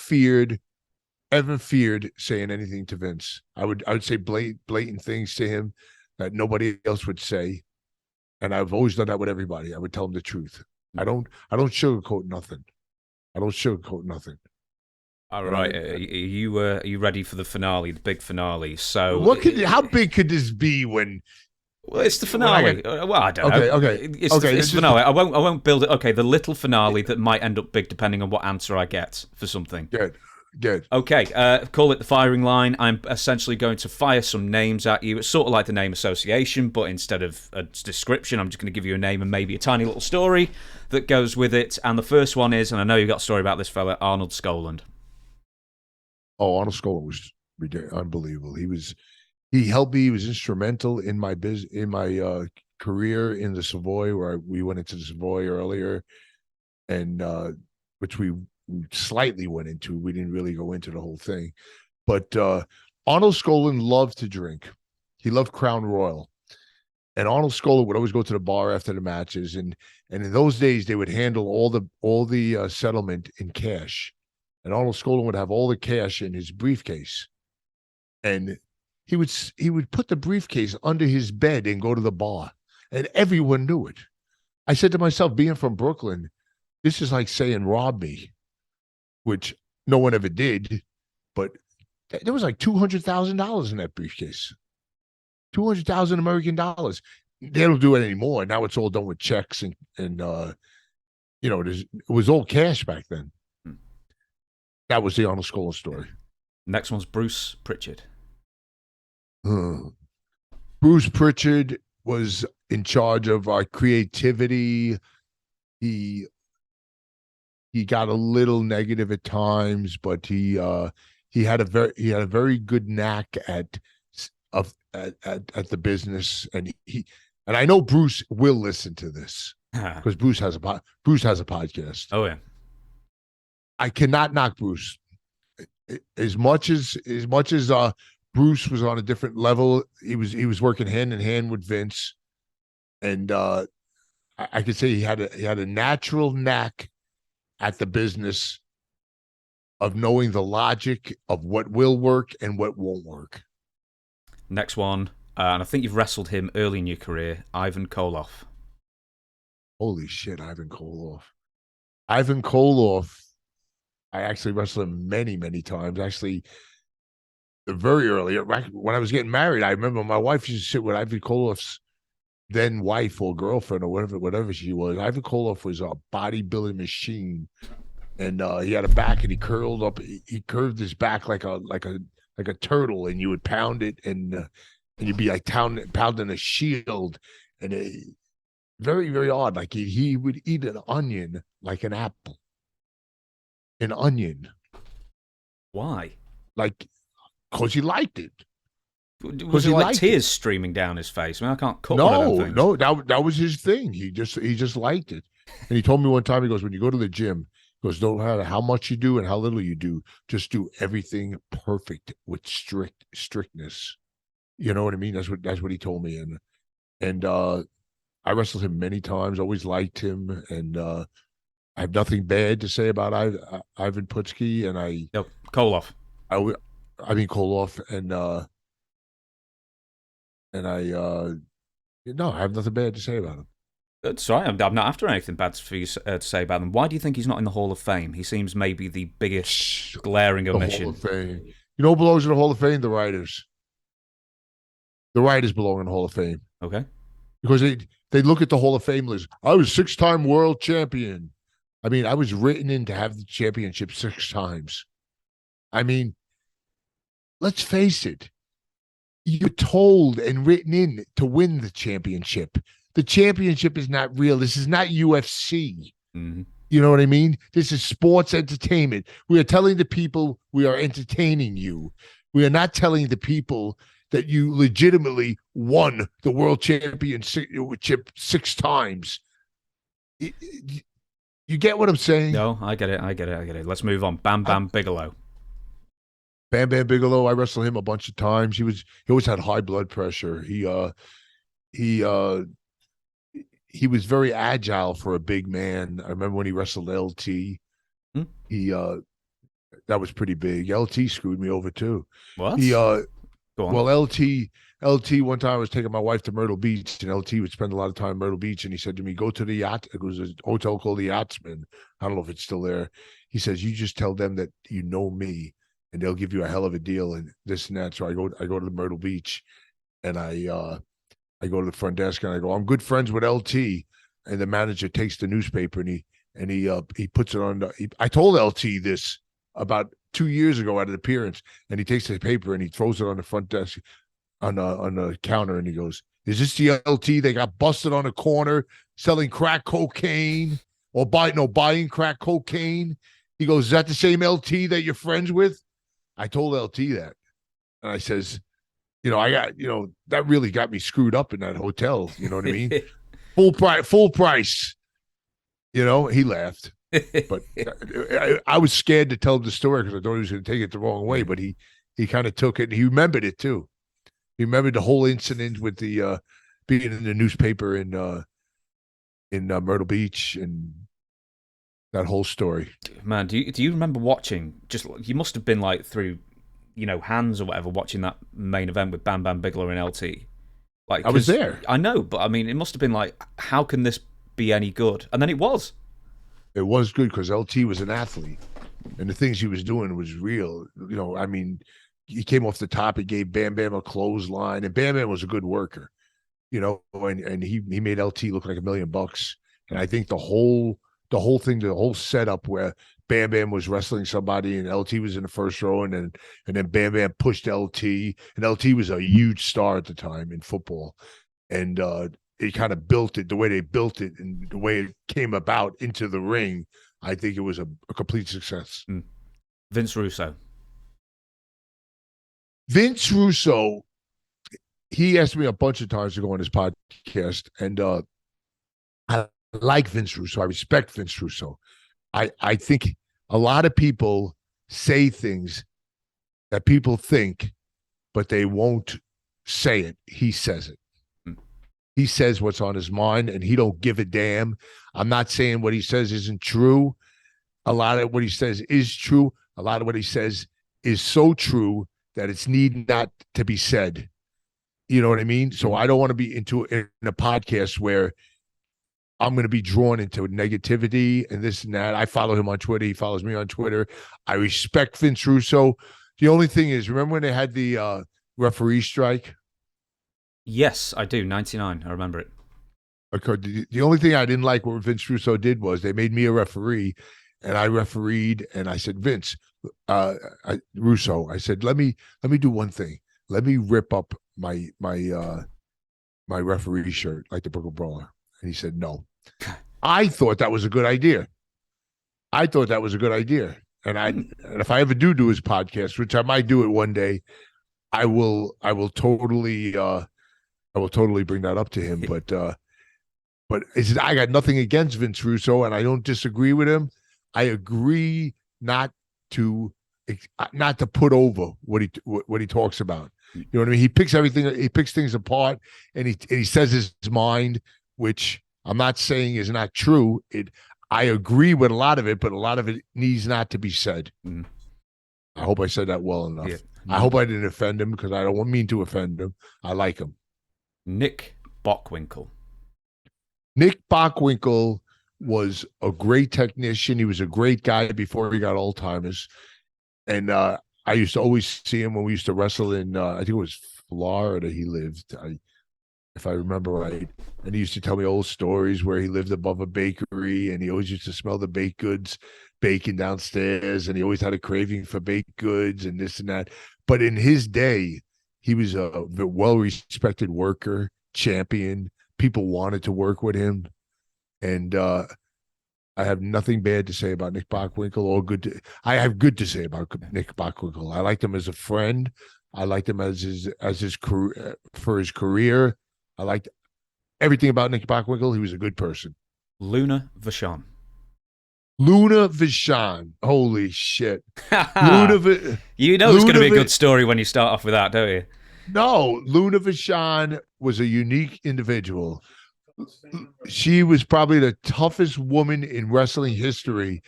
ever feared saying anything to Vince. I would say blatant things to him that nobody else would say, and I've always done that with everybody. I would tell them the truth. I don't sugarcoat nothing. I don't sugarcoat nothing. All And right, are you ready for the finale, the big finale? So, how big could this be when? well, it's the finale. Well, I don't know. It's This the is finale. I won't build it. Okay, the little finale that might end up big depending on what answer I get for something. good. Okay, call it the firing line. I'm essentially going to fire some names at you. It's sort of like the name association, but instead of a description, I'm just going to give you a name and maybe a tiny little story that goes with it. And the first one is, and I know you've got a story about this fella, Arnold Skoland. Oh, Arnold Skolan was unbelievable. He helped me. He was instrumental in my career in the Savoy, where we went into the Savoy earlier, and which we slightly went into. We didn't really go into the whole thing, but Arnold Skolan loved to drink. He loved Crown Royal, and Arnold Skolan would always go to the bar after the matches, and in those days they would handle all the settlement in cash, and Arnold Skolan would have all the cash in his briefcase, and he would put the briefcase under his bed and go to the bar, and everyone knew it. I said to myself, being from Brooklyn, this is like saying rob me, which no one ever did, but there was like $200,000 in that briefcase. 200,000 American dollars. They don't do it anymore. Now it's all done with checks and it was all cash back then. That was the Arnold Skolan story. Next one's Bruce Pritchard. Bruce Pritchard was in charge of our creativity. He got a little negative at times, but he had a very good knack at the business, and I know Bruce will listen to this because Bruce has a podcast. Oh yeah. I cannot knock Bruce. As much as Bruce was on a different level, he was working hand in hand with Vince, and I could say he had a natural knack at the business of knowing the logic of what will work and what won't work. Next one, and I think you've wrestled him early in your career, Ivan Koloff. Holy shit, Ivan Koloff. Ivan Koloff, I actually wrestled him many, many times. Actually, very early, when I was getting married, I remember my wife used to sit with Ivan Koloff's then wife or girlfriend or whatever she was. Ivan Koloff was a bodybuilding machine, and he had a back, and he curled up. He curved his back like a turtle, and you would pound it, and you'd be like pounding a shield, and very, very odd. Like he would eat an onion like an apple. An onion. Why? Like, because he liked it. Was it like tears streaming down his face? I mean, I can't cut one of them things. No, that was his thing. He just liked it. And he told me one time, he goes, when you go to the gym, he goes, don't matter how much you do and how little you do, just do everything perfect with strictness. You know what I mean? That's what he told me. And I wrestled him many times, always liked him, and I have nothing bad to say about Ivan Putski, and Koloff. I mean Koloff, and I have nothing bad to say about him. Sorry, I'm not after anything bad for you to say about him. Why do you think he's not in the Hall of Fame? He seems maybe the biggest glaring omission. Hall of Fame. You know who belongs in the Hall of Fame? The writers. The writers belong in the Hall of Fame. Okay. Because they look at the Hall of Fame list. I was 6-time world champion. I mean, I was written in to have the championship 6 times. I mean, let's face it. You're told and written in to win the championship. The championship is not real. This is not UFC. Mm-hmm. You know what I mean? This is sports entertainment. We are telling the people we are entertaining you. We are not telling the people that you legitimately won the world championship 6 times. You get what I'm saying? No, I get it. Let's move on. Bam Bam Bigelow. Bam Bam Bigelow, I wrestled him a bunch of times. He always had high blood pressure. He he was very agile for a big man. I remember when he wrestled LT. Hmm? He That was pretty big. LT screwed me over too. What? He Go on. Well, LT one time I was taking my wife to Myrtle Beach, and LT would spend a lot of time in Myrtle Beach, and he said to me, "Go to the yacht." It was a hotel called the Yachtsman. I don't know if it's still there. He says, "You just tell them that you know me, and they'll give you a hell of a deal and this and that." So I go to the Myrtle Beach, and I go to the front desk and I go, "I'm good friends with LT," and the manager takes the newspaper and he puts it on. I told LT this about 2 years ago at an appearance, and he takes the paper and he throws it on the front desk on the counter, and he goes, "Is this the LT they got busted on the corner selling crack cocaine or buying crack cocaine?" He goes, "Is that the same LT that you're friends with?" I told LT that, and I says, I got, that really got me screwed up in that hotel. You know what I mean? Full price. He laughed, but I was scared to tell him the story because I thought he was going to take it the wrong way. But he kind of took it, and he remembered it too. He remembered the whole incident with the being in the newspaper in Myrtle Beach and that whole story. Man, do you remember watching? Just you must have been like through, hands or whatever, watching that main event with Bam Bam Bigelow and LT. Like, I was there. I know, but I mean, it must have been like, how can this be any good? And then it was. It was good because LT was an athlete, and the things he was doing was real. I mean, he came off the top. He gave Bam Bam a clothesline, and Bam Bam was a good worker. And he made LT look like $1,000,000. And I think the whole thing, the whole setup where Bam Bam was wrestling somebody and LT was in the first row, and then Bam Bam pushed LT, and LT was a huge star at the time in football, and it kind of built it the way they built it and the way it came about into the ring. I think it was a complete success. Vince Russo. Vince Russo, he asked me a bunch of times to go on his podcast, and I like Vince Russo. I respect Vince Russo. I think a lot of people say things that people think, but they won't say it. He says it. He says what's on his mind, and he don't give a damn. I'm not saying what he says isn't true. A lot of what he says is true. A lot of what he says is so true that it's need not to be said. You know what I mean? So I don't want to be in a podcast where I'm going to be drawn into negativity and this and that. I follow him on Twitter. He follows me on Twitter. I respect Vince Russo. The only thing is, remember when they had the referee strike? Yes, I do. 99. I remember it. Okay. The only thing I didn't like what Vince Russo did was they made me a referee, and I refereed, and I said, Vince, Russo, I said, let me do one thing. Let me rip up my referee shirt like the Brooklyn Brawler. And he said, no. I thought that was a good idea. And if I ever do his podcast, which I might do it one day, I will totally bring that up to him. But I got nothing against Vince Russo, and I don't disagree with him. I agree not to put over what he talks about. You know what I mean? He picks things apart, and he says his mind, which I'm not saying is not true. I agree with a lot of it, but a lot of it needs not to be said. Mm. I hope I said that well enough. Yeah. I hope I didn't offend him, because I don't mean to offend him. I like him. Nick Bockwinkel. Nick Bockwinkel was a great technician. He was a great guy before he got Alzheimer's. And I used to always see him when we used to wrestle in, I think it was Florida he lived, if I remember right. And he used to tell me old stories where he lived above a bakery, and he always used to smell the baked goods baking downstairs, and he always had a craving for baked goods and this and that. But in his day, he was a well-respected worker, champion. People wanted to work with him. And I have nothing bad to say about Nick Bockwinkel. I have good to say about Nick Bockwinkel. I liked him as a friend. I liked him as his career, for his career. I liked everything about Nick Bockwinkel. He was a good person. Luna Vachon. Luna Vachon. Holy shit. You Luna, know it's going to Luna, be a good story when you start off with that, don't you? no, Luna Vachon was a unique individual. She was probably the toughest woman in wrestling history.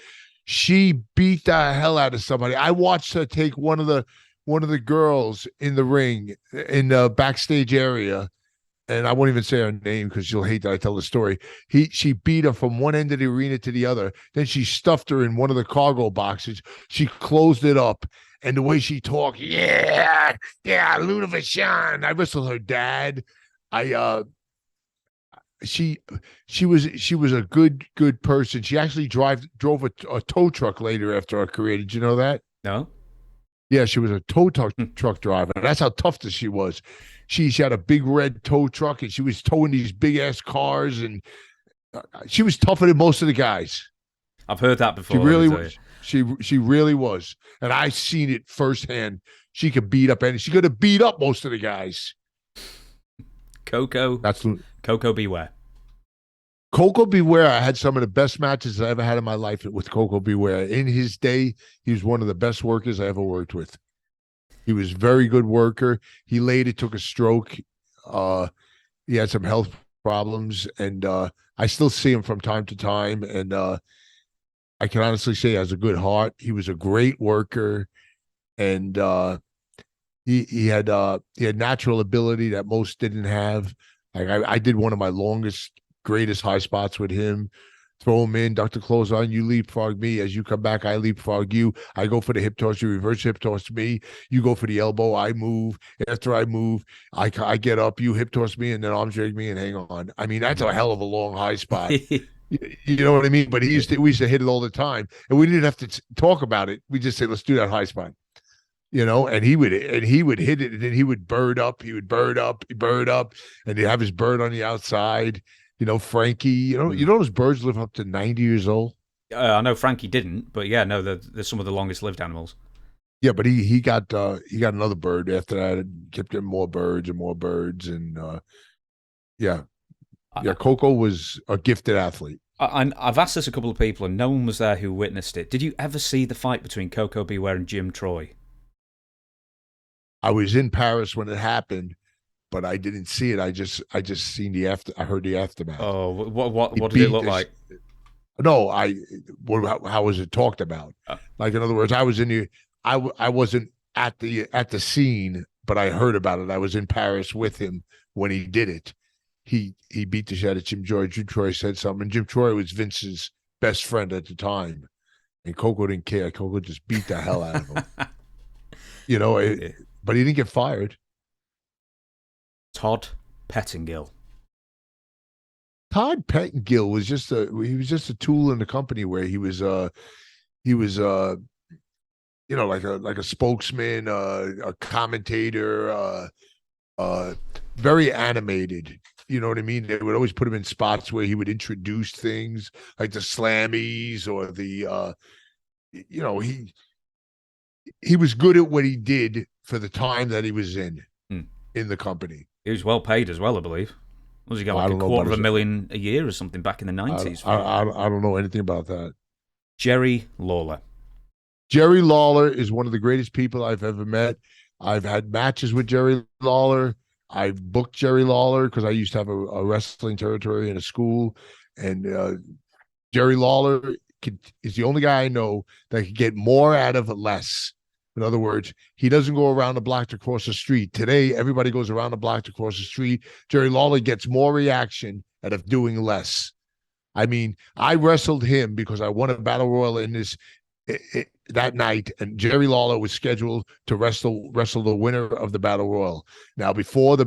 She beat the hell out of somebody. I watched her take one of the girls in the ring in the backstage area, and I won't even say her name because she'll hate that I tell the story. She beat her from one end of the arena to the other. Then she stuffed her in one of the cargo boxes. She closed it up. And the way she talked, yeah, Luna Vachon. I wrestled her dad. I she she was a good person. She actually drove a tow truck later after her career. Did you know that? No? Yeah, she was a truck driver. That's how tough that she was. She had a big red tow truck and she was towing these big ass cars, and she was tougher than most of the guys. I've heard that before. She Let me really tell you. was. She really was, and I seen it firsthand. She could beat up any. She could have beat up most of the guys. Coco. That's Coco Beware. Coco Beware. I had some of the best matches I ever had in my life with Coco Beware. In his day, he was one of the best workers I ever worked with. He was a very good worker. He later took a stroke. He had some health problems, and I still see him from time to time. And I can honestly say he has a good heart. He was a great worker, and he had natural ability that most didn't have. Like I did one of my greatest high spots with him. Throw him in, duck the clothes on, you leapfrog me. As you come back, I leapfrog you. I go for the hip toss, you reverse hip toss me. You go for the elbow, I move. After I move, I get up, you hip toss me, and then arm drag me and hang on. I mean, that's a hell of a long high spot. You know what I mean? But we used to hit it all the time, and we didn't have to talk about it. We just say, let's do that high spot. And he would hit it, and then he would bird up, bird up, and he'd have his bird on the outside. Frankie, those birds live up to 90 years old. I know Frankie didn't, but yeah, no, they're some of the longest lived animals. Yeah, but he got another bird after that, and kept getting more birds and more birds, and yeah. Coco was a gifted athlete. I've asked this a couple of people, and no one was there who witnessed it. Did you ever see the fight between Coco Beware and Jim Troy? I was in Paris when it happened, but I didn't see it. I just seen the after. I heard the aftermath. Oh, what did it look like? No, how was it talked about? Like, in other words, I wasn't at the scene, but I heard about it. I was in Paris with him when he did it. He beat the shit out of Jim Troy. Jim Troy said something. And Jim Troy was Vince's best friend at the time, and Coco didn't care. Coco just beat the hell out of him. But he didn't get fired. Todd Pettingill. Todd Pettingill was just a tool in the company where he was like a spokesman, a commentator, very animated. You know what I mean? They would always put him in spots where he would introduce things like the Slammies or the he was good at what he did for the time that he was in the company. He was well paid as well, I believe. Was he got like $250,000 a year or something back in the 90s? I don't know anything about that. Jerry Lawler. Jerry Lawler is one of the greatest people I've ever met. I've had matches with Jerry Lawler. I've booked Jerry Lawler because I used to have a wrestling territory in a school. And Jerry Lawler is the only guy I know that can get more out of less. In other words, he doesn't go around the block to cross the street. Today, everybody goes around the block to cross the street. Jerry Lawler gets more reaction out of doing less. I mean, I wrestled him because I won a battle royal in that night, and Jerry Lawler was scheduled to wrestle the winner of the battle royal. Now, before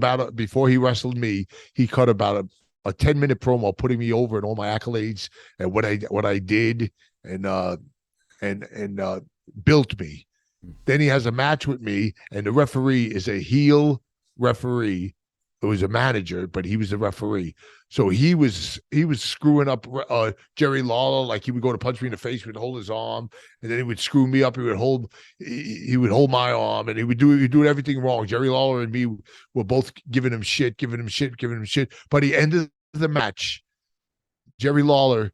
he wrestled me, he cut about a 10-minute promo putting me over and all my accolades and what I did and built me. Then he has a match with me, and the referee is a heel referee. It was a manager, but he was the referee. So he was screwing up Jerry Lawler. Like, he would go to punch me in the face, he would hold his arm, and then he would screw me up. He would hold my arm, and he would do everything wrong. Jerry Lawler and me were both giving him shit. But he ended the match. Jerry Lawler,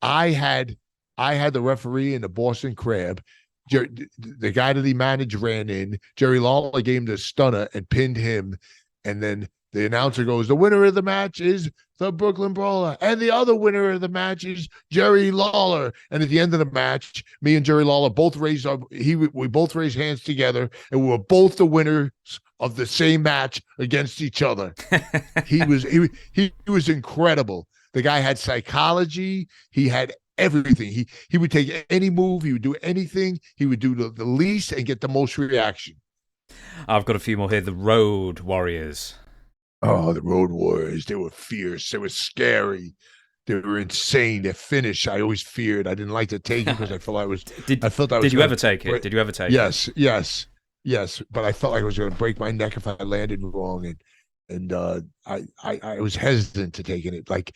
I had I had the referee in the Boston Crab. The guy that he managed ran in. Jerry Lawler gave him the stunner and pinned him. And then the announcer goes, the winner of the match is the Brooklyn Brawler. And the other winner of the match is Jerry Lawler. And at the end of the match, me and Jerry Lawler both raised we both raised hands together, and we were both the winners of the same match against each other. He was incredible. The guy had psychology. He had everything. He would take any move. He would do anything. He would do the least and get the most reaction. I've got a few more here. The Road Warriors. Oh, the Road Warriors. They were fierce. They were scary. They were insane. Their finish, I always feared. I didn't like to take it because I felt I was. Did you ever take it? Did you ever take it? Yes. But I felt like I was going to break my neck if I landed wrong, and I was hesitant to taking it. Like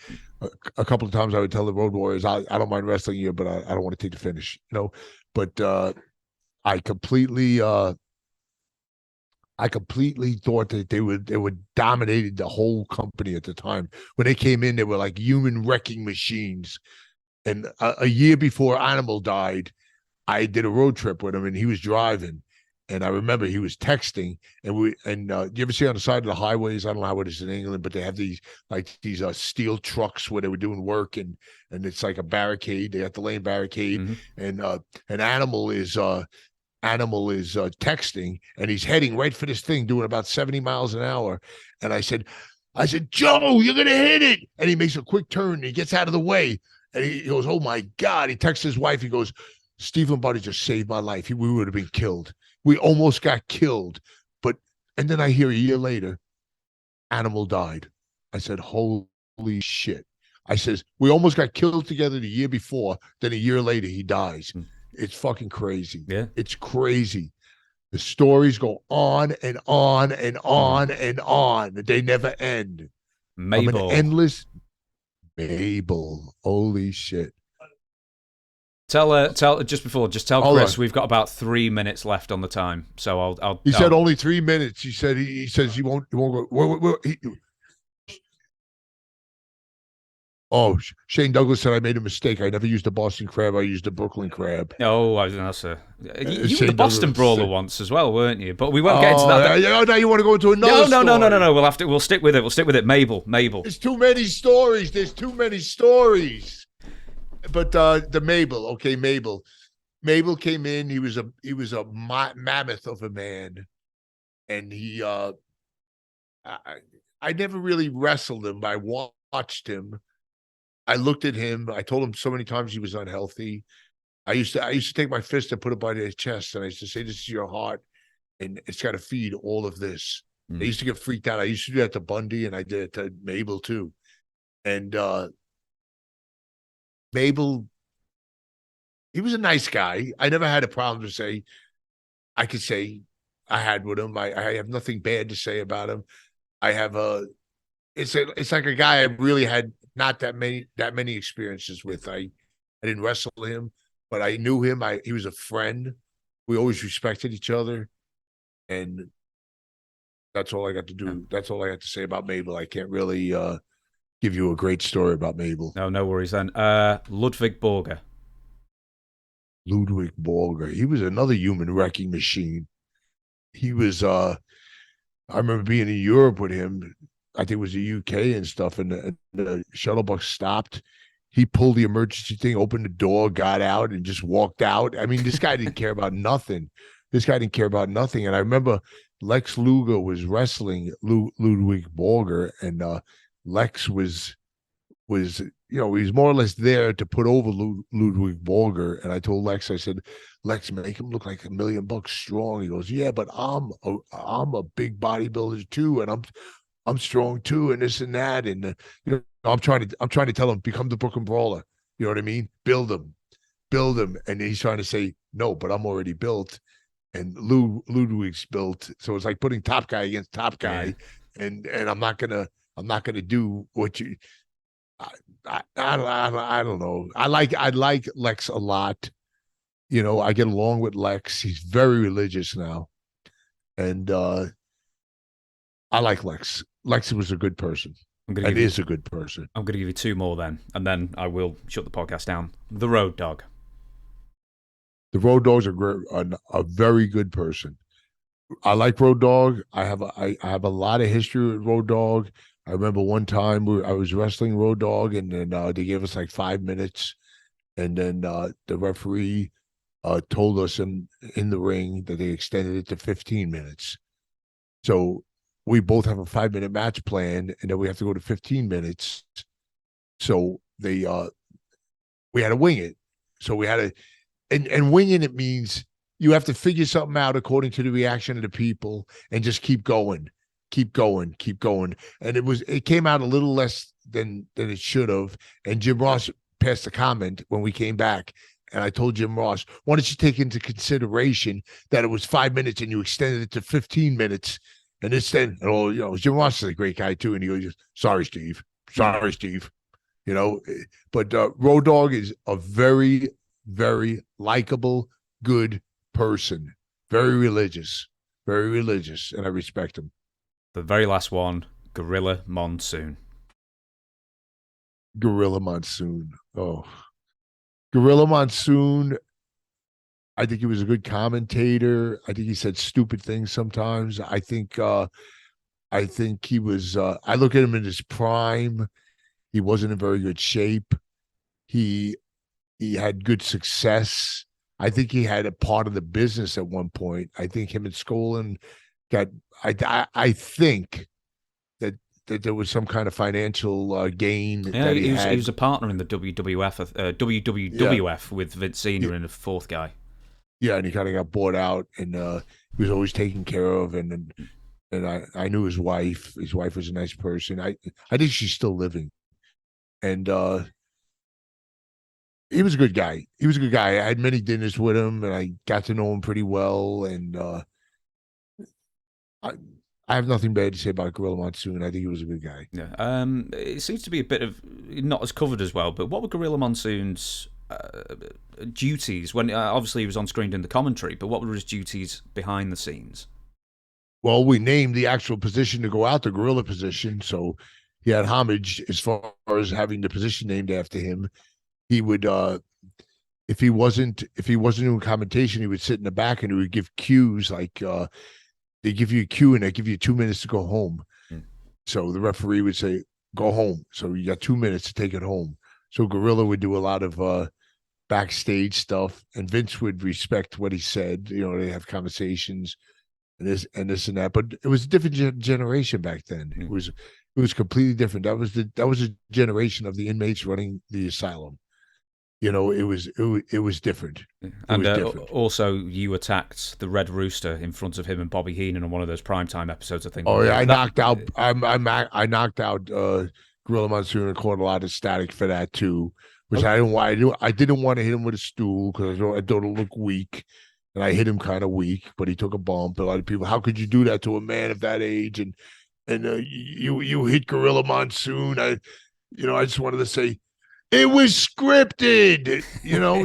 a couple of times, I would tell the Road Warriors, I don't mind wrestling you, but I don't want to take the finish, But I completely thought that they would dominated the whole company at the time. When they came in, they were like human wrecking machines. And a year before Animal died, I did a road trip with him, and he was driving. And I remember he was texting, and you ever see on the side of the highways? I don't know how it is in England, but they have these steel trucks where they were doing work, and it's like a barricade. They have the lane barricade, mm-hmm. and an Animal is texting, and he's heading right for this thing, doing about 70 miles an hour. And I said, Joe, you're gonna hit it. And he makes a quick turn, and he gets out of the way, and he goes, oh my God! He texts his wife. He goes, Steve Lombardi just saved my life. We would have been killed. We almost got killed. And then I hear a year later, Animal died. I said, holy shit. I says, we almost got killed together the year before. Then a year later, he dies. It's fucking crazy. Yeah. It's crazy. The stories go on and on and on and on. They never end. Mabel. I'm an endless Mabel. Holy shit. Tell Chris we've got about 3 minutes left on the time. So I'll. He said only 3 minutes. He said he says he won't go. Shane Douglas said I made a mistake. I never used the Boston Crab. I used the Brooklyn Crab. Oh, that's you were the Boston Brawler once as well, weren't you? But we won't get into that. Now you want to go into another story. No. We'll stick with it. Mabel. There's too many stories. But the Mabel, okay, Mabel came in. He was a mammoth of a man, and he I never really wrestled him. I watched him. I looked at him. I told him so many times he was unhealthy. I used to take my fist and put it by his chest, and I used to say, "This is your heart, and it's got to feed all of this." I used to get freaked out. I used to do that to Bundy, and I did it to Mabel too. And Mabel, he was a nice guy. I never had a problem to say. I could say I had with him. I have nothing bad to say about him. It's like a guy I really had not that many experiences with. I didn't wrestle him, but I knew him. He was a friend. We always respected each other, and that's all I got to do. That's all I got to say about Mabel. I can't really give you a great story about Mabel. No worries then. Ludwig Borger. Ludwig Borger. He was another human wrecking machine. He was I remember being in Europe with him. I think it was the UK and stuff, and the shuttle bus stopped. He pulled the emergency thing, opened the door, got out, and just walked out. I mean, this guy didn't care about nothing. And I remember Lex Luger was wrestling Ludwig Borger, and Lex was he was more or less there to put over Ludwig Borger. And I told Lex, I said, Lex, make him look like $1 million strong. He goes, yeah, but I'm a big bodybuilder too, and I'm strong too, and this and that. And I'm trying to tell him, become the Brooklyn Brawler. You know what I mean? Build him. And he's trying to say, no, but I'm already built. And Ludwig's built. So it's like putting top guy against top guy. Yeah. And I'm not gonna do what you. I don't know. I like Lex a lot. I get along with Lex. He's very religious now, and I like Lex. Lex was a good person. I'm gonna That give you. is a good person. I'm gonna give you two more then, and then I will shut the podcast down. The Road Dog. The Road Dog's a very good person. I like Road Dog. I have a lot of history with Road Dog. I remember one time I was wrestling Road Dog, and then they gave us like 5 minutes, and then the referee told us in the ring that they extended it to 15 minutes. So we both have a 5 minute match plan, and then we have to go to 15 minutes. So we had to wing it. So we had to, and winging it means you have to figure something out according to the reaction of the people and just keep going, keep going, keep going. And it came out a little less than it should have. And Jim Ross passed a comment when we came back. And I told Jim Ross, why don't you take into consideration that it was 5 minutes and you extended it to 15 minutes? And instead, Jim Ross is a great guy too. And he goes, sorry, Steve. Sorry, Steve. But Road Dog is a very, very likable, good person. Very religious. And I respect him. The very last one, Gorilla Monsoon. Gorilla Monsoon. Oh. Gorilla Monsoon, I think he was a good commentator. I think he said stupid things sometimes. I think he was I look at him in his prime. He wasn't in very good shape. He had good success. I think he had a part of the business at one point. I think him and Skolin got I think that there was some kind of financial gain that he had. He was a partner in the WWF with Vince Senior and the fourth guy. Yeah, and he kind of got bought out, and he was always taken care of, and I knew his wife. His wife was a nice person. I think she's still living, and he was a good guy. I had many dinners with him, and I got to know him pretty well, and I have nothing bad to say about Gorilla Monsoon. I think he was a good guy. Yeah. It seems to be a bit of not as covered as well. But what were Gorilla Monsoon's duties when obviously he was on screen doing the commentary? But what were his duties behind the scenes? Well, we named the actual position to go out, the Gorilla position. So he had homage as far as having the position named after him. He would, if he wasn't doing commentation, he would sit in the back and he would give cues like. They give you a cue and they give you 2 minutes to go home. So the referee would say, go home. So you got 2 minutes to take it home. So Gorilla would do a lot of backstage stuff, and Vince would respect what he said. They have conversations and this and that. But it was a different generation back then. It was completely different. That was a generation of the inmates running the asylum. It was different. And also, you attacked the Red Rooster in front of him and Bobby Heenan on one of those primetime episodes, I think. Oh yeah, I knocked out Gorilla Monsoon and caught a lot of static for that too, which I didn't want. I didn't want to hit him with a stool because I thought it looked weak, and I hit him kind of weak, but he took a bump. A lot of people, how could you do that to a man of that age? And you hit Gorilla Monsoon. I just wanted to say. It was scripted,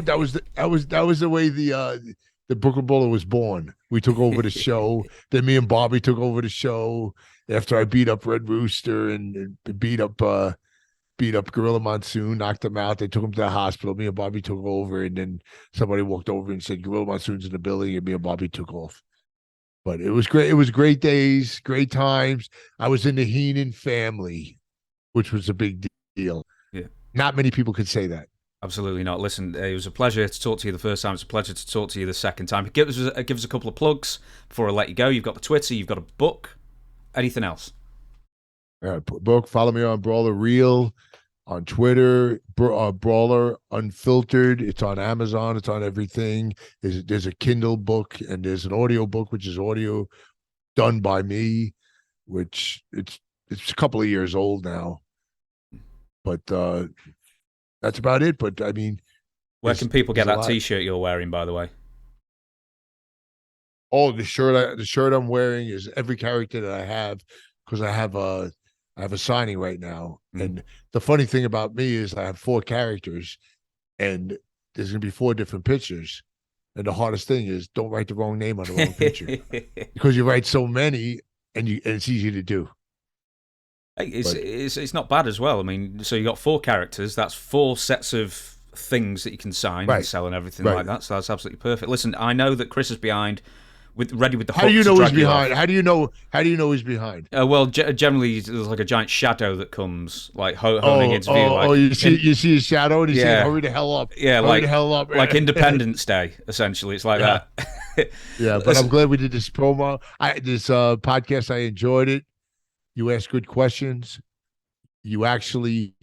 that was the way the Brooklyn Brawler was born. We took over the show. Then me and Bobby took over the show after I beat up Red Rooster and beat up Gorilla Monsoon, knocked him out. They took him to the hospital. Me and Bobby took over, and then somebody walked over and said Gorilla Monsoon's in the building, and me and Bobby took off. But it was great. It was great days, great times. I was in the Heenan family, which was a big deal. Yeah. Not many people could say that. Absolutely not. Listen, it was a pleasure to talk to you the first time. It's a pleasure to talk to you the second time. Give us a couple of plugs before I let you go. You've got the Twitter, you've got a book. Anything else? Book. Follow me on Brawler Real, on Twitter. Brawler Unfiltered. It's on Amazon. It's on everything. There's a Kindle book and there's an audio book, which is audio done by me, which it's a couple of years old now. But that's about it. But I mean, where can people get that T-shirt you're wearing, by the way? Oh, the shirt I'm wearing is every character that I have, because I have a signing right now. And the funny thing about me is I have 4 characters, and there's gonna be 4 different pictures. And the hardest thing is don't write the wrong name on the wrong picture, because you write so many, and it's easy to do. Hey, But it's not bad as well. I mean, so you got 4 characters. That's 4 sets of things that you can sign and right, sell and everything right. like that. So that's absolutely perfect. Listen, I know that Chris is behind, ready with the How do hook you to know he's drag you behind? off. How do you know? How do you know he's behind? Well, generally there's like a giant shadow that comes, like honing into view, Oh! like You see his shadow, and he's saying, yeah, "Hurry the hell up! yeah, Hurry the hell up!" like Independence Day, essentially. It's like Yeah, that. yeah. But I'm glad we did this promo. This podcast. I enjoyed it. You asked good questions. You actually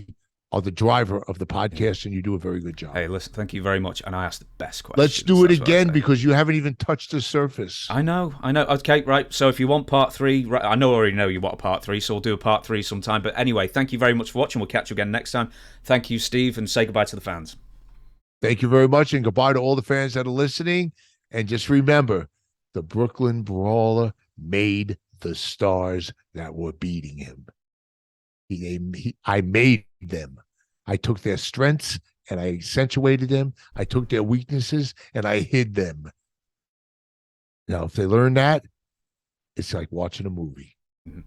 are the driver of the podcast, and you do a very good job. Hey, listen, thank you very much. And I asked the best Let's questions. do it That's what I again say. because you haven't even touched the surface. I know. Okay, right. So if you want part 3, right, I already know you want a part 3, so we'll do a part 3 sometime. But anyway, thank you very much for watching. We'll catch you again next time. Thank you, Steve, and say goodbye to the fans. Thank you very much, and goodbye to all the fans that are listening. And just remember, the Brooklyn Brawler made the stars that were beating him. I made them. I took their strengths and I accentuated them. I took their weaknesses and I hid them. Now, if they learn that, it's like watching a movie. Mhm.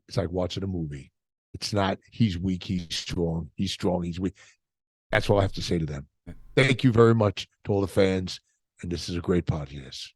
It's like watching a movie. It's not, he's weak, he's strong, he's weak. That's all I have to say to them. Thank you very much to all the fans. And this is a great podcast.